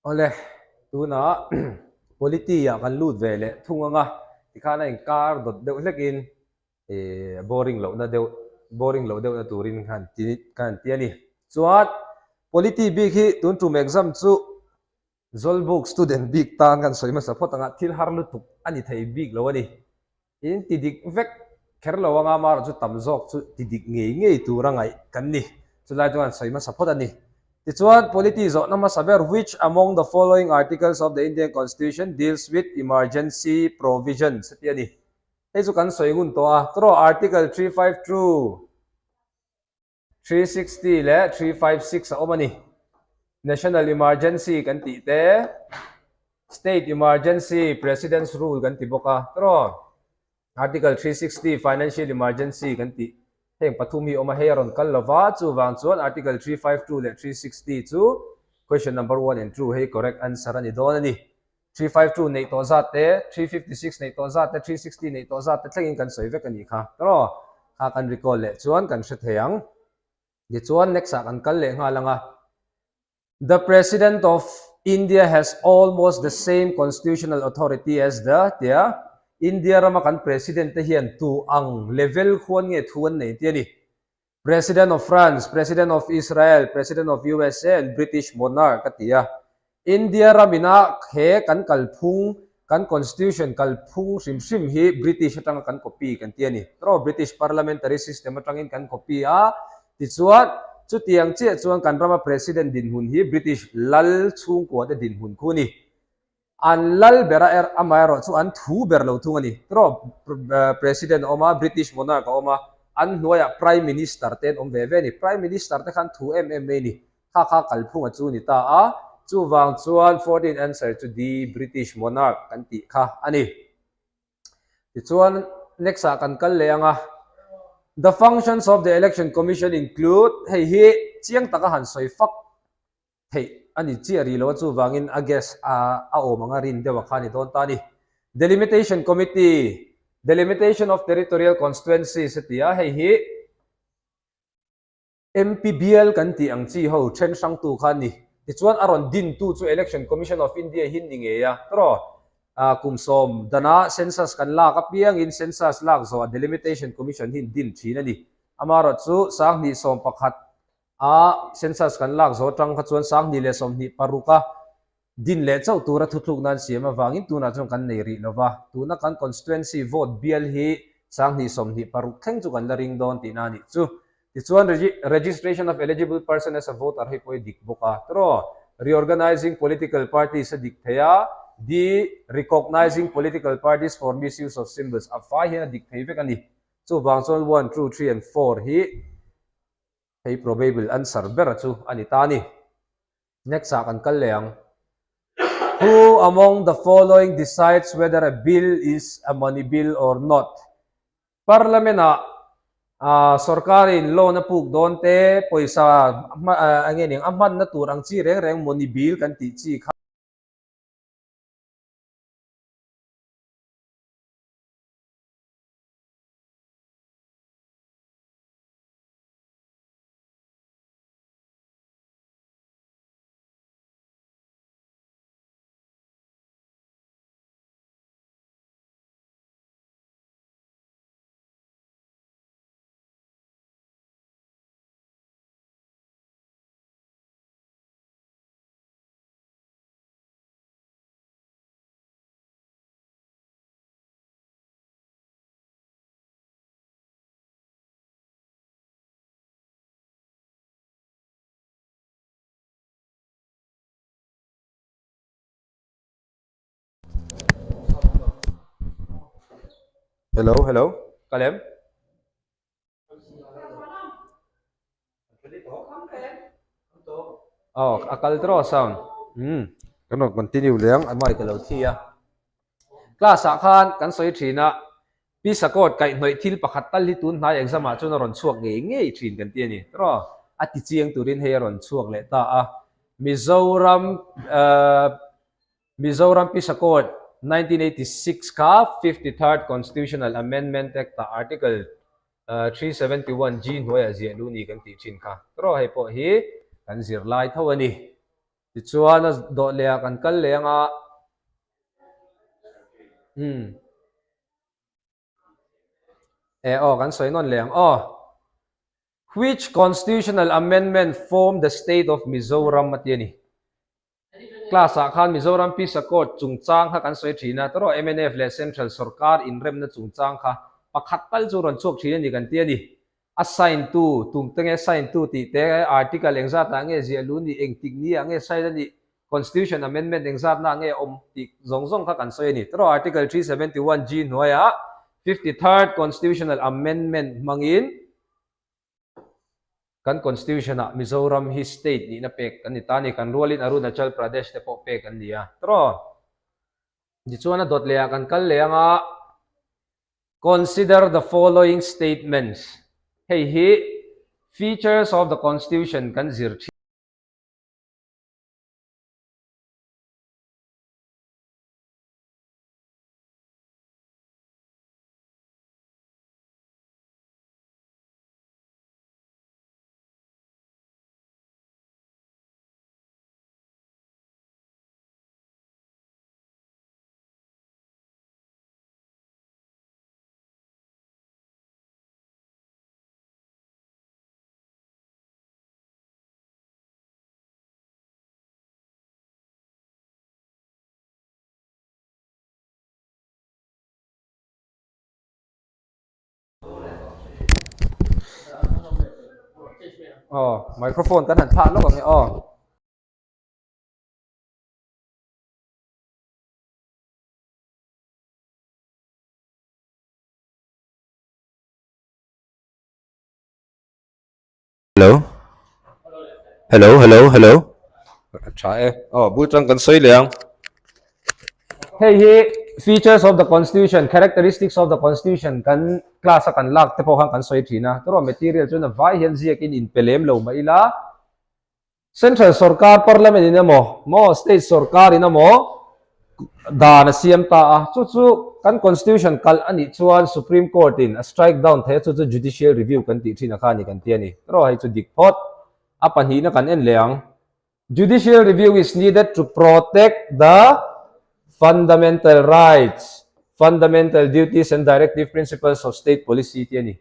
ole tu na polity ya kan lut ve le thunga nga tikhana in car dot deuh hlekin boring lo na deuh na turin kan ti ani chuan polity big hi tun tum exam chu zolbook student big tan kan soima support anga thil har lu tuk ani thei big lo ani in tidik vek kher lo anga mar chu tamjok chu tidik ngei turangai kan ni chulai chuan soima support ani tichuan polity zo nama saber which among the following articles of the Indian Constitution deals with emergency provisions tiani hei chu kan soingun to a tro article 352 360 le 356 omani national emergency kan ti te state emergency president's rule kan ti boka tro article 360 financial emergency kan ti heng pathumi oma heron kallova chu wang chuan article 352 le 360 chu question number 1 and 2 hey correct answer ani don ani 352 nei to za te 356 nei to za te 360 nei to za te thlengin kan soi vek ani kha tro kha kan recall le chuan kan hre theyang di chuan next kan kal le nga langa the president of India has almost the same constitutional authority as the India rama kan president te hian tu ang level khuan nge thuan nei ti ani president of France president of Israel president of USA and British monarch katia India ramina he kan kalphung kan constitution kalphung sim hi British atang kan copy kan ti ani tro British parliamentary system atangin kan copy a ti chuan chu tiang che chuan kan rama president din hun hi British lal chung ko te din hun khuni an lal bera amairo chu an thu ber lo thungani tro president oma British monarch oma an noya prime minister ten om ve ni prime minister te khan thu ni kha kalphunga chu ni ta a chu wang chuan 14 answer to the British monarch kan ti kha ani ti chuan next kan kal le anga the functions of the election commission include hey hi chiang taka han soi fak hey ani chiari lo chu wangin ages a o manga rin dewa khani don tani delimitation committee delimitation of territorial constituencies tia hey hi MPBL kan ti ang chi ho chen sang tu khani ti chuan aron din tu chu election commission of India hin ninge ya tro kumsom dana census kan la ka piang in census lak zo delimitation commission hin din thina ni amaro chu sang ni som pakhat census kan lak zo tang kha chuan sang ni le som ni paruka din le chau tura thutluk nan siama wangin tuna chung kan nei ri lova tuna kan constituency vote bial hi sang ni som ni paruk theng chu kan la ring don ti na ni chu ti chuan registration of eligible person as a voter hi poi dik boka tro reorganizing political parties sa dik theya the recognizing political parties for misuse of symbols afa hi dik thei vek ani chu wang chuan 1 2 3 and 4 hi hey probable answer ber chu ani tani next kan kal leang who among the following decides whether a bill is a money bill or not parliament sorkarin law na puk don te poisa angin amman na turang chi reng money bill kan ti chi hello kalem akal tro sound kan continue leang amai ka lo thia class khan kan soi thina pi sakot kai noi thil pakhat tal hi tun hnai exam a chun ron chuak ngei thin kan ti ani tro ati chiang turin he ron chuak le ta a Mizoram pi sakot 1986 ka 53rd constitutional amendment act article 371 g hoya zia lu ni kan ti chin kha tro he po hi kan zir lai thawani ti chuan a do le kan kal lenga kan soi non leng which constitutional amendment formed the state of Mizoram matiani class a khan Mizoram Peace Accord chungchang kha kan soi thina tro MNF le central sarkar in rem na chungchang kha pakhat tal chu ron chok thina ni kan tiani assign to tung tenge sign to ti te article engza ta nge zialu ni engtik ni ange sai ni constitution amendment engza na nge om ti zong kha kan soi ni tro article 371 g noya 53rd constitutional amendment mangin kan constitution na Mizoram hi state ni na pek kan ni tani kan rualin Arunachal Pradesh te po pek kan dia tro di chuana dot le kan kal le nga consider the following statements hey hi features of the constitution kan zir microphone kan han pha lo kan hello try bu trang kan soi liang hey hi features of the constitution characteristics of the constitution kan class kan lak te po kan soi thina tro material chu na vai hian ziak in pelem lo mai la central sarkar parliament in mo state sarkar in mo da na siam ta chu kan constitution kal ani chuan supreme court in a strike down the chu judicial review kan ti thina khani kan ti ani tro hai chu dikphot apan hi na kan en leang judicial review is needed to protect the fundamental rights, fundamental duties and directive principles of state policy tiani.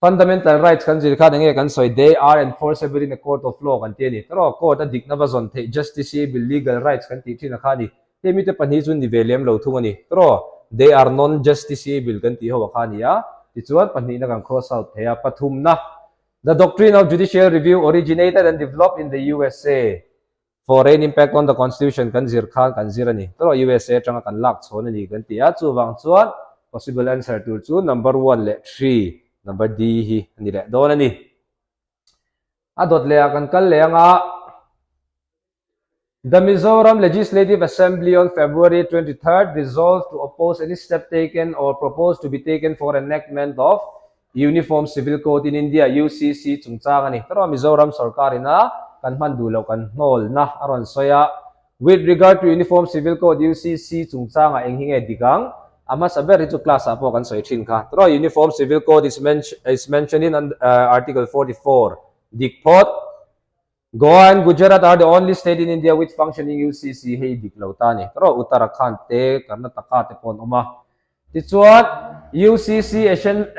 Fundamental rights kan jil khan nge kan soi they are enforceable in a court of law kan tiani. Tro court a dik na bazon the justiciable legal rights kan ti thina khani. Te mi te pani chun ni velem lo thung ani. Tro they are non justiciable kan ti ho khani ya. Ti chuan pani na kan cross out the ya pathum na. The doctrine of judicial review originated and developed in the USA. Foreign impact on the constitution kan zir khan kan zirani tro USA tanga kan lak chhon ani kan tia chu wang chuan possible answer to chu number 1 le 3 number D hi ani le don ani adot le kan kal le nga the Mizoram Legislative Assembly on February 23rd resolved to oppose any step taken or proposed to be taken for enactment of Uniform Civil Code in India UCC chungchang ani tro Mizoram sarkar ina kan man du lo kan nol na aron soya with regard to Uniform Civil Code UCC chungchanga eng hinge digang ama saber chu class apo kan soi thin kha tro Uniform Civil Code is mentioned in article 44 dikphot Goa and Gujarat are the only state in India with functioning UCC hey diklo ta ni tro Uttarakhand te Karnataka te pon oma tichuan UCC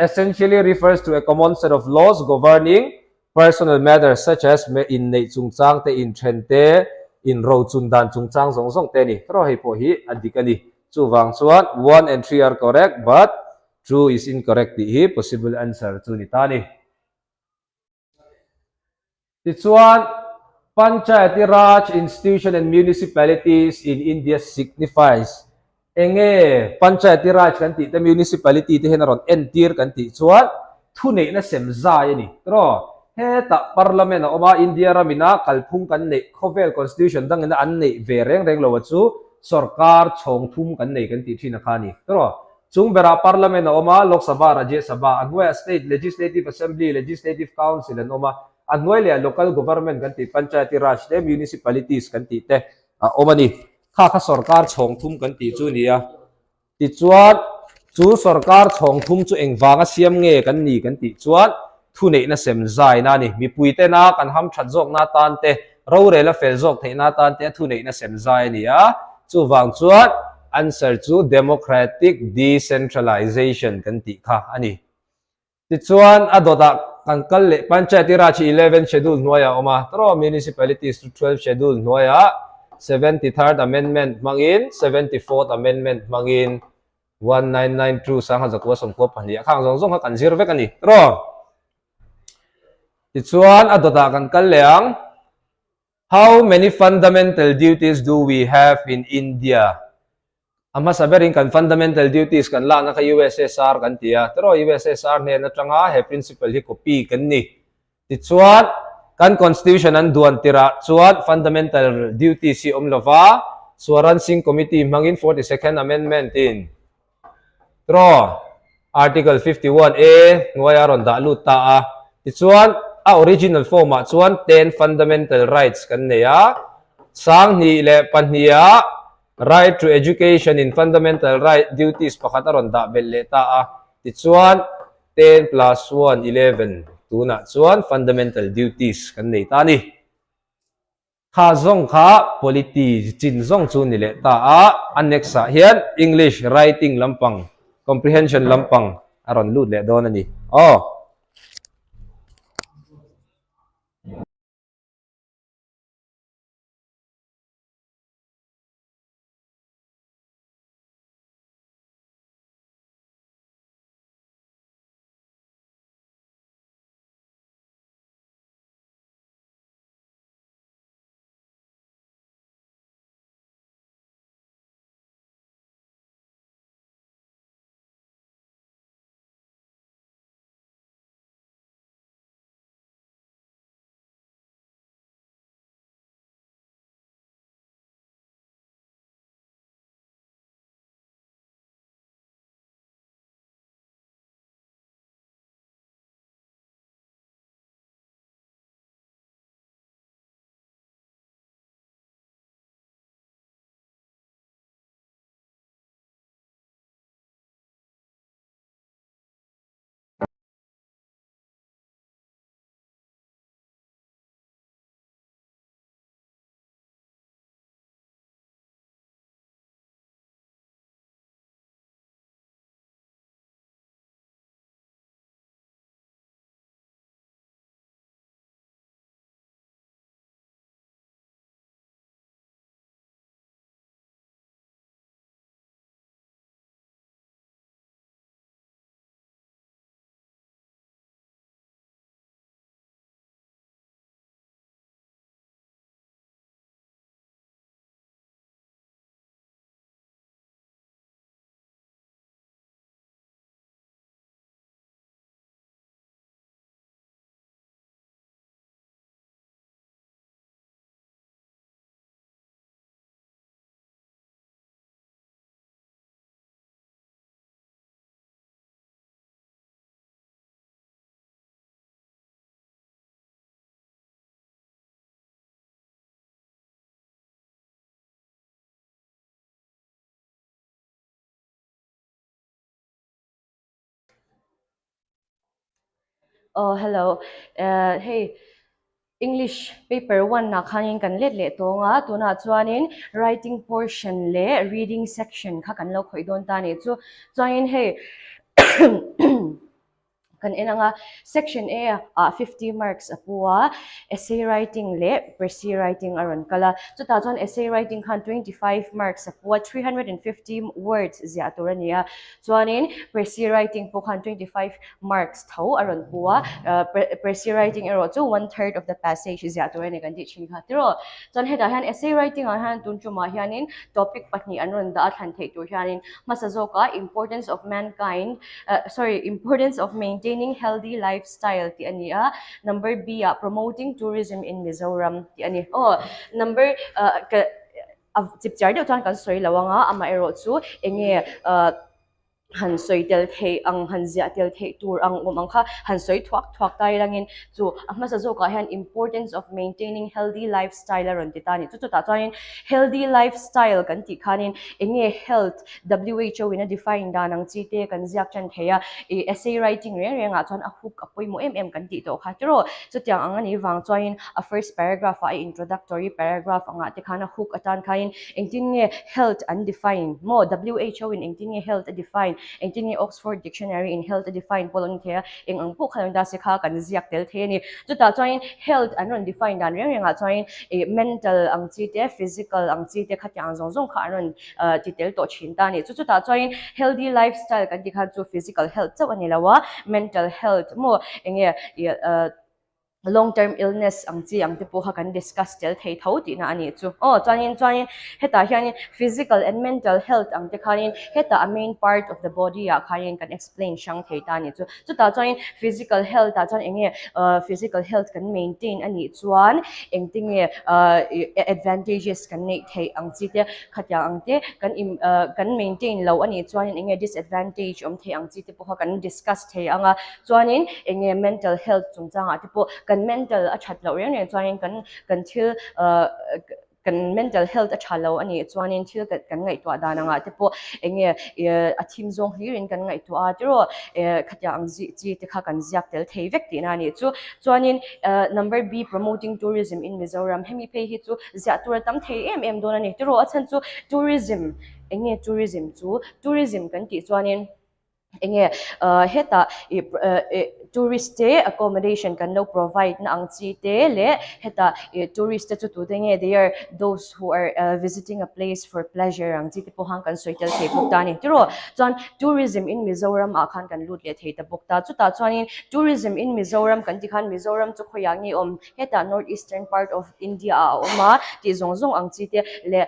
essentially refers to a common set of laws governing personal matters such as in nei chungchang te in then te in ro chundan chungchang zong te ni tro hei po hi adikani chu wang chuan 1 and 3 are correct but 2 is incorrect hi possible answer chu ni ta ni ti chuan panchayati raj institution and municipalities in India signifies enge panchayati raj kan ti te municipality te henaron entir kan ti chuan thune na semza yani tro he ta parliament oma India ramina kalphung kan nei khovel constitution dang na an nei ve reng lo chu sarkar chhong thum kan nei kan ti thina khani tro chung bera parliament oma lok sabha rajya sabha agwa state legislative assembly legislative council and oma agwai le local government kan ti panchayati raj te municipalities kan ti te omani kha sarkar chhong thum kan ti chu nia ti chuan chu sarkar chhong thum chu engwanga siam nge kan ni kan ti chuan thu nei na sem zai na ni mi puite na kan ham that jok na tan te ro re la fel zok theina tan te thu nei na sem zai nia chu wang chuan answer chu democratic decentralization kan ti kha ani ti chuan adota kan kal le panchayati raj 11 schedule noya oma tro municipalities to 12 schedule noya 73rd amendment mangin 74th amendment mangin 1992 sang ha zakwa somko pahlia khang zong zong ha kan zir vek ani tro ti chuan adota kan kal leang how many fundamental duties do we have in India ama saberin kan fundamental duties kan la na ka USSR kan tia pero USSR ne na tanga he principle hi copy kan ni ti chuan kan constitution an duan tira chuan fundamental duties si omlova swaran sing committee mangin 42nd amendment in tro article 51A ngoya ron da lu ta a ti chuan a original form a chuan 10 fundamental rights kan ne ya sang ni le panhia right to education in fundamental right duties pakataron da belleta a ti chuan 10 plus 1 11 tuna chuan fundamental duties kan nei ta ni kha zong kha polity chin zong chu ni le ta a annexa hian english writing lampang comprehension lampang aron lut le don ani Oh, hello. Hey, English paper 1 na khanin kan let le to nga tuna chuanin writing portion le reading section kha kan lo khoi don ta ni chu chuanin hey kan enanga section A 50 marks apua essay writing le presi writing aron kala chuta chuan essay writing khan 25 marks apua 350 words zia turania chuanin presi writing po khan 25 marks thau aron puwa presi writing ero chu 1/3 of the passage zia turani kan ti chin kha tiro chuan heta han essay writing a han tun chuma hianin topic pahni anron da than thei tur hianin masazoka importance of mankind importance of maintaining healthy lifestyle ti ania number B promoting tourism in Mizoram ti ani number chip char de chuan kan soi lawanga ama ero chu enge han soi tel the ang han zia tel the tur ang ang kha han soi thuak tai rangin chu ahma sa zo ka hian importance of maintaining healthy lifestyle ron ti tani chu ta chuan healthy lifestyle kan ti khanin enge health WHO in a define dan ang chi te kan ziak chan theya essay writing renga chuan a hook a poimo kan ti to kha tro chu tiang ang ani wang chuan a first paragraph a introductory paragraph anga te khana hook atan khain engtin nge health undefine mo WHO in engtin nge health define engtin nge Oxford Dictionary in health define polon thea eng ang pu khalon da se kha kan ziak tel the ni chu ta chuan health anon define dan renga chuan mental ang chi te physical ang chi te khatyang zong zong kha anon ti tel to chin ta ni chu ta chuan healthy lifestyle kan ti kha chu physical health chawani lawa mental health mo enge long term illness ang chi ang te po kha kan discuss tel thei tho ti na ani chu chuanin heta hian physical and mental health ang te khanin heta a main part of the body a khain kan explain shang thei ta ni chu ta chuanin physical health ta chuan enge physical health kan maintain ani chuan engtinge advantages kan nei thei ang chi te khatya ang te kan maintain lo ani chuanin enge disadvantage thei ang chi te po kha kan discuss thei anga chuanin enge mental health chungchanga te po kan mental a that lo reng chuanin kan thil kan mental health a thalo ani chuanin thil kan ngai to dananga te po enge a thim zong hirin kan ngai to a tro khatya ang chi te kha kan ziak tel thei vek ti na ni chu chuanin number B promoting tourism in Mizoram hemi pe hi chu zia tur tam thei em don ani tro a chan chu tourism enge tourism kan ti chuanin enge heta tourist accommodation kan no provide na ang chi te le heta tourist chu tu denge they are those who are visiting a place for pleasure ang chi te po hang kan soitel thei bukta ni tiro chuan tourism in Mizoram a khan kan lut le thei ta bukta chu ta chuanin tourism in Mizoram kan ti khan Mizoram chu khoyang ni heta northeastern part of India a oma ti zong zong ang chi te le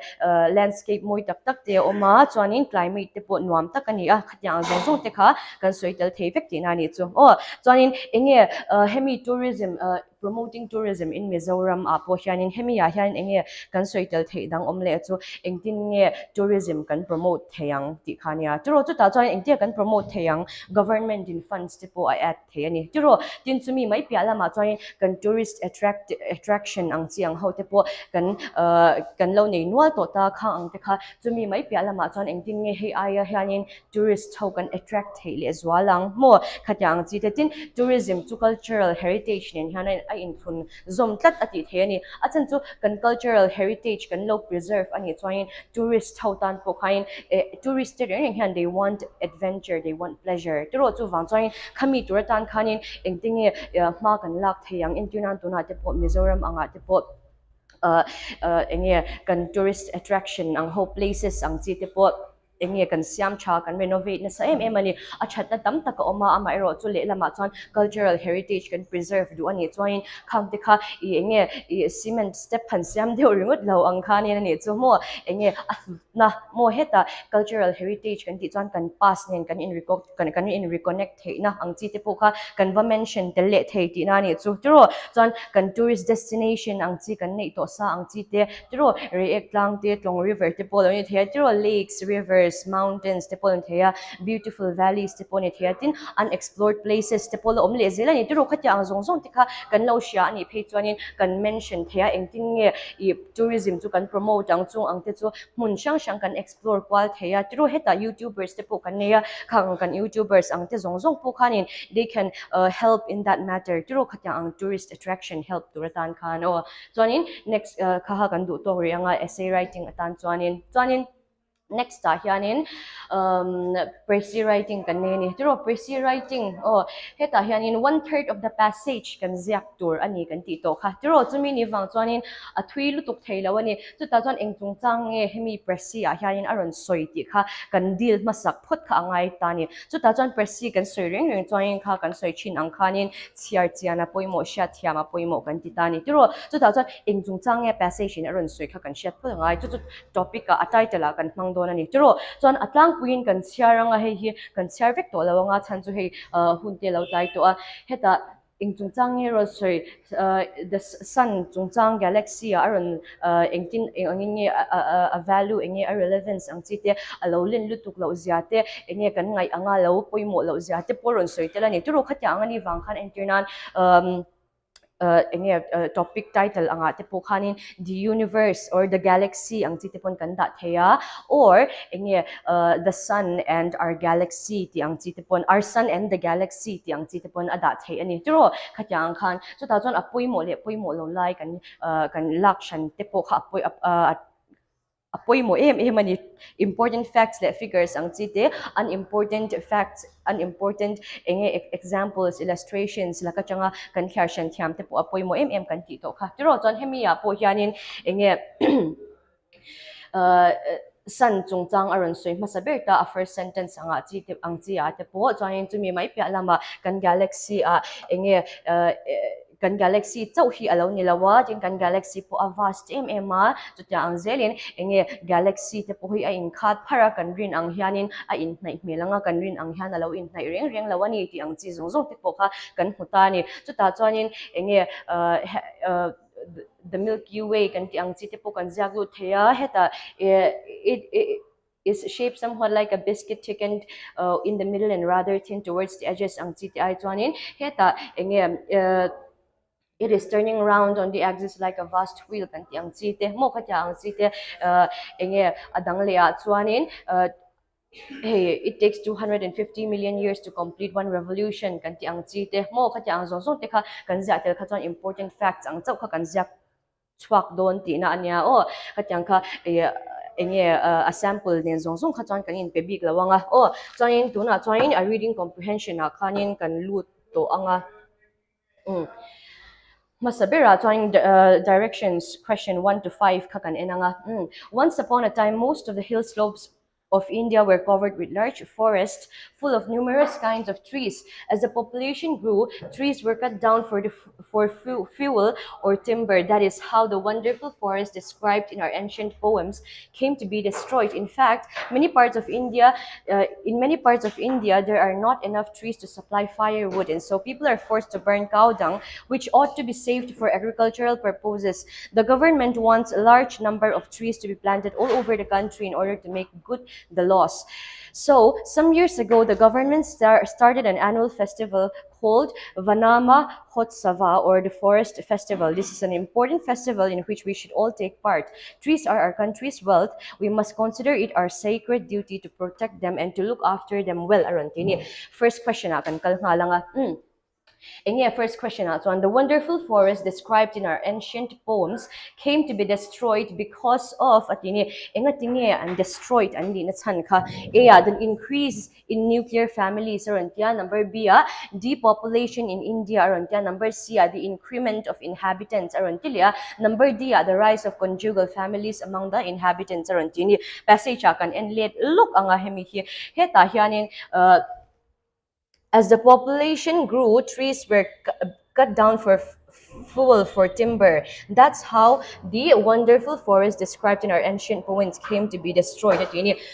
landscape moi tak tak te oma chuanin climate te po nuam tak ani a khatyang zong zong te kha kan soitel thei vek ti na ni chu chuanin enge hemi tourism promoting tourism in Mizoram a po hianin hemi ya hian enge kan soitel thei dang omle chu engtin nge tourism kan promote theiang ti khania turo chu ta chuan engtia kan promote theiang government in funds te po a at thei ani turo tin chumi mai pia lama chuan kan tourist attraction ang chiang ho te po kan lo nei nual to ta kha ang te kha chumi mai pia lama chuan engtin nge hei aya hianin tourist ho kan attract thei le zwalang mo khatyang chi te tin tourism chu cultural heritage nen hian a in thun zom tlat ati the ani achan chu kan cultural heritage kan lo preserve ani chuain tourist ho tan po khain tourist reng hian they want adventure they want pleasure tro chu wang chuain khami tur tan khanin engtinge ma kan lak theiang intunan tuna te po Mizoram anga te po enge kan tourist attraction ang ho places ang chi te po enge kan siam tha kan renovate na sa ani a that na tam tak oma ama ero chu le lama chuan cultural heritage kan preserve du ani chuain kham te kha enge cement step phan siam deu ringot lo ang kha ni ani chu mo enge na mo heta cultural heritage kan ti chuan kan pass nen kan in reconnect thei na ang chi te po kha kan va mention tel le thei ti na ni chu tro chuan kan tourist destination ang chi kan nei to sa ang chi te tro react lang te tlong river te po ni the tro lakes rivers mountains te pon thea beautiful valleys te pon thea tin unexplored places te polo omle zela ni tro khatya ang zong zong tika kan lo sha ani phei chuanin kan mention thea engting nge tourism chu kan promote ang chung ang te chu mun shang shang kan explore kwal thea tro heta youtubers te po kan neya khang kan youtubers ang te zong zong po khanin they can help in that matter tro khatya ang tourist attraction help turatan khan chuanin next kha kan du to ri anga essay writing atan chuanin next hianin pressy writing kan ni tro pressy writing heta hianin 1/3 of the passage kan ziak tur ani kan ti to kha tro chumi ni wang chuanin a thui lutuk theilo ani chu ta chuan engchung chang nge hemi pressy a hianin aron soi ti kha kan dil masak phot kha angai ta ni chu ta chuan pressy kan soi reng chuanin kha kan soi chin ang khanin chiar chiana poimo sha thiama poimo kan ti ta ni tro chu ta chuan engchung chang nge passage in aron soi kha kan shat phot angai chu topic a title kan hmang don ani tro chuan atlang puin kan chiaranga hei hi kan chiar vek to lawanga chan chu hei hunte lo tai to a heta ing chungchang ni ro soi the sun chungchang galaxy aron engtin engin a value enge a relevance ang chite alolin lutuk lo ziate enge kan ngai anga lo poimo lo ziate poron soi telani turu khatya angani wangkhan internan topic title anga te po khanin the universe or the galaxy ang chite pon kanda theya or the sun and our galaxy ti ang chite pon our sun and the galaxy ti ang chite pon ada the ani tro khatyang khan chu ta chon apui mo lo lai kan lakshan te po kha apoi mo ani important facts le figures ang chite unimportant facts unimportant examples illustrations la ka changa kan khar shan thiam te po apoi mo kan ti to kha tiro chon hemia po hianin san chungchang aron soi masaberta a first sentence anga chite ang chia te po chuanin chumi mai pya lama kan galaxy kan galaxy chau hi alo ni lawa tin kan galaxy po a vast chutia ang zelin galaxy te po hi a in khat phara kan rin ang hianin a in hnai melanga kan rin ang hian alo in hnai reng lawani ti ang chi zong te po kha kan hutani chuta chuanin the Milky Way kan ti ang chi te po kan jaglu theya heta it is shaped somewhat like a biscuit thickened in the middle and rather thin towards the edges ang chi ti ai chuanin heta it is turning around on the axis like a vast wheel kan ti ang chi te mo khatya ang chi te adang lea chuanin hey, it takes 250 million years to complete one revolution kan ti ang chi te mo khatya ang zong te kha kan ja tel kha chuan important facts ang chau kha kan ja chwak don ti na ania o khatyang kha a sample nen zong kha chuan kan in pe big lawanga o chuanin tuna chuanin a reading comprehension a khanin kan lut to anga Masabira joining directions question 1 to 5 kakan enanga. Once upon a time, most of the hill slopes of India were covered with large forests full of numerous kinds of trees. As the population grew, trees were cut down for fuel or timber. That is how the wonderful forest described in our ancient poems came to be destroyed. In fact, in many parts of India, there are not enough trees to supply firewood, and so people are forced to burn cow dung, which ought to be saved for agricultural purposes. The government wants a large number of trees to be planted all over the country in order to make good the laws. So, some years ago, the government started an annual festival called Vanama Hotsava, or the Forest Festival. This is an important festival in which we should all take part. Trees are our country's wealth. We must consider it our sacred duty to protect them and to look after them well. Arontini. First question akan kalngalanga. First question out. So, the wonderful forest described in our ancient poems came to be destroyed because of and destroyed and the increase in nuclear families number B, depopulation in India number C, the increment of inhabitants number D, the rise of conjugal families among the inhabitants passage akan and let look anga hemi heta hianin as the population grew, trees were cut down for fuel for timber. That's how the wonderful forest described in our ancient poems came to be destroyed.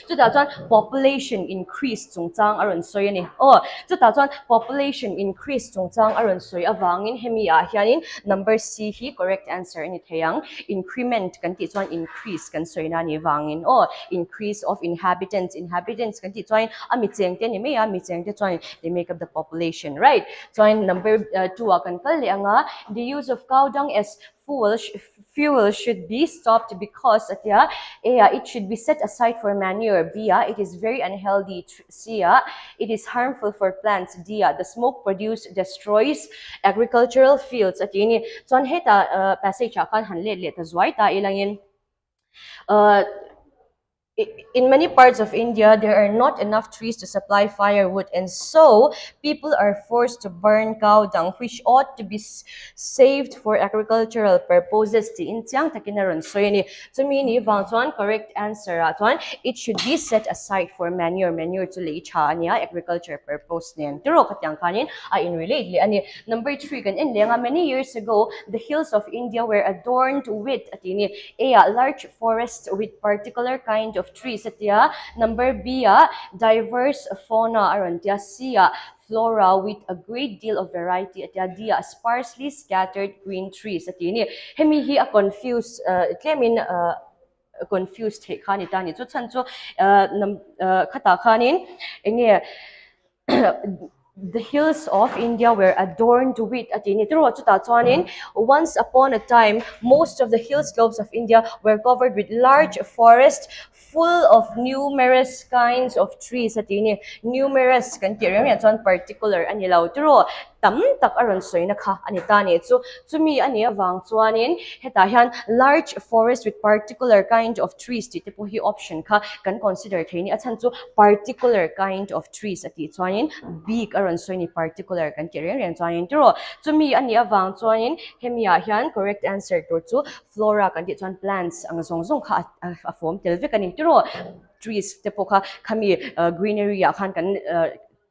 So that's why population increased. So that's why population increased. Avangin hemiya hianin number C hi correct answer ni thayang increment kanti chuan increase kan soina ni wangin increase of inhabitants kanti chuan ami chengte ni me ami chengte chuan they make up the population, right? So number 2 kan kal anga the use of cow dung as fuel should be stopped because it should be set aside for manure. B, it is very unhealthy. C, it is harmful for plants. D, the smoke produced destroys agricultural fields. At yun, so an heta passage akan hanle letazway ta ilangin in many parts of India, there are not enough trees to supply firewood, and so people are forced to burn cow dung, which ought to be saved for agricultural purposes. Correct answer. It should be set aside for manure to lay agriculture purpose. In relate. Number 3, many years ago, the hills of India were adorned with a large forest with particular kind of trees atia. Number B, diverse fauna aron tia. C, flora with a great deal of variety atia. D, sparsely scattered green trees atini. Hemi hi a confused claimin confused he khani tani chu chan chu khata khanin enge the hills of India were adorned with atini tro chuta chuanin once upon a time most of the hill slopes of India were covered with large forest full of numerous kinds of trees atini numerous kan tiram ya chuan particular ani lau tro tam tak aron soina kha ani tani chu chumi ani awang chuanin heta hian large forest with particular kind of trees ti te po hi option kha kan consider theini achan chu particular kind of trees ati chuanin big aron soini particular kan tiram ren chuanin tro chumi ani awang chuanin hemia hian correct answer to chu flora kan ti chuan plants ang zong zong kha a form tel ve kan tro trees te po kha khami greenery ya khan kan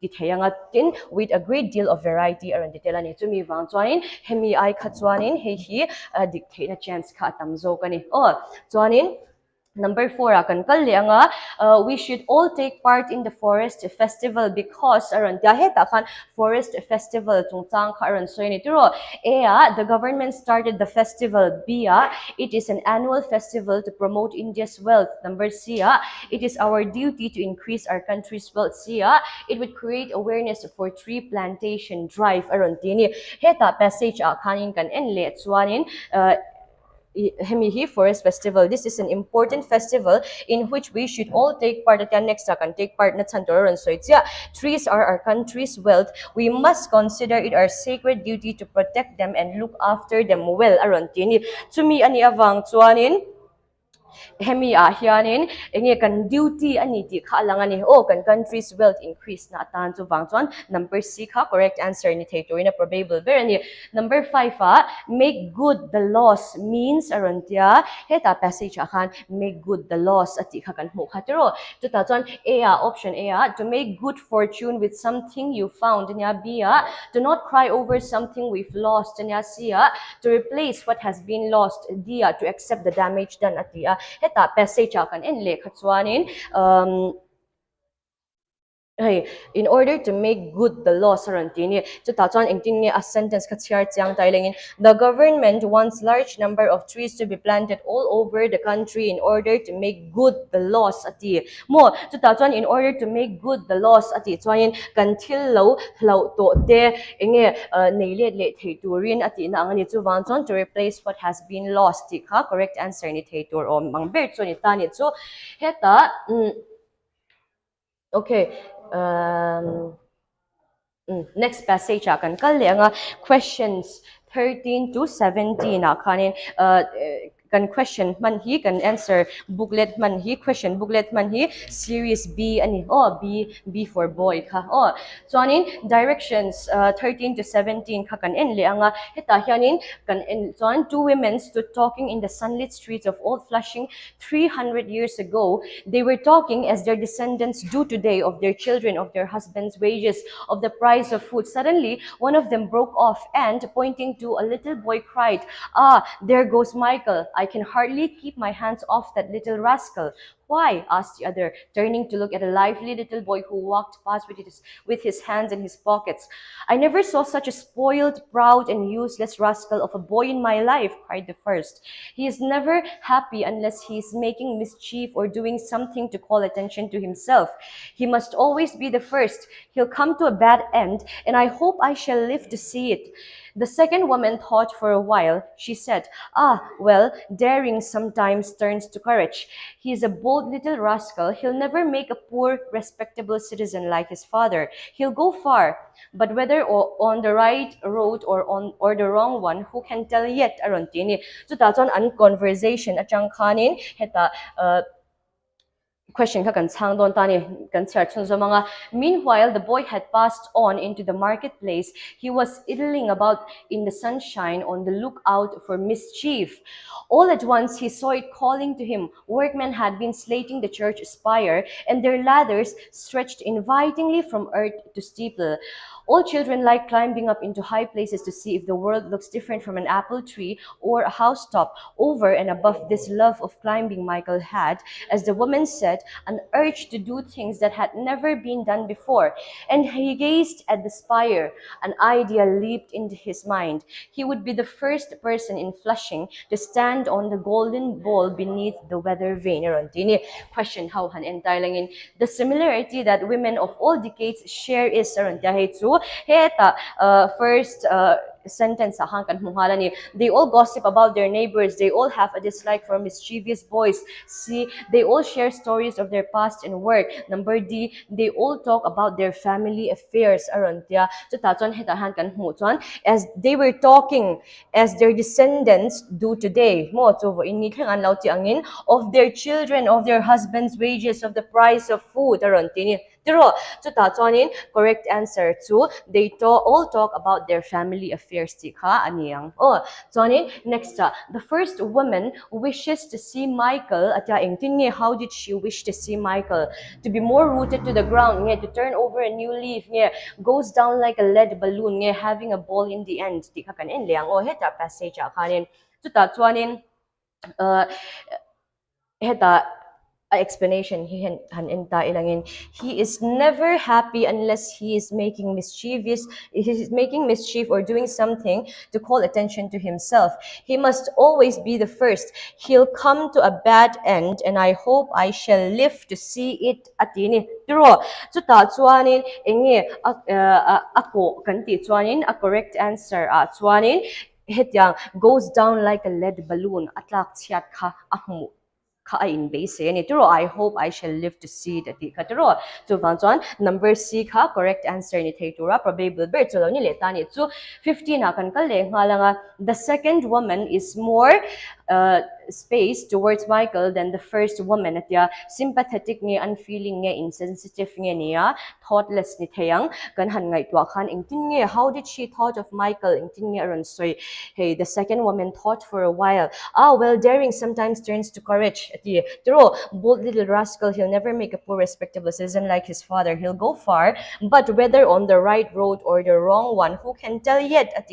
tithayanga tin with a great deal of variety around detail ani chumi wang chuanin hemi ai kha chuanin he hi dictate a chance kha tamzo kani chuanin Number 4, akan kallianga we should all take part in the forest festival because aron tia heta khan forest festival chungchang kha aron soini turo the government started the festival. B, it is an annual festival to promote India's wealth. Number C, it is our duty to increase our country's wealth. C, it would create awareness for tree plantation drive aron tini heta passage khanin kan enle chuanin Hemihi Forest Festival. This is an important festival in which we should all take part. At next can take part na Santoron. So it's trees are our country's wealth. We must consider it our sacred duty to protect them and look after them well. Aron tini. Chumi ani awang chuanin hemi hianin enge kan duty ani ti kha langani kan country's wealth increase na tan chu wang chuan number C kha correct answer ni thei toina probable berani. Number 5 make good the loss means aron tia heta passage khan make good the loss ati kha kan mu khatero chuta chuan option A to make good fortune with something you found nya B do not cry over something we've lost nya C to replace what has been lost. D to accept the damage done ati heta passage kan enle khachuanin in order to make good the law sarantini chuta chuan engting ni a sentence khachiar chiang tailengin the government wants large number of trees to be planted all over the country in order to make good the laws ati mo chuta chuan in order to make good the laws ati chuanin kan thil lo to te enge neile le theiturin ati na angani chu wang chuan to replace what has been lost ti kha correct answer ni theitur om mangber chu ni tani chu heta okay next passage kan kallenga questions 13 to 17 khanin kan question man hi kan answer booklet man hi question booklet man hi series B ani B for boy kha chuanin directions 13 to 17 kha kan enle anga heta hianin kan en chuan two women stood talking in the sunlit streets of old Flushing 300 years ago. They were talking as their descendants do today of their children, of their husbands' wages, of the price of food. Suddenly one of them broke off and pointing to a little boy cried, there goes Michael. I can hardly keep my hands off that little rascal. Why? Asked the other, turning to look at a lively little boy who walked past with his hands in his pockets. I never saw such a spoiled, proud, and useless rascal of a boy in my life, cried the first. He is never happy unless he is making mischief or doing something to call attention to himself. He must always be the first. He'll come to a bad end, and I hope I shall live to see it. The second woman thought for a while. She said, well, daring sometimes turns to courage. He is a bold little rascal. He'll never make a poor, respectable citizen like his father. He'll go far, but whether on the right road or the wrong one, who can tell yet? Arontini. So that's an conversation. Achang khanin heta question ka kan chang don tani kan char chun zo manga. Meanwhile, the boy had passed on into the marketplace. He was idling about in the sunshine on the lookout for mischief. All at once he saw it calling to him. Workmen had been slating the church spire, and their ladders stretched invitingly from earth to steeple. All children like climbing up into high places to see if the world looks different from an apple tree or a housetop. Over and above this love of climbing, Michael had, as the woman said, an urge to do things that had never been done before. And he gazed at the spire. An idea leaped into his mind. He would be the first person in Flushing to stand on the golden ball beneath the weather vane. Question how han entire lang in the similarity that women of all decades share is first sentence they all gossip about their neighbors, they all have a dislike for mischievous boys. C, they all share stories of their past and work. Number D, they all talk about their family affairs as they were talking as their descendants do today of their children, of their husbands' wages, of the price of food correct answer 2, they all talk about their family affairs next the first woman wishes to see Michael how did she wish to see Michael? To be more rooted to the ground, to turn over a new leaf, goes down like a lead balloon, having a ball in the end. Passage explanation he is never happy unless he is making mischief or doing something to call attention to himself. He must always be the first. He'll come to a bad end, and I hope I shall live to see it at ini pero ako kanti a correct answer goes down like a lead balloon atlak siat ka ahmu in base I hope I shall live to see that number C correct answer ni Taytura probable bird so ni letani 15 the second woman is more space towards Michael than the first woman sympathetic ni unfeeling ni insensitive ni thoughtless ni thayang kanhan ngai twa khan ingtin how did she thought of Michael ingtin aron soy hey the second woman thought for a while well daring sometimes turns to courage bold little rascal, he'll never make a poor respectable citizen like his father. He'll go far, but whether on the right road or the wrong one, who can tell yet?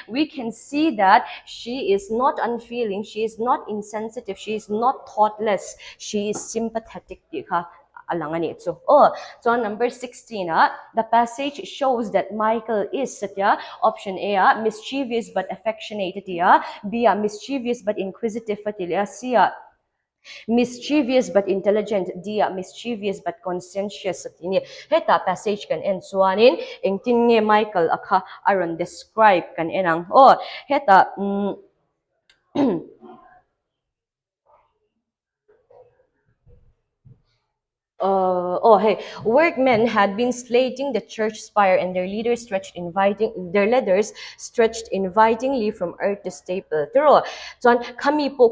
We can see that she is not unfeeling, she is not insensitive, she is not thoughtless, she is sympathetic. So number 16, the passage shows that Michael is option A, mischievous but affectionate, B, mischievous but inquisitive, C, mischievous but intelligent, D, mischievous but conscientious. Heta passage kan en suanin engtin Michael aka aron describe kan enang heta workmen had been slating the church spire and their leaders stretched invitingly from earth to staple. Pero kami po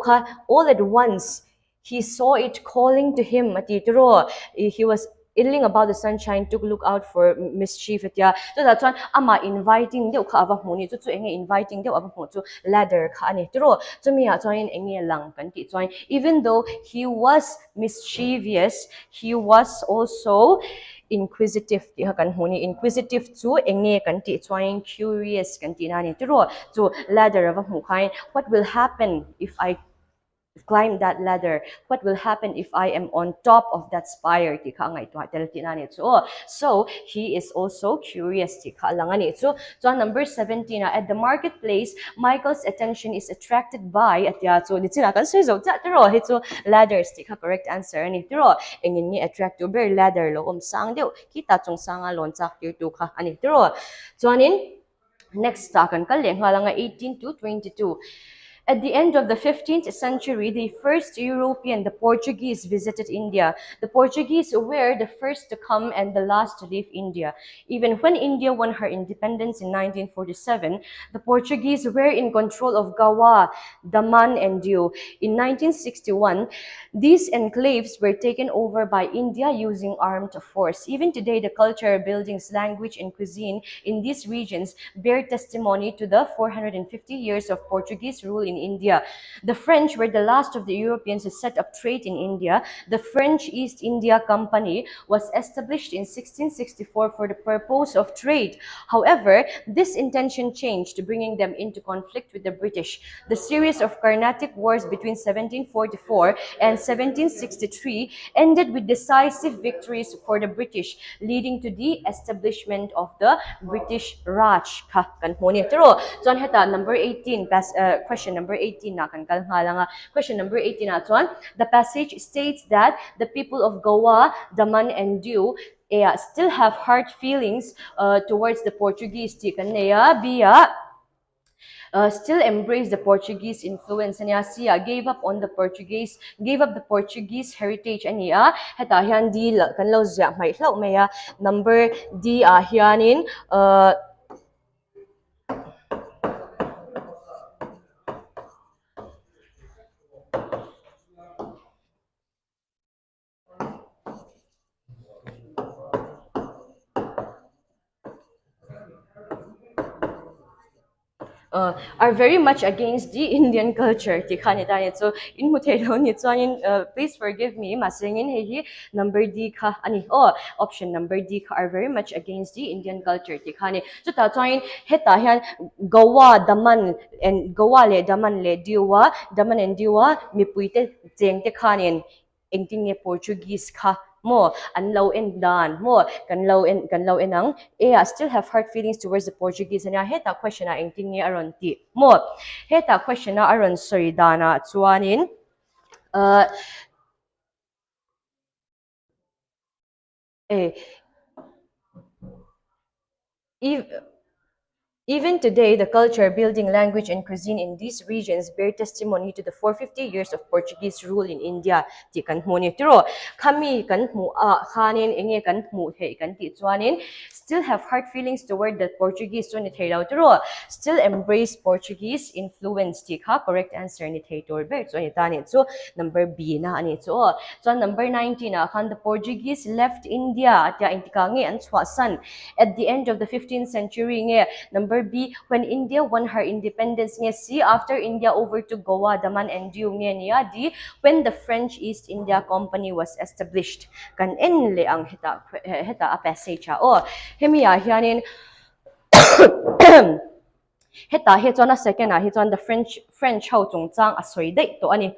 all at once he saw it calling to him. He was idling about the sunshine, took look out for mischief. So that's one ama inviting deu ka ava huni to inviting deu ava to ladder ka ani. So me lang kanti. Even though he was mischievous, he was also inquisitive inquisitive to curious to ladder of what will happen if I climb that ladder? What will happen if I am on top of that spire? So he is also curious. So number 17, at the marketplace, Michael's attention is attracted by ladders. Correct answer. Attract to ladder kita sanga next 18 to 22. At the end of the 15th century, the first European, the Portuguese, visited India. The Portuguese were the first to come and the last to leave India. Even when India won her independence in 1947, the Portuguese were in control of Goa, Daman, and Diu. In 1961, these enclaves were taken over by India using armed force. Even today, the culture, buildings, language, and cuisine in these regions bear testimony to the 450 years of Portuguese rule in India. The French were the last of the Europeans to set up trade in India. The French East India Company was established in 1664 for the purpose of trade. However, this intention changed, bringing them into conflict with the British. The series of Carnatic Wars between 1744 and 1763 ended with decisive victories for the British, leading to the establishment of the British Raj. So, number 18, question number 18 na kan kalanga. Question number 18 na the passage states that the people of Goa, Daman and Diu still have hard feelings towards the Portuguese. Still embrace the Portuguese influence and gave up the Portuguese heritage and heta hian di kan lo zia mai hlau mai number D hianin are very much against the Indian culture. So in please forgive me. Masingin number D ka ani option number D ka are very much against the Indian culture. So tatoin heta hian Goa Daman and Goa le Daman le Diwa Daman and Diwa mipuite jeng te khanin engting Portuguese ka mo and low and dan mo kan low and ang still have hard feelings towards the Portuguese and heta question na engting ni aron ti mo heta question na aron sorry dana chuanin Even today, the culture, building, language, and cuisine in these regions bear testimony to the 450 years of Portuguese rule in India. Ti kan hmu ni tro. Kami kan hmu khanin enge kan hmu he kan ti chuanin still have hard feelings toward the Portuguese. So ni theilau tro. Still embrace Portuguese influence. Ti ka correct answer ni theitor ber. So ni tani. So number B na ani so. So number 19 na kan the Portuguese left India. Tia intikangi an chwasan at the end of the 15th century nge. Number B, when India won her independence, C, after India overtook Goa, Daman and Diu, D, when the French East India Company was established. Kan enle ang heta a passage hemiya hianin heta on a second on the French how chung chang asoi dai to ani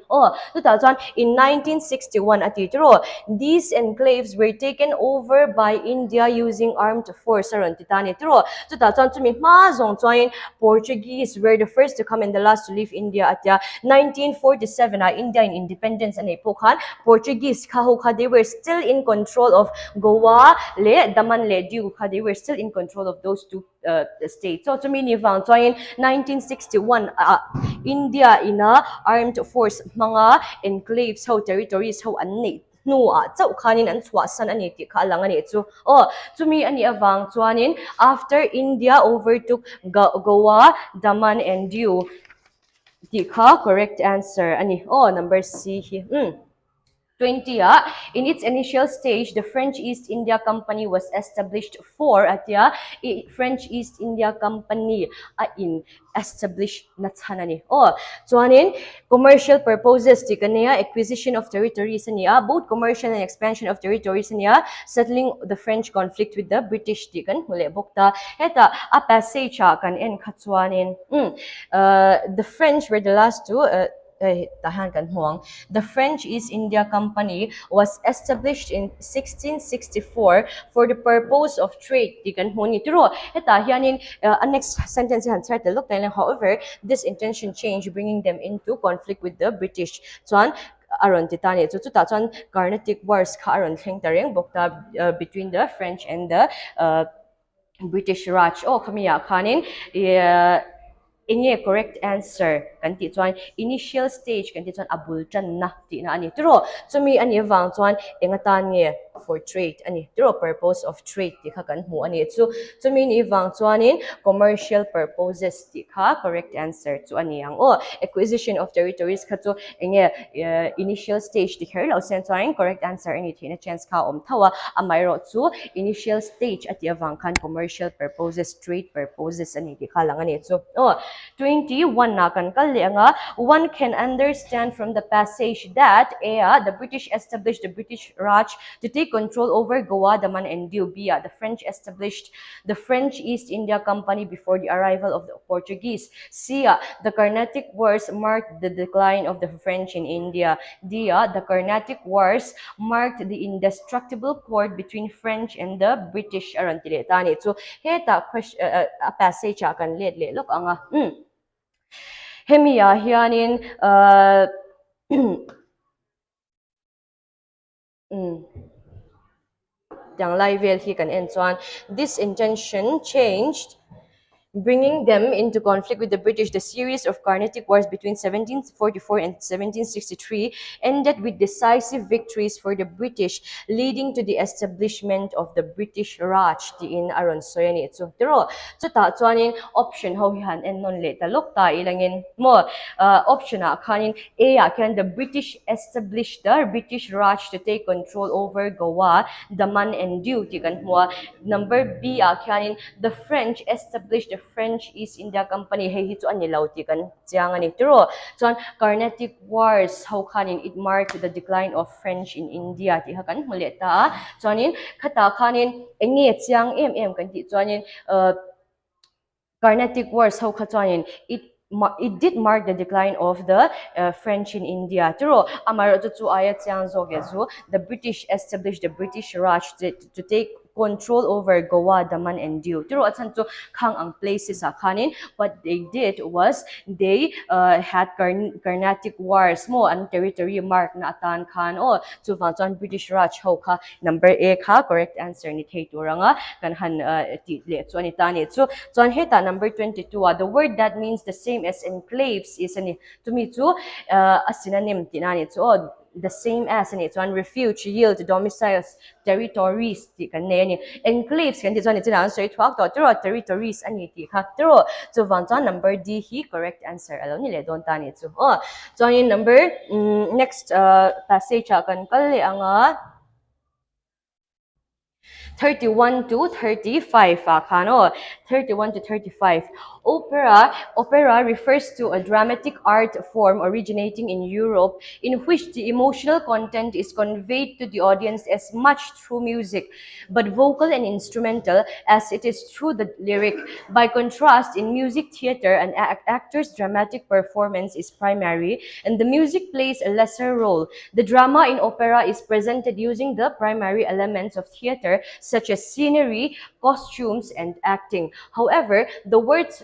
in 1961 atitro these enclaves were taken over by India using armed force aron titani tro 2000 ma zong join Portuguese were the first to come and the last to leave India at 1947 India in independence and epokhan Portuguese kha they were still in control of Goa le Daman le Diu they were still in control of those two states. So to me ni vang in 1961 India in a armed force mga enclaves how territories how anni chau khanin an chwasan ani ti khalang ani chu to me ani awang chuanin after India overtook Goa, Daman and Diu ti kha correct answer ani number C here 20 in its initial stage the French East India Company was established for French East India Company in established nathanani chuanin commercial purposes tikania acquisition of territories niya both commercial and expansion of territories niya settling the French conflict with the British tikan mule bokta heta a passage kan en khachuanin the French were the last to the French East India Company was established in 1664 for the purpose of trade. Next sentence however, this intention changed, bringing them into conflict with the British. Aron titani so Carnatic Wars aron thengtareng bokta between the French and the British Raj kamiya khanin correct answer kanti chuan initial stage kanti chuan abul chan na ti na ani tro chumi ani wang chuan engatan nge for trade ani tro purpose of trade ti kha kan hmu ani chu mean iwang chuanin commercial purposes ti kha correct answer chu ani ang acquisition of territories kha chu enge initial stage ti her lo sen chuanin correct answer ani thina chance kha om thawa amai ro chu initial stage ati awang khan commercial purposes trade purposes ani ti kha lang ani chu 21 na kan kal lenga one can understand from the passage that the British established the British Raj to take control over Goa, Daman and Diu. The French established the French East India Company before the arrival of the Portuguese. C. The Carnatic Wars marked the decline of the French in India. D. The Carnatic Wars marked the indestructible cord between French and the British. So, heta passage kan let look anga. Hemiya hianin Dang lai vel hi kan en chuan this intention changed bringing them into conflict with the British. The series of Carnatic Wars between 1744 and 1763 ended with decisive victories for the British, leading to the establishment of the British Raj in Aron Soyani. So, pero ta chuanin option how han en non le talok ta ilangin mo option kanin A can the British establish the British Raj to take control over Goa, Daman and Diu tikan mo. Number B kanin the French established the French East India Company hey hito anilaw tikan tiang ani turo so Carnatic Wars how kanin it marked the decline of French in India ti hakan muleta so anin khata kanin engi tiang kan ti so anin Carnatic Wars how khachanin it did mark the decline of the French in India. Turo amaro chu ayat siang zogezu the British established the British Raj to take control over Goa, Daman and Diu. Turo atsan to khang ang places kanin what they did was they had Carnatic Wars mo ang territory mark na atan khan to vanchuan British Raj ho kha number A kha correct answer ni thei turanga kan han ti le chu ani tani chu chuan heta number 22 the word that means the same as enclaves is ani to me chu a synonym tinani chu the same as ani chuan refuge yield domiciles territories ti kan ne ani enclaves kan ti chuan itin answer thwak to tro territories ani ti kha tro chu vanchuan number D hi correct answer alo ni le don tani chu chuan number next passage kan kal le anga 31 to 35 kano 31 to 35 opera refers to a dramatic art form originating in Europe in which the emotional content is conveyed to the audience as much through music but vocal and instrumental as it is through the lyric. By contrast, in music theater an actor's dramatic performance is primary and the music plays a lesser role. The drama in opera is presented using the primary elements of theater such as scenery, costumes, and acting. However, the words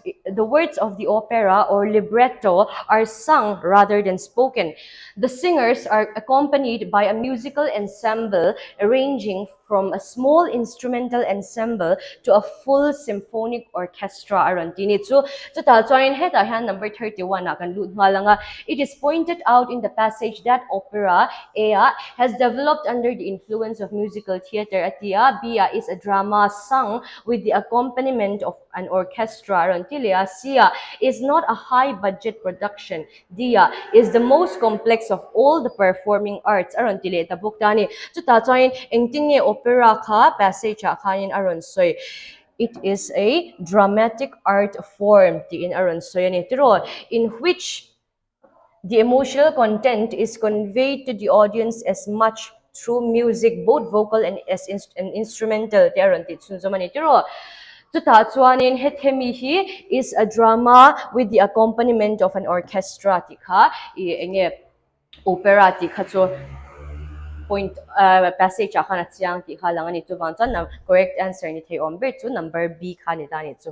of the opera or libretto are sung rather than spoken. The singers are accompanied by a musical ensemble ranging from a small instrumental ensemble to a full symphonic orchestra aron tinit. So ta chuan heta han number 31 na kan lut nga it is pointed out in the passage that opera has developed under the influence of musical theater at B is a drama sung with the accompaniment of an orchestra aron tilia C is not a high budget production. D is the most complex of all the performing arts aron tili tabuk tani so ta chuan engtinge opera kha passage khanin aron soy it is a dramatic art form ti in aron soy ni tiro in which the emotional content is conveyed to the audience as much through music both vocal and instrumental ti aron ti chunzomani tiro so chuanin hethemi hi is a drama with the accompaniment of an orchestra ti kha enge opera ti kha chu point passage khana chiang ti kha lang ani chu wangchan na correct answer ni thei ombe chu number B kha ni ta ni chu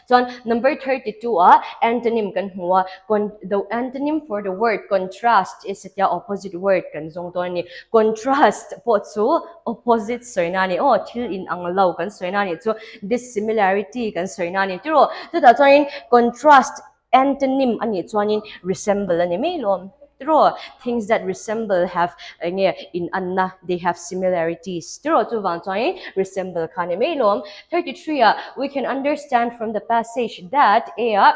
chon number 32 antonym kan huwa the antonym for the word contrast is the opposite word kan zong to ni contrast po chu opposite soina ni thil in anglo kan soina ni chu dissimilarity kan soina ni tiro so ta choin contrast antonym ani chuanin resemble ani mailom Tro things that resemble have nge in anna they have similarities. Tro chu wang chuan resemble khane melom 33 we can understand from the passage that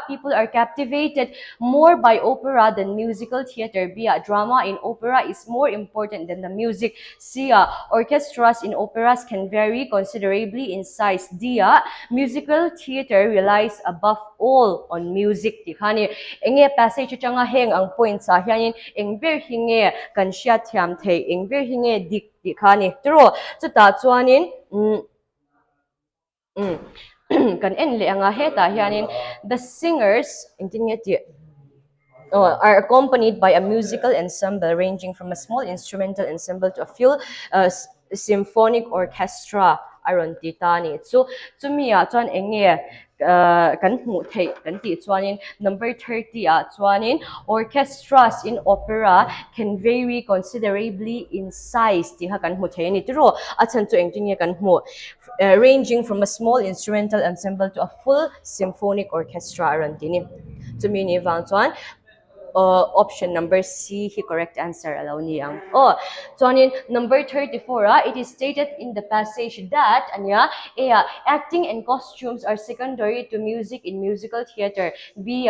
people are captivated more by opera than musical theater. B drama in opera is more important than the music. C orchestras in operas can vary considerably in size. D musical theater relies above all on music. Ti khani enge passage changa heng ang point sa hianin engber hinge kan sha thiam thei engber hinge dik ti khani tro chuta chuanin kan en le anga heta hianin the singers are accompanied by a musical ensemble ranging from a small instrumental ensemble to a full symphonic orchestra aron titani. So to me chuan enge kan hmu thei kan ti chuanin number 30 chuanin orchestras in opera can vary considerably in size ti ha kan hmu thei ni tiro achan chu engting kan hmu ranging from a small instrumental ensemble to a full symphonic orchestra aron tini to me ni wang chuan option number C, he correct answer alaw niyang. Chuanin number 34, it is stated in the passage that acting and costumes are secondary to music in musical theater. B,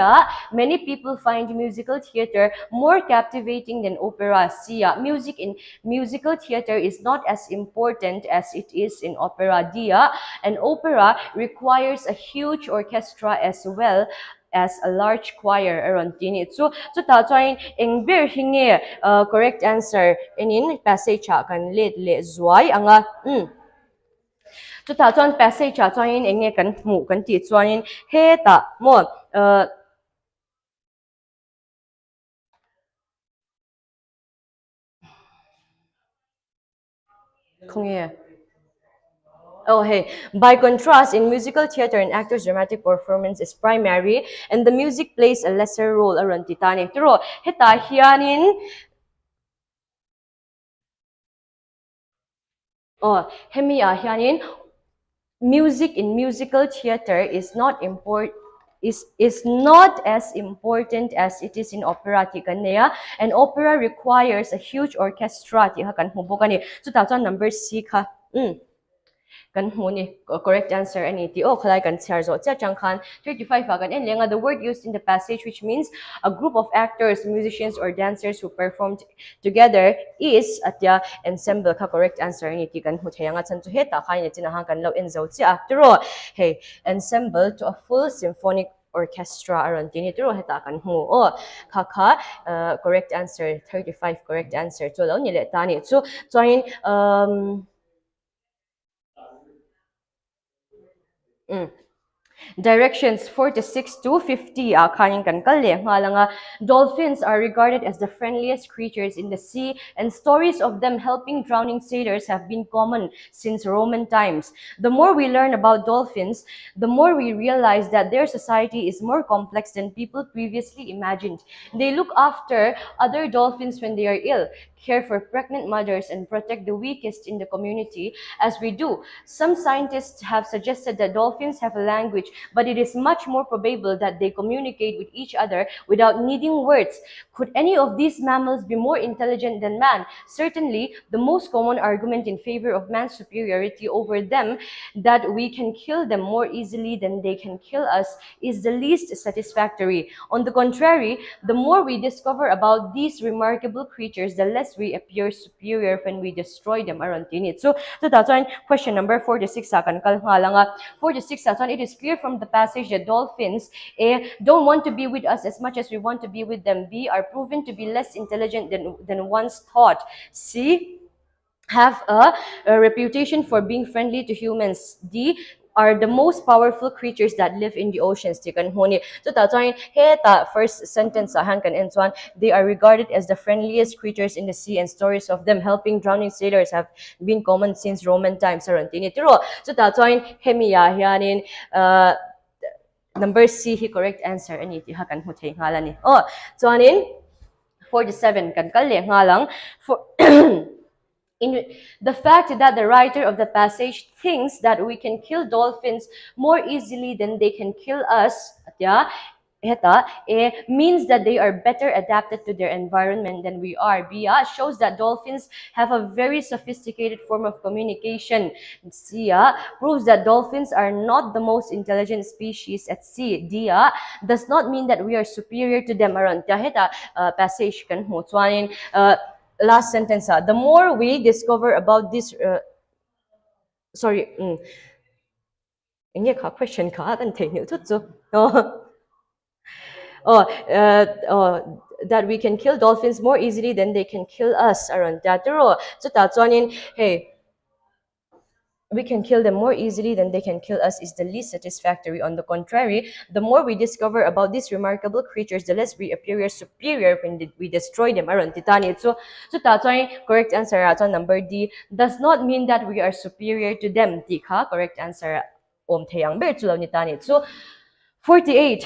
many people find musical theater more captivating than opera. C, music in musical theater is not as important as it is in opera. D, an opera requires a huge orchestra as well as a large choir around it. So ta chuan engber hinge correct answer in passage kan let le zuai anga chu ta chuan passage chuan enge kan hmu kan ti chuan he ta mo khonge. Oh, hey. By contrast, in musical theater, an actor's dramatic performance is primary, and the music plays a lesser role around titani. Pero, heta hianin, hemia hianin, music in musical theater is not as important as it is in opera ti kanea, and opera requires a huge orchestra ti ha kan hubokani. So that's on number C ka. Kan huni correct answer ani ti khalai kan char zo cha chang khan 35 kan en lenga the word used in the passage which means a group of actors, musicians or dancers who performed together is atya ensemble ka correct answer ani ti kan hu thayanga chan chu heta khai ne china hang kan lo en zo chi after hey ensemble to a full symphonic orchestra aron tini tiro heta kan hu kha correct answer 35 correct answer so lo ni le tani so join Directions 46 to 50 kaning kan kalle nga dolphins are regarded as the friendliest creatures in the sea, and stories of them helping drowning sailors have been common since Roman times. The more we learn about dolphins, the more we realize that their society is more complex than people previously imagined. They look after other dolphins when they are ill, care for pregnant mothers, and protect the weakest in the community as we do. Some scientists have suggested that dolphins have a language, but it is much more probable that they communicate with each other without needing words. Could any of these mammals be more intelligent than man? Certainly, the most common argument in favor of man's superiority over them, that we can kill them more easily than they can kill us, is the least satisfactory. On the contrary, the more we discover about these remarkable creatures, the less we appear superior when we destroy them around it. So that's why question number 46 akan kalanga 46 it is clear from the passage that dolphins don't want to be with us as much as we want to be with them. B are proven to be less intelligent than once thought. C have a reputation for being friendly to humans. D are the most powerful creatures that live in the oceans. So that's why first sentence they are regarded as the friendliest creatures in the sea, and stories of them helping drowning sailors have been common since Roman times. So that's why number C he correct answer ani ti hakan hutay ngalani. So anin 47 kan kalle ngalang for in the fact that the writer of the passage thinks that we can kill dolphins more easily than they can kill us, Heta, A, means that they are better adapted to their environment than we are. B, shows that dolphins have a very sophisticated form of communication. C, proves that dolphins are not the most intelligent species at sea. D, does not mean that we are superior to them. Aron heta passage kan mo chuanin last sentence, the more we discover about this sorry question ka kan thein tu chu that we can kill dolphins more easily than they can kill us around that ro so ta chuanin hey we can kill them more easily than they can kill us is the least satisfactory. On the contrary, the more we discover about these remarkable creatures, the less we appear superior when we destroy them. Aron titani. So that's why correct answer number D does not mean that we are superior to them. D ka correct answer tayang ber chulaw ni tani. So 48.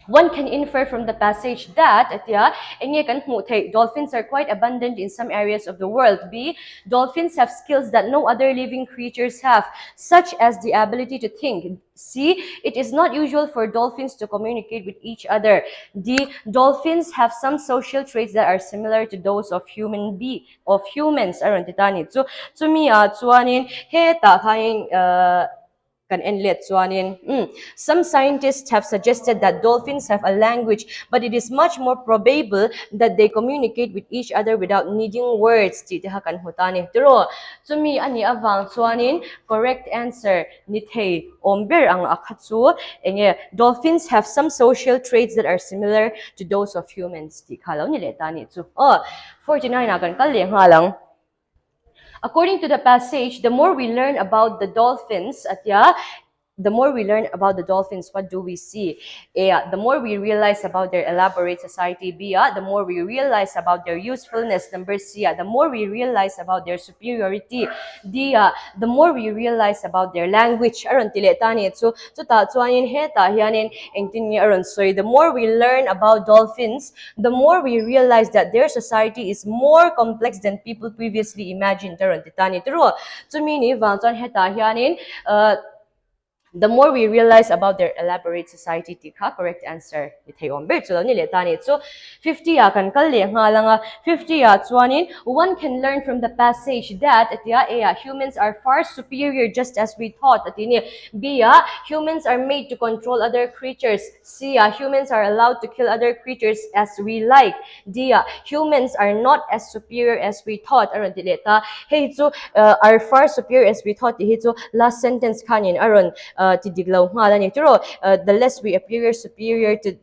One can infer from the passage that dolphins are quite abundant in some areas of the world. B, dolphins have skills that no other living creatures have, such as the ability to think. C, it is not usual for dolphins to communicate with each other. D, dolphins have some social traits that are similar to those of humans. Aron titani. So to me, chuanin he ta kain some scientists have suggested that dolphins have a language, but it is much more probable that they communicate with each other without needing words. Pero to me ani avang chuanin correct answer nithei omber ang akhatsu enge dolphins have some social traits that are similar to those of humans. Ti khalaw ni letani chu 49 akan kaleng halang. According to the passage, the more we learn about the dolphins, what do we see? A, the more we realize about their elaborate society. B, the more we realize about their usefulness. Number C, the more we realize about their superiority. D, the more we realize about their language. Aron tiletani. So ta chuanin heta hianin engtin aron soy. The more we learn about dolphins, the more we realize that their society is more complex than people previously imagined. Aron titani. True. To me ni wang chuan heta hianin the more we realize about their elaborate society, tika correct answer so 50 kan kalli nga 50 chuanin one can learn from the passage that humans are far superior just as we thought atini b humans are made to control other creatures. C, humans are allowed to kill other creatures as we like. D, humans are not as superior as we thought. Aron dileta hey so are far superior as we thought. So last sentence kanin aron tidiglaw nga ni pero the less we appear superior to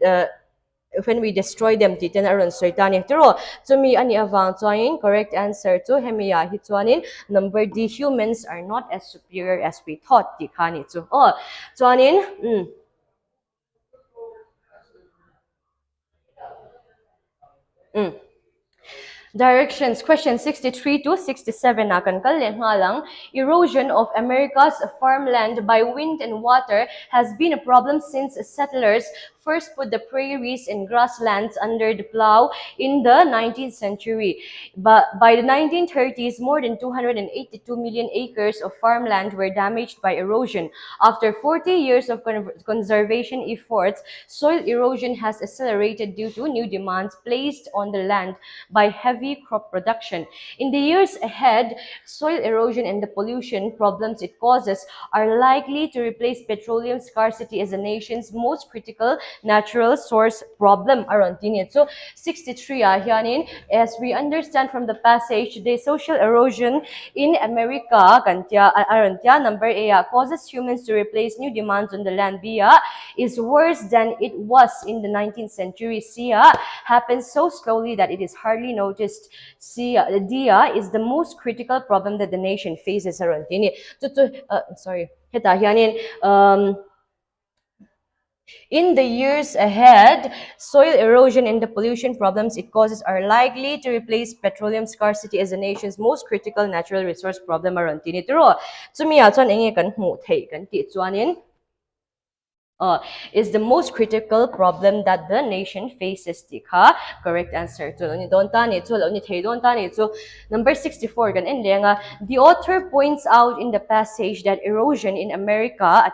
when we destroy them titan aron soitani pero to me ani avang chuanin correct answer to hemiya hitchuanin number D, humans are not as superior as we thought ti khani chu chuanin Directions, question 63 to 67 akan kaleng lang. Erosion of America's farmland by wind and water has been a problem since settlers first put the prairies and grasslands under the plow in the 19th century. But by the 1930s, more than 282 million acres of farmland were damaged by erosion. After 40 years of conservation efforts, soil erosion has accelerated due to new demands placed on the land by heavy crop production. In the years ahead, soil erosion and the pollution problems it causes are likely to replace petroleum scarcity as the nation's most critical natural source problem around tinit. So 63 hianin, as we understand from the passage, the social erosion in America kantya around number A causes humans to replace new demands on the land. B is worse than it was in the 19th century. C happens so slowly that it is hardly noticed. C D is the most critical problem that the nation faces around tinit. Sorry heta hianin in the years ahead, soil erosion and the pollution problems it causes are likely to replace petroleum scarcity as the nation's most critical natural resource problem around tinituro. Chumi achon enge kan hmu thei kan ti chuanin is the most critical problem that the nation faces. Tika. Correct answer. Number 64. The author points out in the passage that erosion in America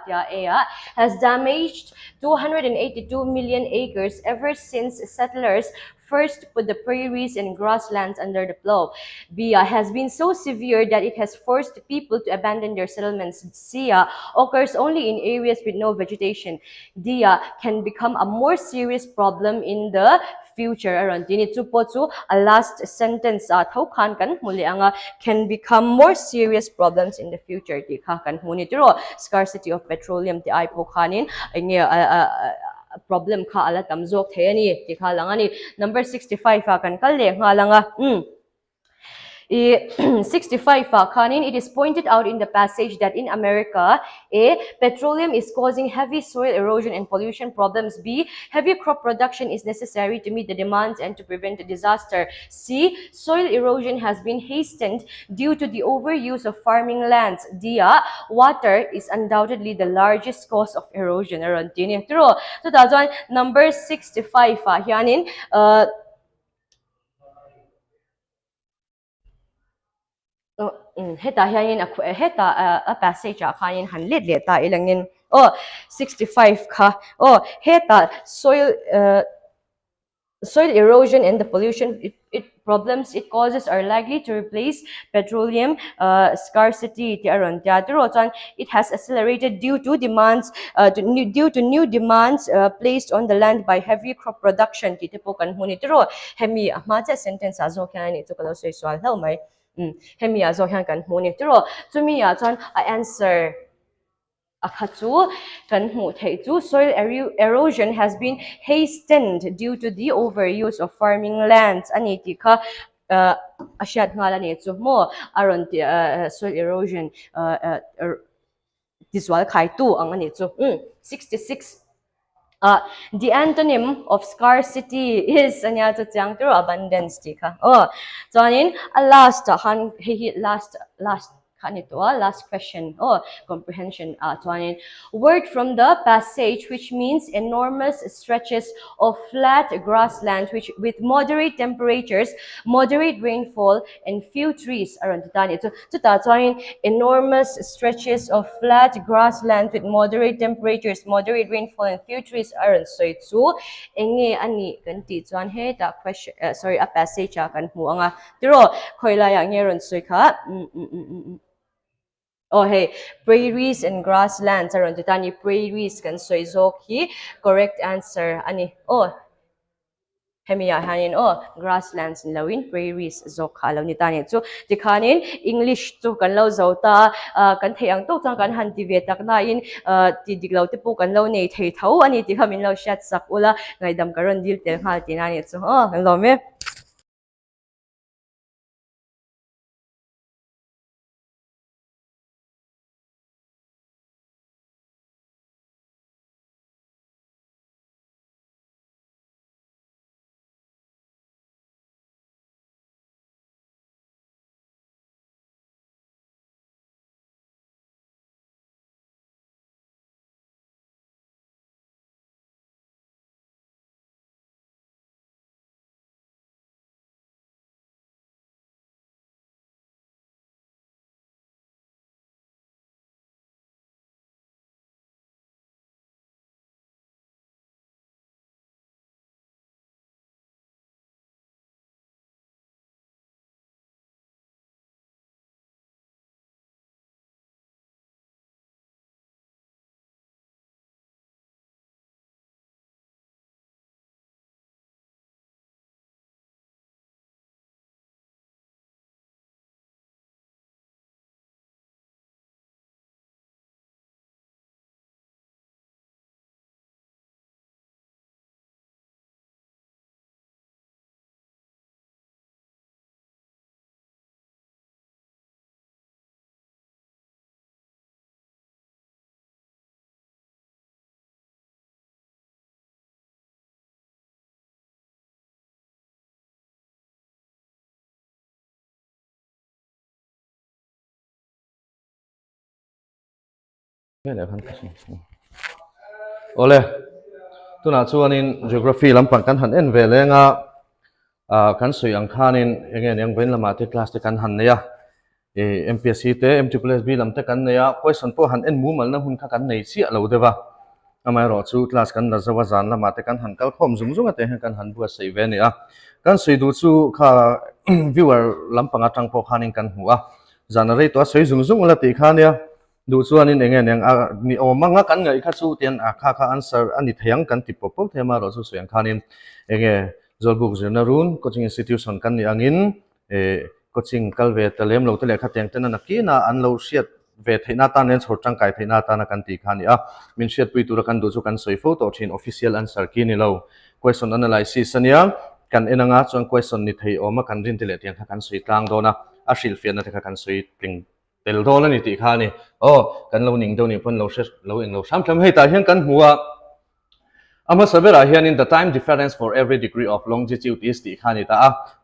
has damaged 282 million acres ever since settlers first put the prairies and grasslands under the plow. B has been so severe that it has forced people to abandon their settlements. C occurs only in areas with no vegetation. D can become a more serious problem in the future. Aron dinit po to a last sentence kan muli ang can become more serious problems in the future. Di ka kan hunitiro scarcity of petroleum ti ay po kanin problem ka ala tamzok the ani ti kha lang ani. Number 65 kan kalle nga lang 65 kanin, it is pointed out in the passage that in America, A, petroleum is causing heavy soil erosion and pollution problems. B, heavy crop production is necessary to meet the demands and to prevent a disaster. C, soil erosion has been hastened due to the overuse of farming lands. D, water is undoubtedly the largest cause of erosion. Around true. So that's one. Number 65 yanin heta hianin a passage kanin hanlit le ta ilangin 65 ka heta soil erosion and the pollution problems it causes are likely to replace petroleum scarcity it has accelerated due to demands due to new demands placed on the land by heavy crop production hemi sentence azo kan ito kalo soy swal mai hemi azo kan to me answer akhatsu kanhu theichu soil erosion has been hastened due to the overuse of farming lands anitika asyat ngala ni chu mo aron soil erosion diswal khai tu ang ani chu 66 the antonym of scarcity is abundance tika so last last question comprehension word from the passage which means enormous stretches of flat grassland which with moderate temperatures, moderate rainfall and few trees around enormous stretches of flat grassland with moderate temperatures, moderate rainfall and few trees around so enge ani kanti chuan he ta question a passage kan hu anga tiro khoila yang ngeron soi kha hey, prairies and grasslands around tani prairies kan soizoki correct answer ani hemiya hanin grasslands lawin prairies zok khalaw ni tani chu tikhanin english chu kan lo zota kan theyang to chang kan han ti ve tak na in ti diglo te pu kan lo nei thei tho ani ti khamin lo shat sak ula ngaidam karon dil tel hal ti na ni chu kan lo me ole tuna chuanin geography lampang kan han en ve lenga kan sui ang khanin engen yang ben lama te class te kan han neya MPSC te MSSB lam te kan neya question po han en mu mal na hun kha kan nei chi alo dewa amai ro chu class kan na zawa zan lama te kan han kal khom zum zum ate kan han bua sei ve ne a kan sui du chu kha viewer lampang atang po khanin kan huwa zanare to sei zum zum la ti khania du chuanin engen yang ni omanga kan ngai kha chu ten kha answer ani theyang kan ti pop pop thema ro chu suyang khanin enge zolbuk zernarun coaching institution kan ni angin coaching kalve talem lo tele kha teng tena nakina an lo siat ve theina ta nen chhor tang kai theina ta na kan ti khani a min siat pui tur kan du chu kan soi photo thin official answer ki ni lo question analysis ania kan enanga chuan question ni thei oma kan rin tele tiang kha kan soi tlang dona a shil fian na te kha kan soi tling tel dona ni ti khani kan lo ning do ni pon lo eng lo sam thlam hei ta hian kan huwa ama sabera hian in the time difference for every degree of longitude is the khani ta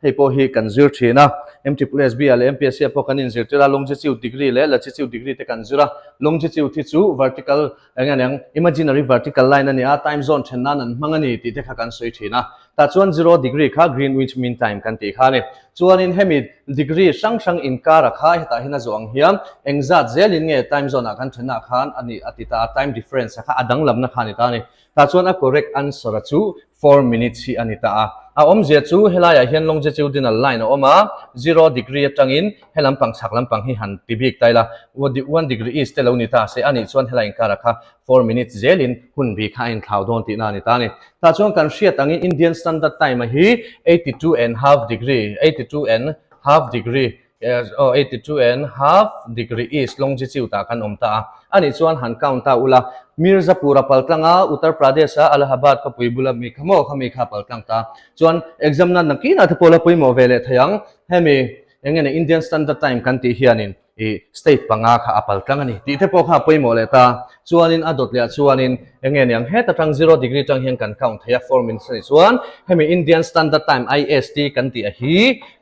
hei po hi kan zir thina MSSB ale MPSC po kan in zir tira longitude degree le latitude degree te kan zira longitude thi chu vertical yang imaginary vertical line ani a time zone thenna nan mangani ti te kha kan soi thina ta chuan 0 degree kha greenwich mean time kan ti khani chuan in hemi degree sang in kara kha heta hina zoang hiam engzat zelin nge time zone a kan thena khan ani atita time difference kha adang lamna khani ta ni ta chuan a correct answer chu 4 minutes hi anita a omje chu helaya hian longitudinal line oma 0 degree atangin helam pang chak lampang hi han tibik taila 1 degree east te lo ni ta se ani chuan helai kara kha 4 minutes zelin hun bi kha in thlau don ti na ni ta ni ta chuan kan hriat angin Indian standard time hi 82.5 degree 82.5 degree 82.5 degree east longitude ta kan omta ani chuan han count ta ula Mirzapura paltlanga Uttar Pradesh Allahabad ka puibula mi khamo khami kha paltlang ta chuan exam na nakina the pola puimo vele thayang hemi engene Indian standard time kan ti hianin state panga kha apaltlang ani ti the po kha puimo le ta chuanin adot le chuanin engene yang heta tang 0 degree tang hian kan count thaya 4 minutes ni chuan hemi Indian standard time IST kan ti a hi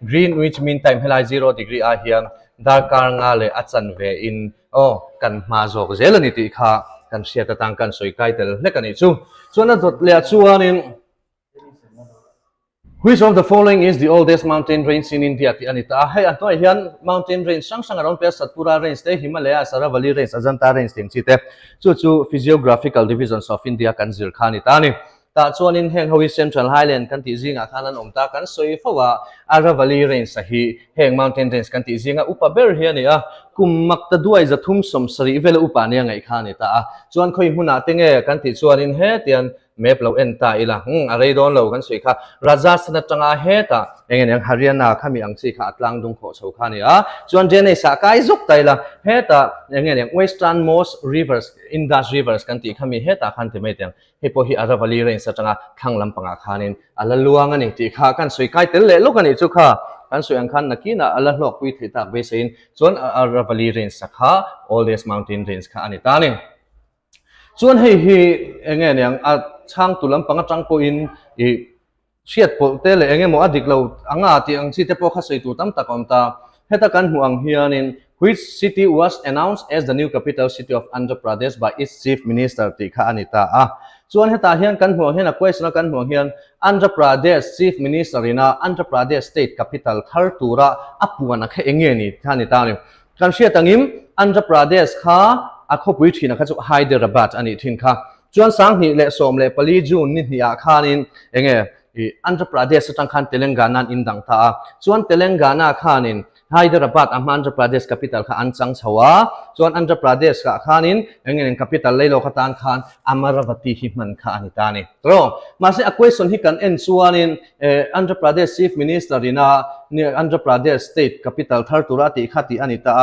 greenwich mean time helai 0 degree a hian darkar nga le achan ve in kan ma jok zelani ti kha kan siata tang kan soi kai tel le kan i chu chuan dot le chuanin which of the following is the oldest mountain range in India ti anita hai atoi hian mountain range sang around pe Satpura range te Himalaya Aravalli range Ajanta range ting chi te chu physiographical divisions of India kan zir khani ta ni ta chuanin heng howi Central Highland kan ti zinga khanan omta kan soi fawa Aravalli range sahi heng mountain range kan ti zinga upaber hian ni kummak ta duai zathum som sari vela upani ngai khani ta chuan khoi huna tenge kan ti chuanin he tian map lo enta ila arei don lo kan soi kha Rajasthan tanga he ta engen yang Haryana khami ang chi kha atlang dung kho chho khani chuan jene sa kai zuk taila he ta engen yang western most rivers Indus rivers kan ti khami he ta khan te mai teng he po hi Aravalli range tanga thanglam panga khanin ala luang ani ti kha kan soi kai tel le lo kan i chu kha kan soi ang khan nakina ala hlok pui thi tak be sein chuan Aravalli range sakha oldest mountain range kha ani ta ni chuan hei hi engen yang chang tulam panga tang po in siat po tele engemo adik lo anga ti ang site po kha sei tu tam takom ta heta kan huang hianin which city was announced as the new capital city of Andhra Pradesh by its chief minister ti kha anita chuan heta hian kan huang hian a question kan huang hian Andhra Pradesh chief minister ina Andhra Pradesh state capital Thartura apuana kha engeni thani ta ni kan siat angim Andhra Pradesh kha akhopui thina kha chu Hyderabad ani thin kha chuan sang ni le som le pali jun ni hia khanin enge Andhra Pradesh tang khan Telangana indang tha chuan Telangana khanin Hyderabad Andhra Pradesh capital kha anchang chawa chuan Andhra Pradesh ka khanin enge capital leilo khatan khan Amaravati hi man kha ani ta ni ro mase a question hi kan en chuanin Andhra Pradesh chief minister ina Andhra Pradesh state capital Thartura ti khati ani ta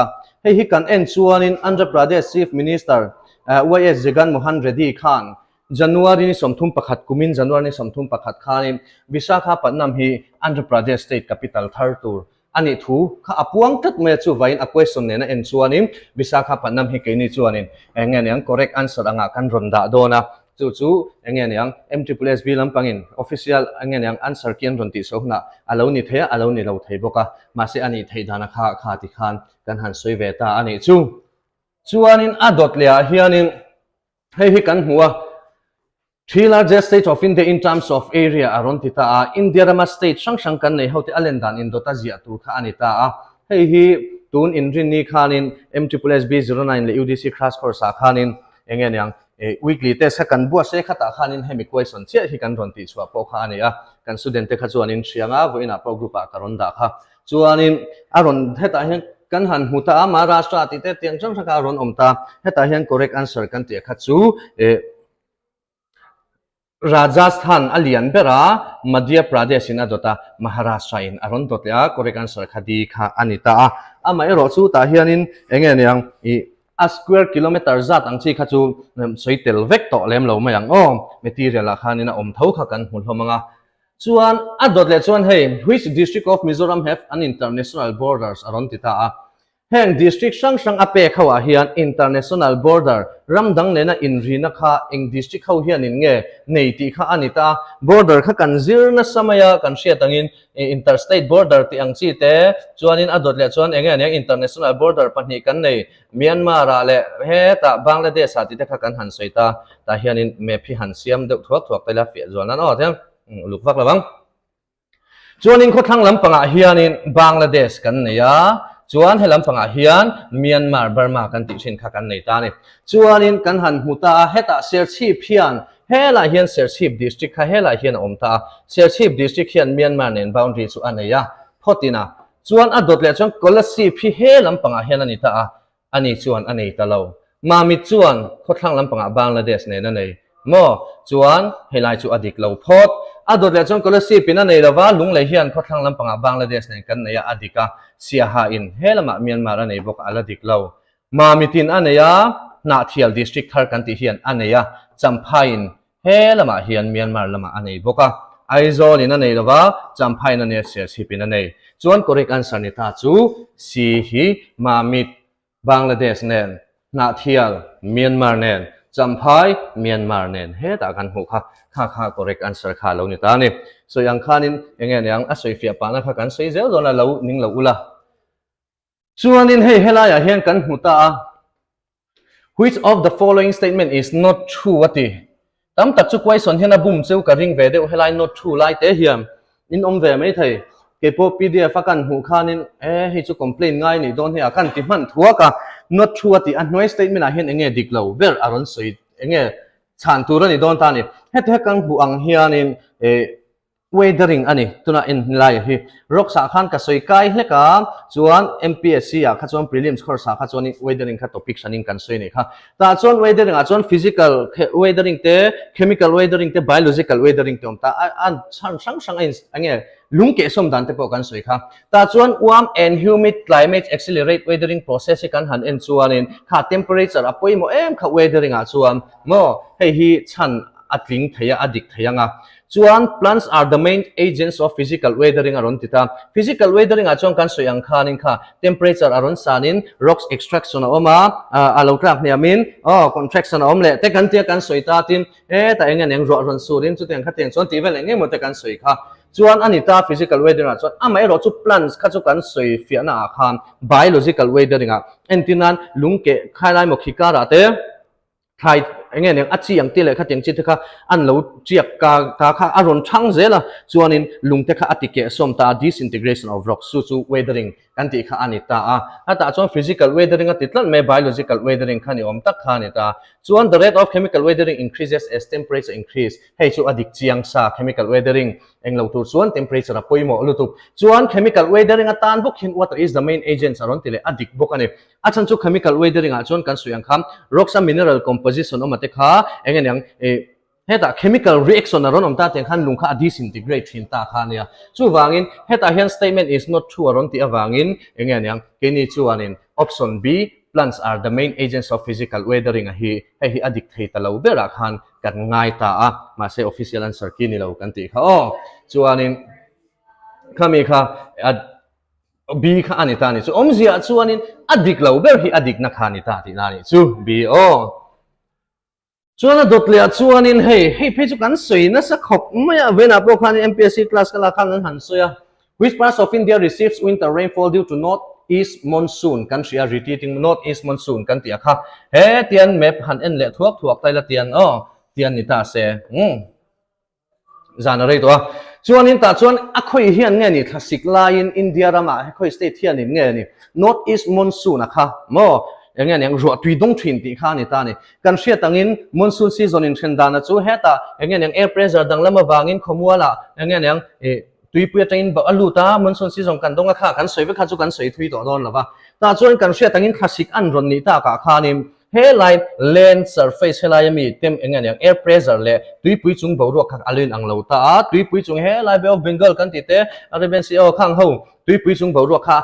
hei hi kan en chuanin Andhra Pradesh chief minister YS Jagan Mohan Reddy Khan January ni somthum pakhat kumin January ni somthum pakhat khanin Visakhapatnam hi Andhra Pradesh state capital Thartur ani thu kha apuang tat me chu vain a question ne na en chuanin Visakhapatnam hi keini chuanin engen yang correct answer anga kan ronda dona chu engen yang MSSB lampangin official engen yang answer kian ron ti sohna alo ni the alo ni lo thei boka mase ani thei dana kha ti khan kan han soi ve ta ani chu chuanin adot le hianin hei hi kan huwa three largest states of India in terms of area aron tita a India rama state sang kan nei hote alendan in dota zia tur kha anita a hei hi tun in rin ni khanin MSSB09 le UDC crash course a khanin engen yang weekly test kan bua se khata khanin hemi question che hi kan ron ti chwa po kha ania kan student te kha chuanin thrianga voina po group a karon da kha chuanin aron heta hian kan han huta Maharashtra ti te tiang chang ka ron omta heta hian correct answer kan ti kha chu Rajasthan alian bera Madhya Pradesh in adota Maharashtra in aron dotia correct answer khadi kha anita amai ro chu ta hianin engen yang a square kilometer zat ang chi kha chu soitel vek to lem lo mayang material a khanina om thau kha kan hul homanga chuan adot le chuan hei which district of Mizoram have an international borders aron tita a heng district sang ape khawa hian international border ramdang lena inrina kha eng district khaw hian in nge nei ti kha anita border kha kan zirna samaya kan sia tangin interstate border ti ang chi te chuanin adot le chuan engen yang international border pani kan nei Myanmar le he ta Bangladesh ati te kha kan han soita ta hianin me phi han siam deuh thuak tela fi zonan them lukvak lawang chuanin kho thang lampanga hianin Bangladesh kan neya chuan helam panga hian Myanmar Burma kan ti thin kha kan nei ta ni chuanin kan han huta heta serchip hian hela hian serchip district kha hela hian omta serchip district hian Myanmar nen boundary chu aneya photina chuan adot le chuan kolasi phi helam panga hian ani ta ani chuan anei ta lo mami chuan khothlang lam panga Bangladesh ne na nei mo chuan helai chu adik lo phot adot le chuan kolasi pina nei lawa lung le hian khothlang lam panga Bangladesh ne kan neya adika siaha in helama Myanmar anei bok aladik lo mamitin aneya na thial district thar kan ti hian aneya champhain helama hian Myanmar lama anei boka aizol in anei lawa champhain ane se sipin anei chuan correct answer ni ta chu si hi mamit Bangladesh nen na thial Myanmar nen champhai Myanmar nen he ta kan hu kha correct answer kha lo ni ta ni so yang khanin engen yang asoi fia pa na kha kan sei zel dona lo ning lo ula chuanin hei helaya hian kan huta which of the following statement is not true ati tam tak chu question hian a bum cheu ka ring ve deuh helai not true lai te hiam in om ve mai thei ke po PDF akan hu khanin hei chu complain ngai ni don he akan ti man thuaka not true ati an noi statement a hian enge diklo ver aron soi enge chan tur ani don ta ni he kan bu ang hianin weathering ani tuna in lai hi rok sa khan ka soi kai hleka chuan MPSC a kha chuan prelims course sa kha chuan weathering kha topic sanin kan soi ni kha ta chuan weathering a chuan physical weathering te chemical weathering te biological weathering te ta an sang ange lungke som dan te po kan soi kha ta chuan warm and humid climate accelerate weathering process kan han en chuanin kha temperature a poimo em kha weathering a chuan mo hei hi chan atling theya adik theyanga chuan plants are the main agents of physical weathering aron tita physical weathering a chuan kan soyang khanin kha temperature aron sanin rocks extraction a oma alotrak ni amin contraction a omle te kan tia kan soita tin ta engen eng ro ron surin chu teng kha teng chuan ti vel enge mo te kan soi kha chuan anita physical weathering a chuan amai ro chu plants kha chu kan soi fiana khan biological weathering a entinan lungke khailai mo khikara te thai engen yang achi yang tile kha teng chi thaka an lo chiak ka kha aron thang zela chuanin lungte kha atike somta disintegration of rocks chu weathering kan ti kha anita ata chuan physical weathering atitlan me biological weathering khani om tak khani ta chuan the rate of chemical weathering increases as temperature increase hei chu adik chiang sa chemical weathering englo tur chuan temperature a poimo lutu chuan chemical weathering atan bok hin water is the main agents aron tile adik bokani achan chu chemical weathering a chuan kan suyang kham rocks a mineral composition omate kha engen yang heta chemical reaction aron omta teng khan lungkha disintegrate thin ta khania chu wangin heta hian statement is not true aron ti awangin engen yang keni chuanin option B plants are the main agents of physical weathering hi adik thei talo bera khan kan ngai ta ma se official answer ki ni lo kan ti kha chuanin khami kha B kha ani ta ni chu omzia chuanin adik lo ber hi adik na khani ta ti na ni chu B chuan dot le chuanin hei pe chu kan soi na sa khop maya vena pro khan MPSC class kala khan han soya which parts of India receives winter rainfall due to northeast monsoon country are repeating northeast monsoon kan ti kha he tian map han en le thuak taila tian tian ni ta se zan rei to chuan in ta chuan a khoi hian nge ni thasik lai in India rama khoi state hian in nge ni north east monsoon a kha mo engen yang ro tui dong thin ti kha ni ta ni kan hria tangin monsoon season in thendana chu heta engen yang air pressure dang lama bangin khomuala engen yang tui pui train ba alu ta monsoon season kan donga kha kan soibe kha chu kan soi thui to don lawa ta chuan kan hria tangin thasik an ron ni ta ka kha nim headline land surface helai mi tem engen yang air pressure le tui pui chung bo ro khak alin ang lo ta tui pui chung helai Bay of Bengal kan ti te Arabian Sea o khang ho tui pui chung bo ro kha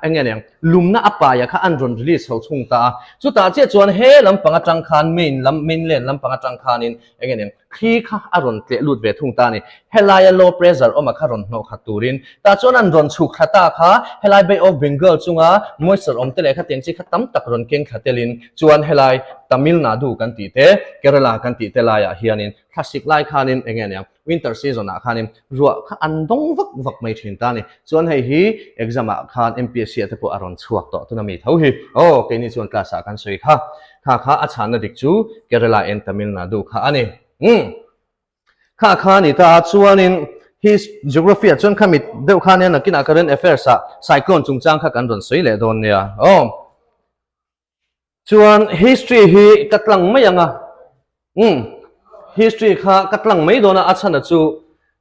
engen yang lumna apa ya kha an ron release ho chung ta chu ta che chuan he lampang atang khan mainland lampang atang khan in engen yang khi kha aron tle lut ve thung ta ni helai low pressure oma kharon no khaturin ta chuan an ron chuk khata kha helai Bay of Bengal chunga moisture om te le kha teng chi khatam tak ron keng khatelin chuan helai Tamil Nadu kan ti te Kerala kan ti te la ya hianin classic lai khanin engen yang winter season a khanin ruwa kha andong vak mai thin ta ni chuan hei hi exam a khan MPSC te po aron chuak to tuna mi tho hi ke ni chuan class a kan soi kha a chan na dik chu Kerala and Tamil Nadu kha ani kha ni ta chuanin his geography a chuan khamit deuh khan na kina current affairs a cyclone chungchang kha kan ron soi le don nia chuan history hi katlang mai anga history kha katlang mai dona achana chu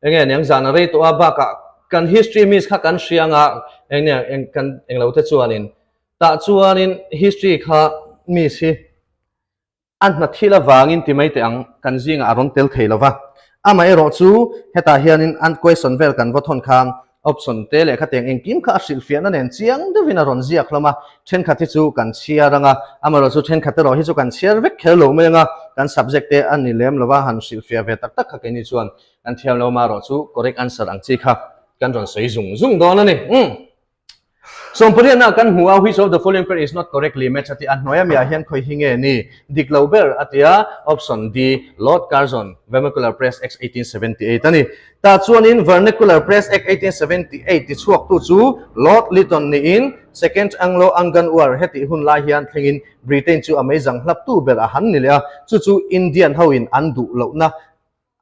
engen yang zana rei to aba ka kan history miss kha kan hrianga eng kan englo te chuanin ta chuanin history kha miss hi an na thila wangin ti mai te ang kan jinga aron tel theilawa amai ro chu heta hianin an question vel kan vothon kham option te le khateng engkim kha silfian an en chiang de vina ron zia khlama then khati chu kan chia ranga amaro chu then khate ro hi chu kan chiar vek khelo menga kan subject te an ni lem lawa han silfia ve tak tak kha ke ni chuan an thiam lo ma ro chu correct answer ang chi kha kan ron sei zung don ani so pariana kan hua which of the following pair is not correctly matched ati an noya mia hian khoi hinge ni diklober atia option D Lord Curzon vernacular press x 1878 ani ta chuanin vernacular press x 1878 ti chuak tu chu Lord Lytton ni in second Anglo Angan war heti hun la hian thlengin Britain chu amazing hlap tu ber a han ni le chu Indian hoin an du lo na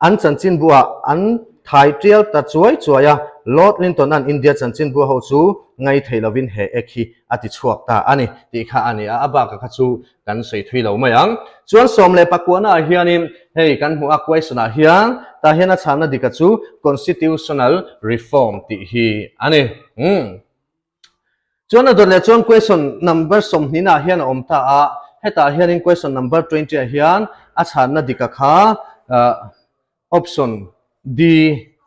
an chanchin bua an Thai trial ta chuaya Lord Lytton an India chanchin bua ho chu ngai theilovin he ekhi ati chuak ta ani ti kha ani aba ka kha chu kan sei thui lo mayang chuan som le pakwana hianin hei kan hu a question a hian ta hian a chana dika chu constitutional reform ti hi ani chuan ador le chuan question number som hina hian om ta a heta hianin question number 20 a hian a chana dika kha option D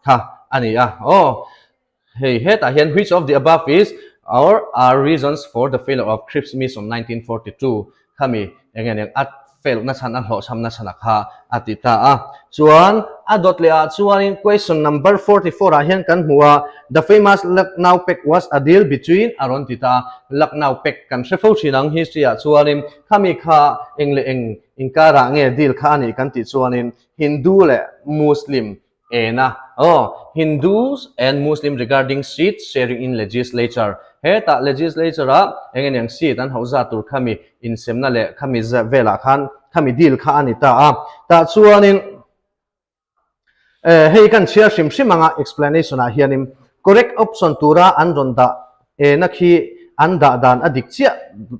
kha ani hey heta hian which of the above is or are reasons for the failure of Cripps mission 1942 kami engen yang at fail na san an ho sam na sana kha atita chuan adot le chuan in question number 44 a hian kan hua the famous Lucknow Pact was a deal between aron tita Lucknow Pact kan refo chinang history a chuan in kami kha engle inkara nge deal kha ani kan ti chuan in Hindu le Muslim Hindus and Muslim regarding seats sharing in legislature. Heta legislature engen yang seat an hauza tur kami in semna le kami vela khan kami deal kha ani ta chuanin hei kan share sim anga explanation a hianim correct option tura an ronda nakhi anda dan adik chia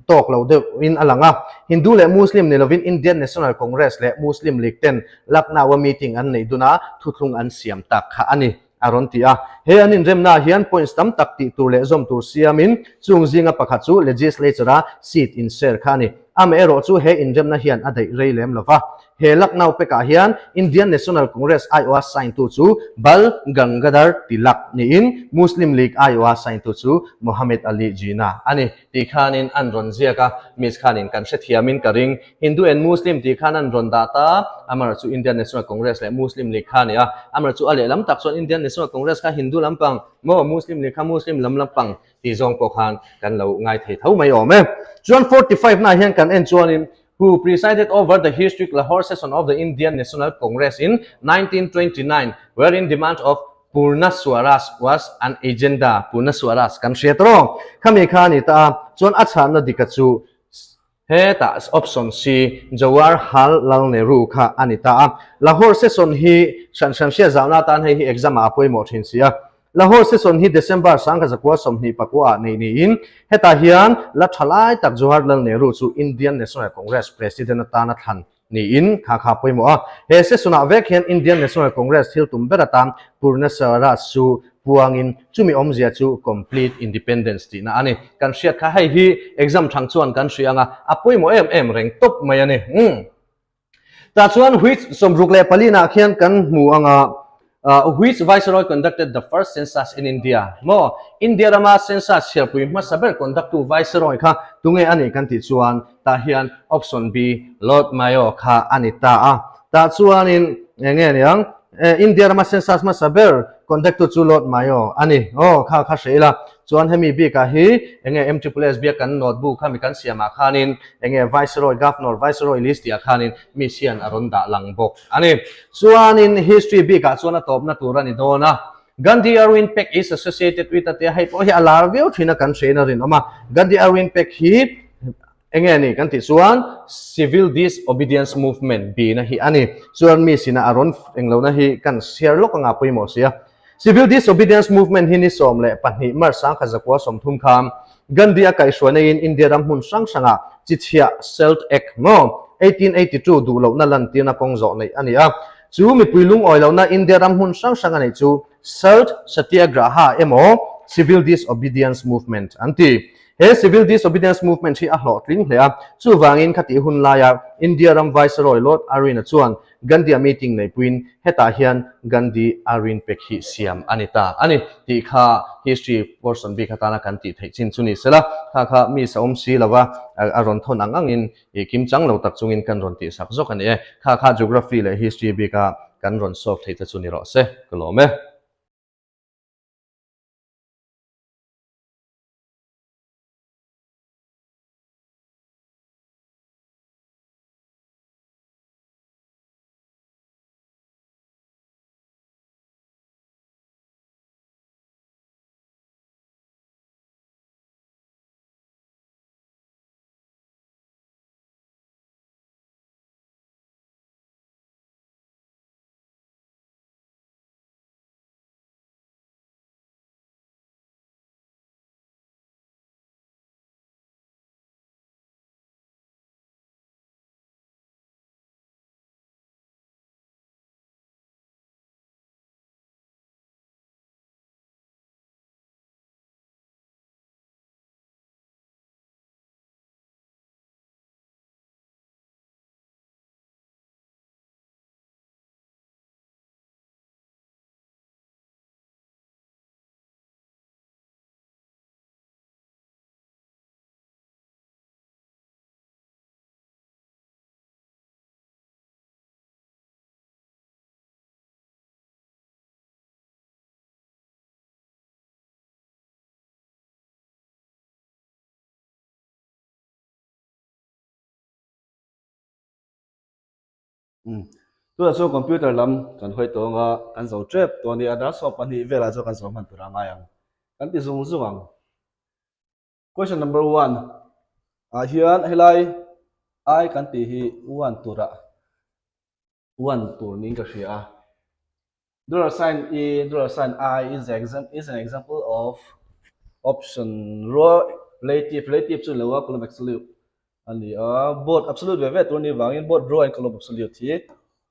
tok lo de in alanga Hindu le Muslim ne lovin Indian National Congress le Muslim League 10 Lucknow meeting an nei duna thutlung an siam tak kha ani aron tia he anin remna hian points tam tak ti tur le zom tur siamin chung zinga pakha chu legislature seat in share khani am ero chu he in remna hian adai reilem lova he Lucknow peka hian Indian National Congress Iowa sign tu chu Bal Gangadhar Tilak ni in Muslim League Iowa sign tu chu Muhammad Ali Jinnah ani ti khanin an ron ziaka mis khanin kan sethiamin karing Hindu and Muslim ti khanan ron data amar chu Indian National Congress le Muslim League khania amar chu ale lam tak chon Indian National Congress kha Hindu lampang mo Muslim League kha Muslim lam lampang ti zong ko khan kan lo ngai thei thau mai ome chuan 45 na hian kan en chuanin who presided over the historic Lahore session of the Indian National Congress in 1929, wherein demand of Purna Swaraj was an agenda. Purna Swaraj kan shetro kami khani ta chon achana dikachu he ta option C Jawaharlal Nehru kha anita Lahore session hi san sia zauna tan hi exam a poi mo thin sia Lahore session hi December sang ka zakwa somni pakwa nei ni in heta hian la thalai tak Jawaharlal Nehru chu Indian National Congress president ta na than ni in kha poi mo he session a vek hian Indian National Congress thil tumbera tam purna sara su puangin chumi omzia chu complete independence ti na ani kan sia kha hai hi exam thang chuan kan sianga apoi mo em reng top mai ani ta chuan which somrukle palina khian kan mu anga which viceroy conducted the first census in India mo India rama census shel pui ma saber conduct to viceroy kha tunge ani kan ti chuan ta hian option B Lord Mayo kha anita ta chuan in nge niang India rama census ma saber conduct to chu Lord Mayo ani kha sheila chuan hemi bi ka hi enge MSS bi kan notebook kha mi kan siama khanin enge viceroy governor viceroy list ya khanin mi sian aronda langbok ani chuan in history bi ka chuan a top na turani dona Gandhi Arwin Peck is associated with at hai po hi alarvio thina kan trainer rin ama Gandhi Arwin Peck hi enge ni kan ti chuan civil disobedience movement bi na hi ani chuan mi sina aron englo na hi kan share lok anga poimo sia civil disobedience movement hi ni som le panhi mar sang kha zakwa som thum kham Gandhi a kai shwane in India ram hun sang sanga chichia SALT Act mo 1882 du lo na lan tina kong zo nei ani a chu mi puilung oi lo na India ram hun sang sanga nei chu SALT Satyagraha emo civil disobedience movement anti he civil disobedience movement hi a hlot ling hlea chu wangin khati hun laya India ram viceroy Lord Arwin chuan Gandhi a meeting nei puin heta hian Gandhi Arwin Peck hi siam anita ani ti kha history portion bi khatana kan ti thei chin chuni sela kha mi sa si lawa aron thon angangin kim chang lo tak chungin kan ron ti sak zok ani kha geography le history bi ka kan ron solve thei ta chuni ro se kolome tu là số computer lam kan hoi to nga kan zo trap to ni ada so pan hi vela zo kan zo man tura nga yang kan ti zung zung ang question number 1 hian helai ai kan ti hi 1 tura 1 tur ning ka hria dollar sign dollar sign I is an example of option relative chu lower column absolute ani both absolute ve ve tur ni wangin both row and column absolute hi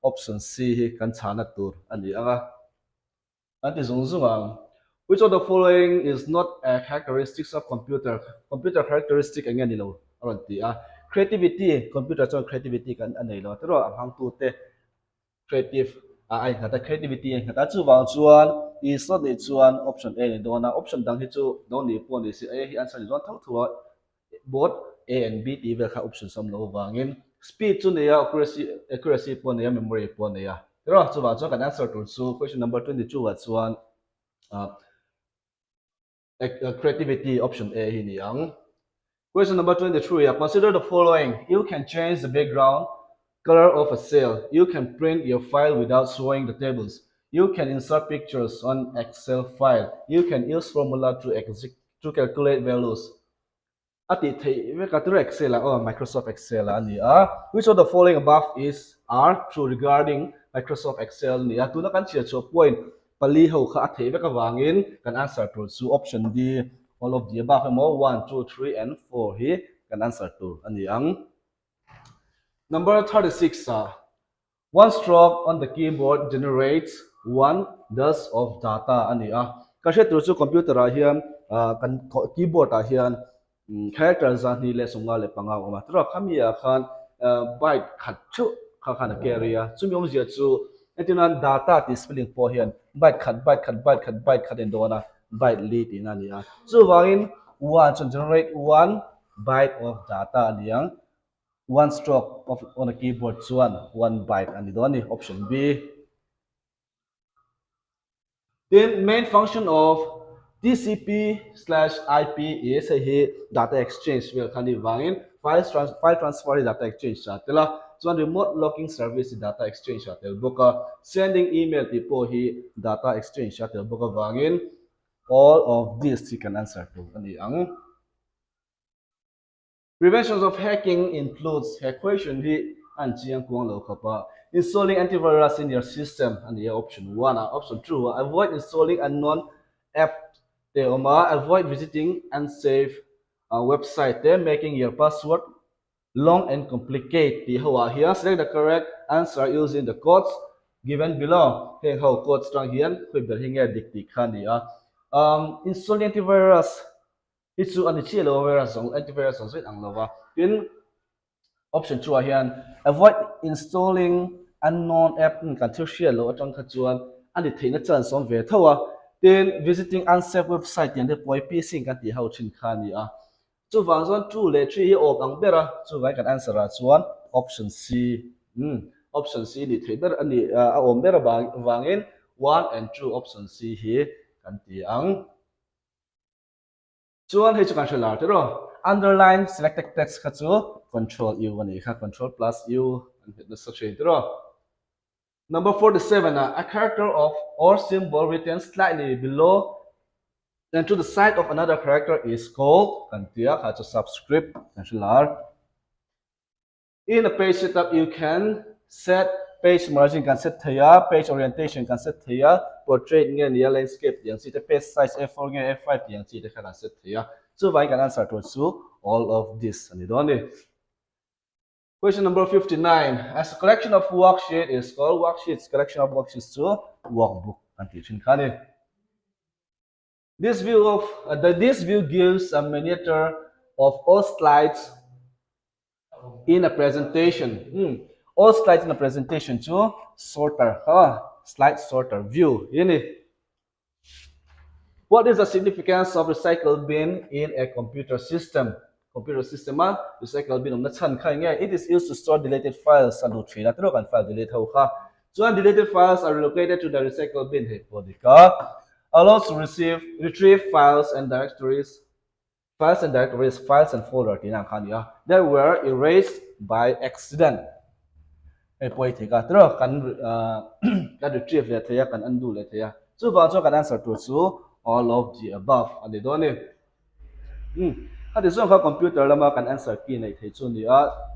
option C hi kan chana tur ani anga anti zung zung ang which of the following is not a characteristics of computer characteristic again lo aron ti creativity computer cho creativity kan anei lo tero hang tu te creative ai ngata creativity ngata chu wang chuan is not ni chuan option A ni dona option dang hi chu don ni pon ni si a hi answer ni don thau thua both A and B ti ve kha option som lo wangin speed chu ne ya accuracy pon ne ya memory pon ne ya tero chu wa chu kan answer tu chu question number 22 wa chuan creativity option A hi ni ang question number 23 consider the following you can change the background color of a cell. You can print your file without showing the tables. You can insert pictures on Excel file. You can use formula to calculate values. ati thei ve ka tur Excel or Microsoft Excel ani which of the following above is are true regarding Microsoft Excel ni tu na kan chia cho point pali ho kha thei ve ka wangin kan answer to chu option D all of the above mo 1 2 3 and 4 hi kan answer to ani ang number 36 one stroke on the keyboard generates one dose of data ani ka she tu chu computer hian kan keyboard hian character zan ni le sunga le panga ma tra khamia khan byte khat chu kha khan carrier chumiom zia chu etinan data ti spelling po hian byte khat en dona byte lead in ani chu wangin one to generate one byte of data liang one stroke of on a keyboard chuan one byte ani doni option B. Then main function of TCP/IP is a data exchange will khani wangin file transfer data exchange tela chuan remote logging service data exchange tel boka sending email tipo hi data exchange tel boka wangin all of this you can answer to ani ang prevention of hacking includes equation hi an chiang kuang lo khapa installing antivirus in your system and the option 1 option 2 avoid installing unknown app avoid visiting unsafe website making your password long and complicated here select the correct answer using the codes given below how codes strong here installing antivirus itu ani chilo virus antivirus song ang lova in option 2 hian avoid installing unknown app kan thil share lo atang kha chuan ani theina chan som ve thowa then visiting unsafe website yan de poi pi sing kan ti hau thin kha ni chu wang zon 2 le 3 hi op ang bera chu vai kan answer chuan option C option C ni thei ber ani a om bera wangin 1 and 2 option C hi kan ti ang chuan hei chu kan hrelar te ro underline selected text kha chu control U ani kha control plus U and hit the section te ro number 47 a character of or symbol written slightly below and to the side of another character is called kan tia kha chu subscript kan hrelar in a page setup you can set page margin kan set thaya page orientation kan set thaya portrait nge nia landscape yang si te page size f4 nge f5 yang si te kan set thaya so vai kan answer to all of this ani doni question number 59 as a collection of worksheet is called worksheets collection of worksheets to workbook anti chin khani this view gives a miniature of all slides in a presentation all slides in a presentation to sorter slide sorter view what is the significance of recycle bin in a computer system recycle bin na chan khai nge it is used to store deleted files and do three tro kan file delete ho kha so deleted files are relocated to the recycle bin he podika allows to retrieve files and directories files and folder tinang khania that were erased by accident ei poi thika tro kan kan retrieve le thaya kan undo le thaya chu wa cho kan answer to chu all of the above ani doni ati zong kha computer lama kan answer ki nei thei chu ni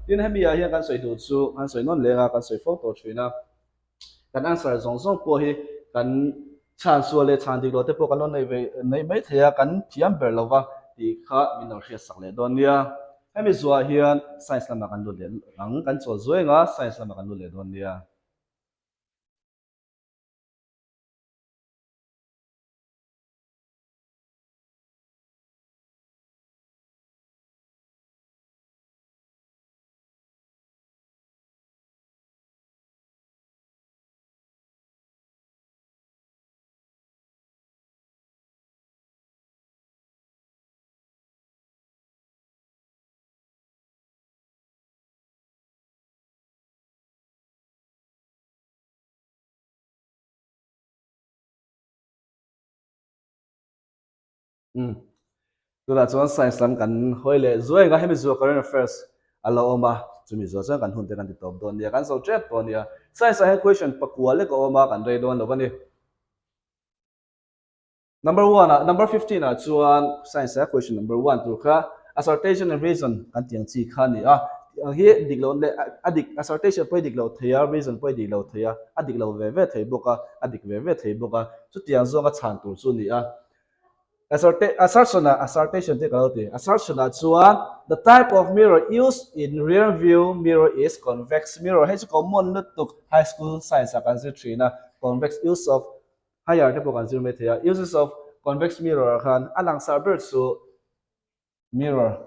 tin hemi hian kan soi du chu kan soi non lenga kan soi photo thina kan answer zong po hi kan chan su le chan di lo te po kan non nei mai thaya kan thiam ber lova ti kha minor hria sak le don nia hemi zuwa hian science lama kan du le ang kan chaw zuenga science lama kan du le don nia tula chuan science lam kan hoile zuenga hemi zuwa current affairs alo oma chumi zo chuan kan hunte kan ti top don nia kan so trap to nia science a question pakua le ko oma kan rei don lo bani number 1 number 15 chuan science a question number 1 tu kha assertion and reason kan tiang chi khan ni a hi dik lo le adik assertion poi dik lo thaya reason poi dik lo thaya adik lo ve thei boka adik ve thei boka chu tiang zonga chan tur chu ni a assertion te kalau te assertion chuan the type of mirror used in rear view mirror is convex mirror hay chu common tuk high school science kan se trina convex use of higher te kan se me thea uses of convex mirror khan alang server chu mirror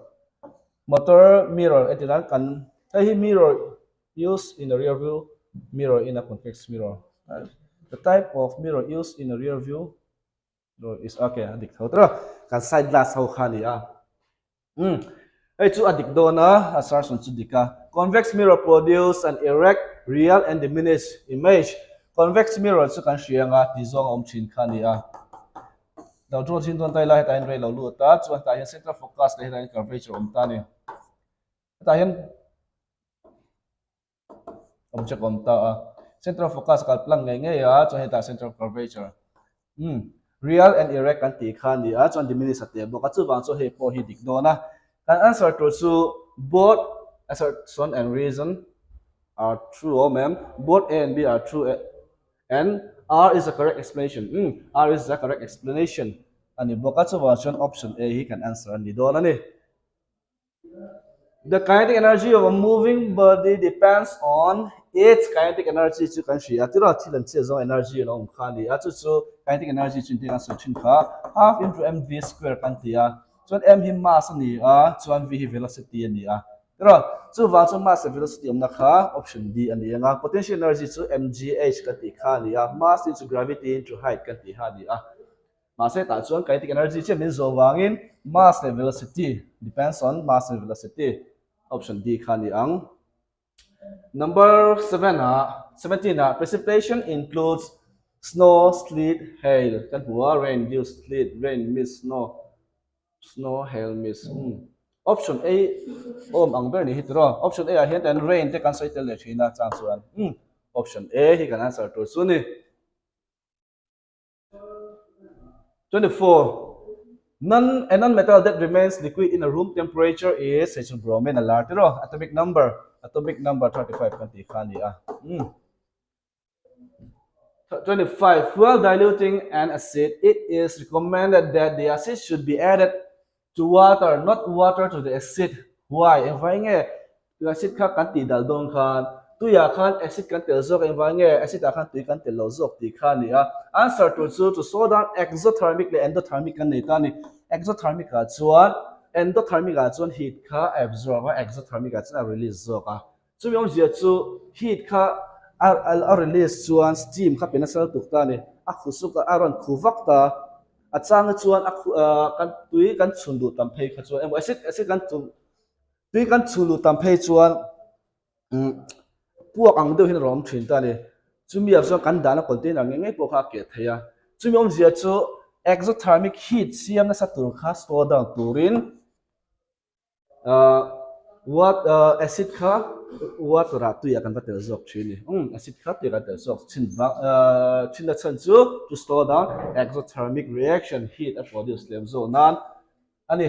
motor mirror etilan kan hi mirror used in the rear view mirror in a convex mirror the type of mirror used in a rear view is okay adik thau tra kan side glass ho khani a ai chu adik do na assertion chu dika convex mirror produce an erect real and diminished image convex mirror chu kan hrianga ti zong om thin khani a daw draw thin ton tai lai ta in rei lo lu ta chuan ta hian center focus le hian curvature om ta ni ta hian object om ta a center focus kal plang nge nge ya chuan ta center curvature real and erect kan ti khan ni a chuan diminish ate bo ka chu wang chu he po hi dik do na kan answer to chu both assertion and reason are true oh ma'am both a and b are true and r is the correct explanation r is the correct explanation ani bo ka chu wang chuan option a hi kan answer ni do na ni the kinetic energy of a moving body depends on its kinetic energy chu kan hria tira thilan che zo energy lo khani a chu kinetic energy chin te kan so thin kha half into mv square kan tia chuan m hi mass ani a chuan v hi velocity ani a tira chu wa chu mass velocity amna kha option d ani anga potential energy chu mgh kan ti kha ni a mass into gravity into height kan ti ha ni a ma se ta chuan kinetic energy che min zo wangin mass and velocity depends on mass and velocity option d khani ang number 17 precipitation includes snow sleet hail kan hua rain dew sleet rain mist snow hail mist option a ang ber ni hitro option a hian and rain te kan sai tel le thina chang chuan option a hi kan answer to chu ni 24 a non-metal that remains liquid in a room temperature is bromine alartero atomic number 35 kan ti khani a 25 while diluting an acid it is recommended that the acid should be added to water not water to the acid why envange acid kha kan ti dal dong khan tu ya khan acid kan tel zok envange acid a khan tu kan tel lo zok ti khani a answer to slow down exothermic le endothermic kan nei ta ni exothermic a chuan endothermic a chuan heat kha absorb a exothermic a chuan release zok a chu yong zia chu heat kha a release chuan steam kha pena sal tuk ta ni a khusuk a ron khuvak ta a chang chuan kan tui kan chundu tam phei kha chuan acid kan tui kan chulu tam phei chuan puak ang deuh hin rom thin ta ni chumi a chuan kan dana container nge po kha ke theya chumi om zia chu exothermic heat siam na satur kha store down turin acid kha water a tu ya kan batel zok thini acid kha tu kan tel zok chin na chan chu to store down exothermic reaction heat a produce lem zo nan ani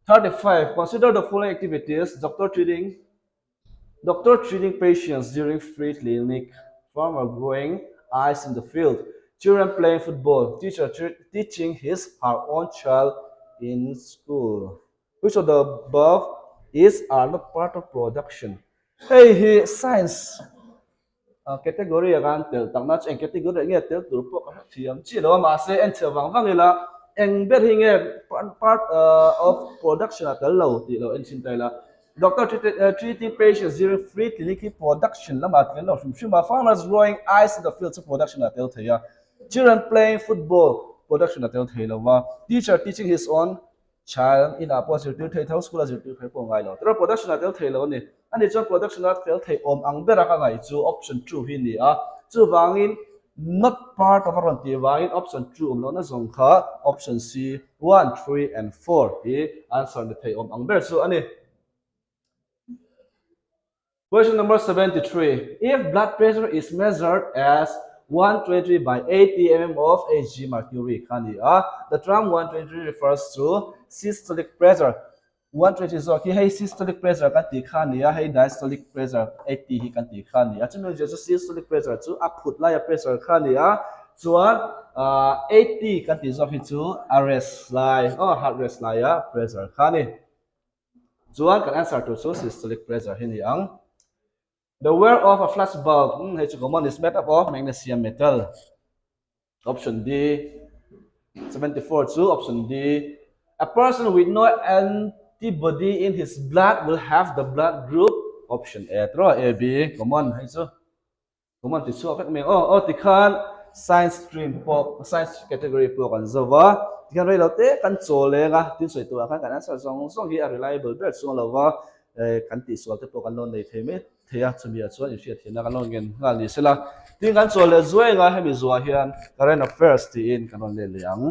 35 consider the following activities doctor treating patients during free clinic farmer growing ice in the field children playing football teacher teaching her own child in school which of the above are not part of production hey science category agan tel takna chen category nge tel tur po ka thiam chi lo ma se en chawang wangila eng ber hinge part of production atel lo ti lo en sin taila doctor treating patients during free clinic production lama tel lo shuma farmers growing ice in the fields of production atel thaya children playing football production atel thela wa teacher teaching his own child in a positive thai thau school as you thai po ngai lo tro production atel thelo ni ani chon production atel thai om ang bera ka ngai chu option 2 hi ni a chu wangin not part of aron ti wangin option 2 om lo na zong kha option c 1 3 and 4 hi answer ni thai om ang ber chu ani question number 73 if blood pressure is measured as 120 by 80 mm of Hg mercury khani the term 120 refers to systolic pressure 120 zo ki hei systolic pressure kan ti khan nia hei diastolic pressure 80 hi kan ti khan nia chumi je chu systolic pressure chu a phut lai pressure khan nia chuan 80 kan ti zo hi chu arrest lai heart rest lai pressure khan ni chuan kan answer to chu systolic pressure hi ni ang the wear of a flash bulb hei chu common is made up of magnesium metal option D 74 chu option D a person with no antibody in his blood will have the blood group option A tro A B common hai chu common ti chu afek me ti khan science stream po science category po kan zawa ti khan rei lo te kan chole nga tin soi tu khan kan answer song hi a reliable ber chu lawa kan ti sol te po kan lon nei theme thea chumia chuan in hriat thina kan lon gen nga li sela tin kan chole zuai nga hemi zuwa hian current affairs ti in kan lon le liang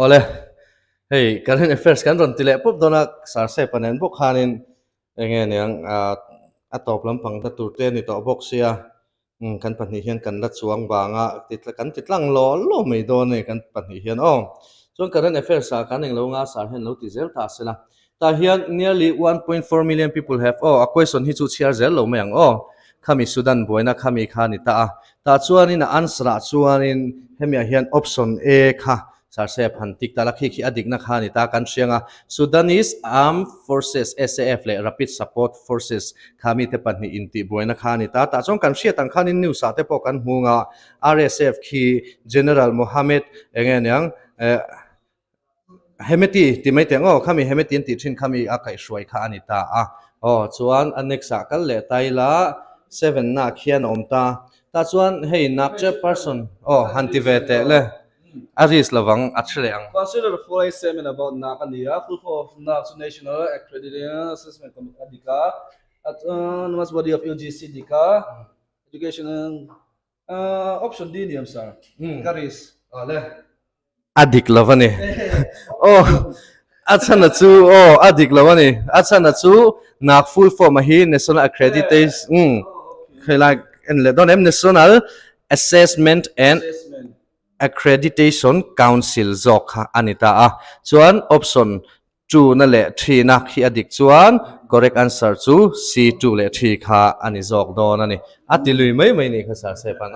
ole hey current affairs kan ron tile pop dona sar se panen bok khanin enge niang a top lampang ta turte ni to bok sia kan pani hian kan la chuang banga titlang lo mei do ne kan pani hian chuan current affairs a kan eng lo nga sar hen lo ti zel ta sela ta hian nearly 1.4 million people have a question hi chu chiar zel lo meang khami sudan boina khami khani ta chuanin answer chuanin hemia hian option A kha sarse phantik tala khi adik na khani ta kan sianga Sudanese Armed Forces SAF le Rapid Support Forces khami te panni inti boina khani ta chong kan sia tang khanin news ate po kan hunga RSF khi General Mohammed engeniang hemeti timai teng khami hemeti ti thin khami akai shwai kha ani ta chuan anexa kal le taila 7 na khian omta ta chuan hei nak che person hantivete le Aris lavang achleang. Consider the following statement about Nakania, full of NAC's National Accreditation Assessment Adika, at Namas body of UGC Dika, education option D niyam sir. Karis. Le. Adik lavani. Atsana chu adik lavani. Atsana chu nak full form hi National Accreditation. Like in le don National Assessment and Accreditation Council zok anita chuan option 2 na le 3 na khi adik chuan correct answer chu C2 le 3 kha ani zok don ani atilui mai ni kha sar sepan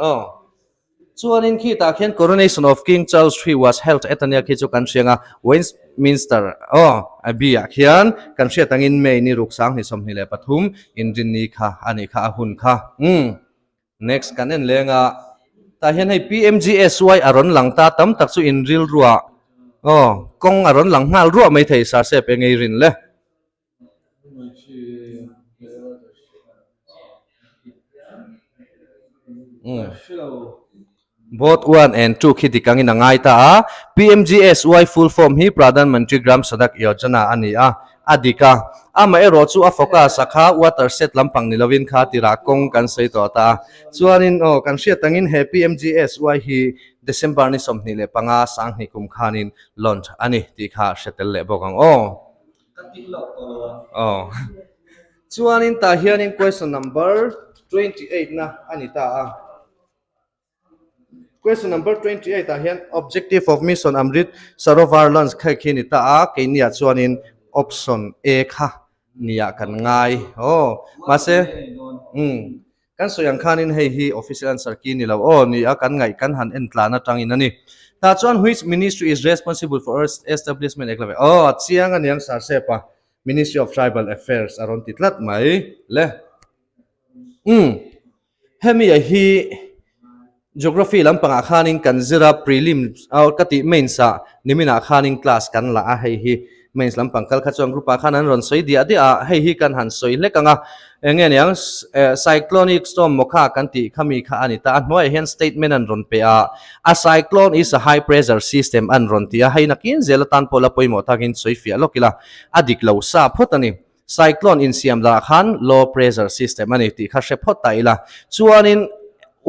chuan in khi ta khian coronation of King Charles III was held at ania khi chu kan sianga Westminster abia khian kan sia tangin mei ni ruksang ni som ni le pathum in din ni kha ani kha hun kha next kan en lenga ta hian hei PMGSY aron lang ta tam tak chu in ril ruwa kong aron lang ngal ruwa mai thei sa se pe ngei rin le both 1 and 2 khi dikang in angai ta PMGSY full form hi Pradhan Mantri Gram Sadak Yojana ani adika ama ero chu a focus sakha water set lampang nilawin kha tira kong kan sei to ta chuanin kan sia tangin he PMGSY hi December ni somni le panga sang hi kum khanin launch ani ti kha setel le bokang chuanin ta hianin question number 28 na ani ta question number 28 ahian objective of mission Amrit Sarovar launch khai khini ta kenia chuanin option A kha nia kan ngai mase kan soyang khanin hei hi official answer ki ni lo ni kan ngai kan han en tlana tangin ani ta chuan which ministry is responsible for establishment eklave chiang aniang sar sepa Ministry of Tribal Affairs aron titlat mai le hemi hi geography lampang akhanin kan zira prelims kati mains sa nimina akhanin class kan la hei hi mains lampang kal khachong group akhanan ron soi dia hei hi kan han soi lekanga engen yang cyclonic storm mokha kan ti khami kha ani ta noi hen statement an ron pe a cyclone is a high pressure system an ron tia hei nakin zelatan pola poimo takin soi fia lokila adik lo sa photani cyclone in siam la khan low pressure system ani ti kha she phota ila chuanin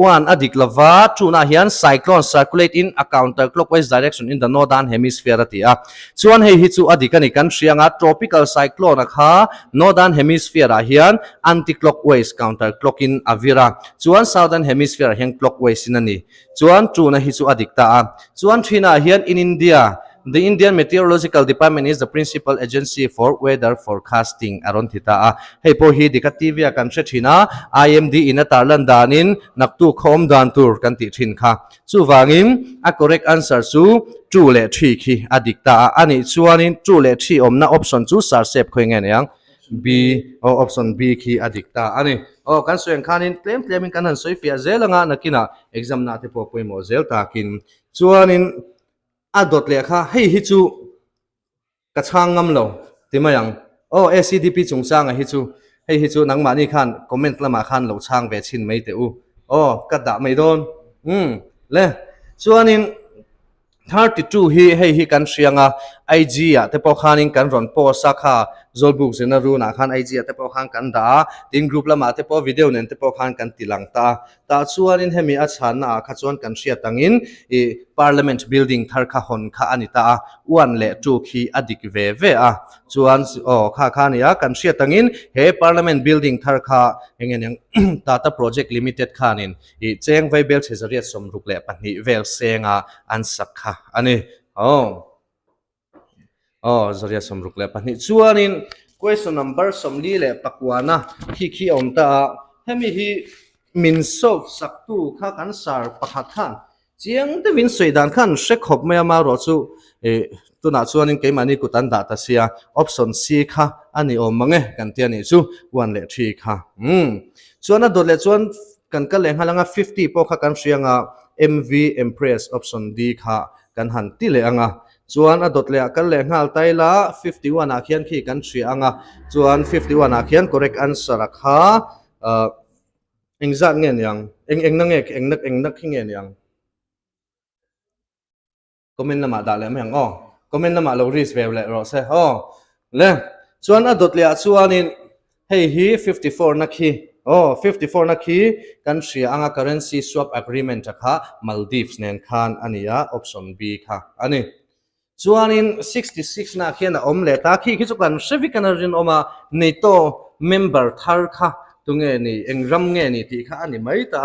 one adik lava tuna hian cyclone circulate in a counterclockwise direction in the northern hemisphere atia chuan hei hi chu adikani kan hrianga tropical cyclone kha northern hemisphere hian anti-clockwise counterclockin avira chuan southern hemisphere hian clockwise inani chuan tuna hi chu adikta chuan thina hian in India the Indian Meteorological Department is the principal agency for weather forecasting aron thita hei po hi dikativia kan thina IMD in atarlan danin naktu khom dan tur kan ti thin kha chuwangin a correct answer chu 2 le 3 khi adikta ani chuanin 2 le 3 omna option chu sar sep khoingen yang B option B khi adikta ani kan soeng khanin claiming kan han soifia zelanga nakina exam na te po poimo zel takin chuanin adot le kha hei hi chu ka changam lo timayang ACDP chungchang hi chu hei hi chu nangmani khan comment lama khan lo chang ve chin mai te ka da mai don le chuanin 32 hei hi kan hrianga IG te po khanin kan ron po sakha zolbuk zena runa khan IG te po khan kan da tin group lama te po video nen te po khan kan tilang ta chuanin hemi a chana kha chuan kan hria tangin parliament building thar kha hon kha anita 1 le 2 khi adik ve chuan kha nia kan hria tangin he parliament building thar kha engen tata project limited khanin cheng vai bel chezariat somruk le pani vel senga an sakha ani zaria somruk le pani chuanin question number somli le pakwana khi onta hemi hi min so saktu kha kan sar pakhat khan chiang te win soidan khan shekhop mayama ro chu tuna chuanin keimani kutan da ta sia option C kha ani mange kan tiani chu 1 le 3 kha chuana dot le chuan kan ka leng halanga 50 po kha kan hrianga MV Empress option D kha kan han ti le anga chuan adot le kan le ngal taila 51 a khian khi kan hrianga chuan 51 a khian correct answer kha engzat ngen yang engnak khingen yang comment lama da le meng comment lama lo ris ve le ro se le chuan adot le chuanin hei hi 54 na khi 54 na khi kan hria anga currency swap agreement kha Maldives nen khan ania option B kha ani chuanin 66 na khian omle ta khi chu kan sevikan rin oma NATO member thar kha tunge ni engram nge ni ti kha ani mai ta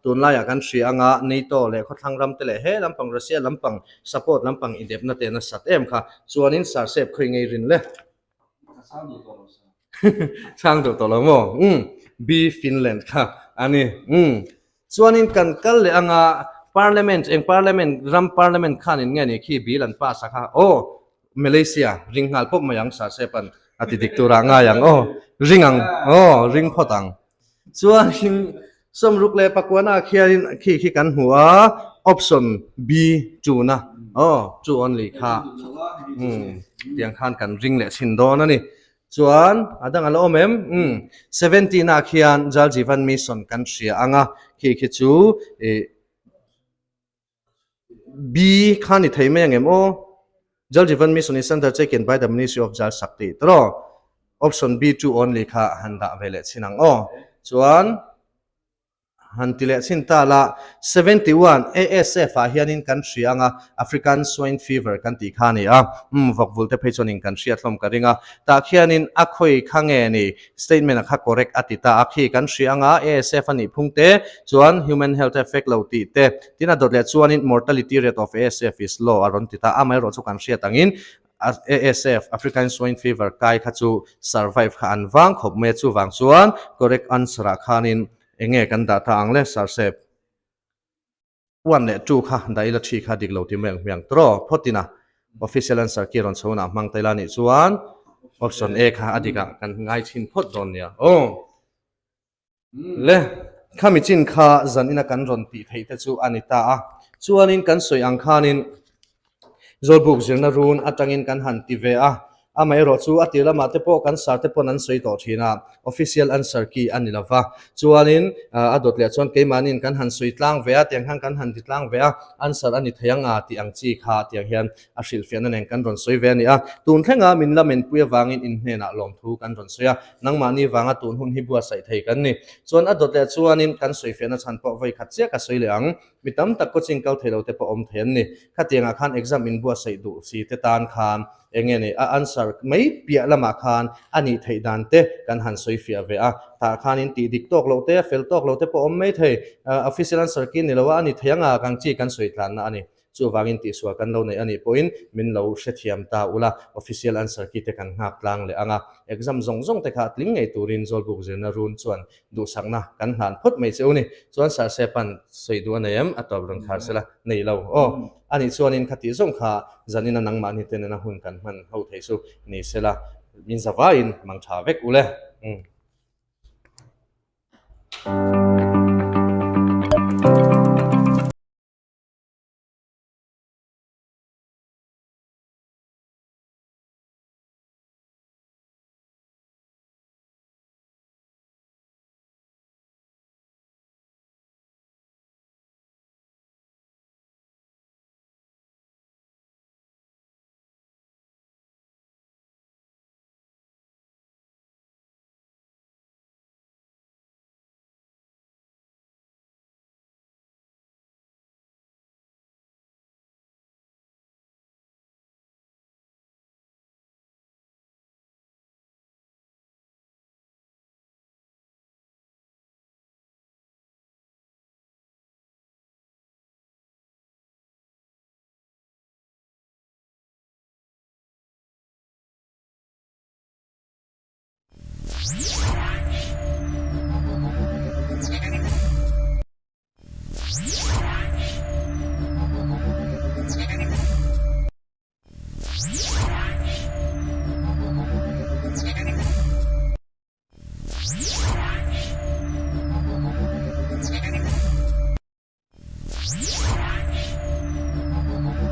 tunlaya kan hria anga NATO le khotlang ram te le he lampang Russia lampang support lampang indep na te na sat em kha chuanin sar sep khoi ngei rin le sang do to lo mo B Finland kha ani chuanin kan kal le anga parliament ram parliament khanin nge ni khi bilan pa sakha Malaysia ringhal pop mayang sa sepan ati diktura nga yang ringang ring photang chuanin สมรุกเลปักวนาเขียนขี้กันหัว option B จูนะอ๋อจู only ค่ะเตียงข้านกันริงเลชินโดนะนี่ส่วนดังอะไรอม17นาเขียนจัลจีวันมิสันกันเสียอ่ะขี้จูB ข้านี่ไทยไม่ยังโอจัลจีวันมิสันนี่ center check in by the Ministry of Jal Sakti ตรอ option B จู only ค่ะหันดาเวเลชินังส่วนฮันติเลสินตาละ71 ASF อาเฮียนินกันเสียงAfrican Swine Fever กันตีขานี่วักวุลเตเพจนินกันเสียทลมกันริงตาเฮียนินอักคุยข้างเงนี่ statement ค่ะ correct อติตาอักฮีกันเสียงASF อันนี้พุ่งเตส่วน human health effect เราตีเตที่น่าโดดเด่นส่วนนี้ mortality rate of ASF is low อารมณ์ติตาไม่รู้สุกันเสียตังอินASF African Swine Fever กายขจู survive ขันวังขบเมจูวังส่วน correct answer ขานินเงกันดาทางเลสารเสพวันเนจูค่ะได้ละชีค่ะดิกเราที่เมืองตรอพอดีนะ official answer กี่รอนโซนะมังไทยลานิส่วน option A ค่ะอดีกกันง่ายชินพอดรอนเนี่ยเล่ข้ามีจินค่ะจันอินักันรอนตีไทยแต่จูอันนี้ตาส่วนอินกันสวยอังคานินจอลบุกเจนรูนอัตังอินกันหันติเวไม่รอจูอัติละมาเตปกันสารเตปนั้นสวยต่อทีนะ official answer กี่อันนี้ละวะส่วนนี้อดเลียส่วนเกมานินกันหันสวยตั้งเวียเตียงหันกันหันติดตั้งเวีย answer อันนี้เทียงที่อังจีขาเตียงเฮียนสิลเฟียนนั่นเองกันรอนสวยเวียนี่ตูนแท่งมินละเมนปุยวางอินเฮน่ะลองทูกันรอนสวยนังมานี่วางตูนหุ่นฮิบัวใส่ไทยกันนี่ส่วนอดเลียส่วนนี้กันสวยเฟียนฉันพอไว้ขัดเสียกับสวยเหลืองมิตรตั้งก็จริงเก่าเทเราเตปอมเทียนนี่ขัดเตียงขัน exam อินบัวใส่ดูสีเตตานขันเองนี่answer ไม่เปียละมาคานอันนี้ไทยดันเตกันหันสวยเฟียเวตาคานินตีดิกตอกเราเตเฟลตอกเราเตปอมไม่ไทยofficial answer กินนี่เราว่าอันนี้เทียงกังจีกันสวยทันนะอันนี้จู่วากินตีสวกันเราในอันนี้ point มินเราเสียเทียมตาอุละ official answer กิเตกันหักลางเลยexam ซงแต่ขาดลิงไงตูรินจอลบุกเจนรุนส่วนดูสังนะกันหันพดไม่เจ้านี่ส่วนสารเสพันสวยดูอันนี้อัตราบรังคาร์เสละในเราอันนี้ส่วนนี้ขัดที่ส่งขาจันนินังมันนี่เตนนะหุ่นกันมันเขาเทสุนี่เสละมินสวาอินมังชาเวกอุเล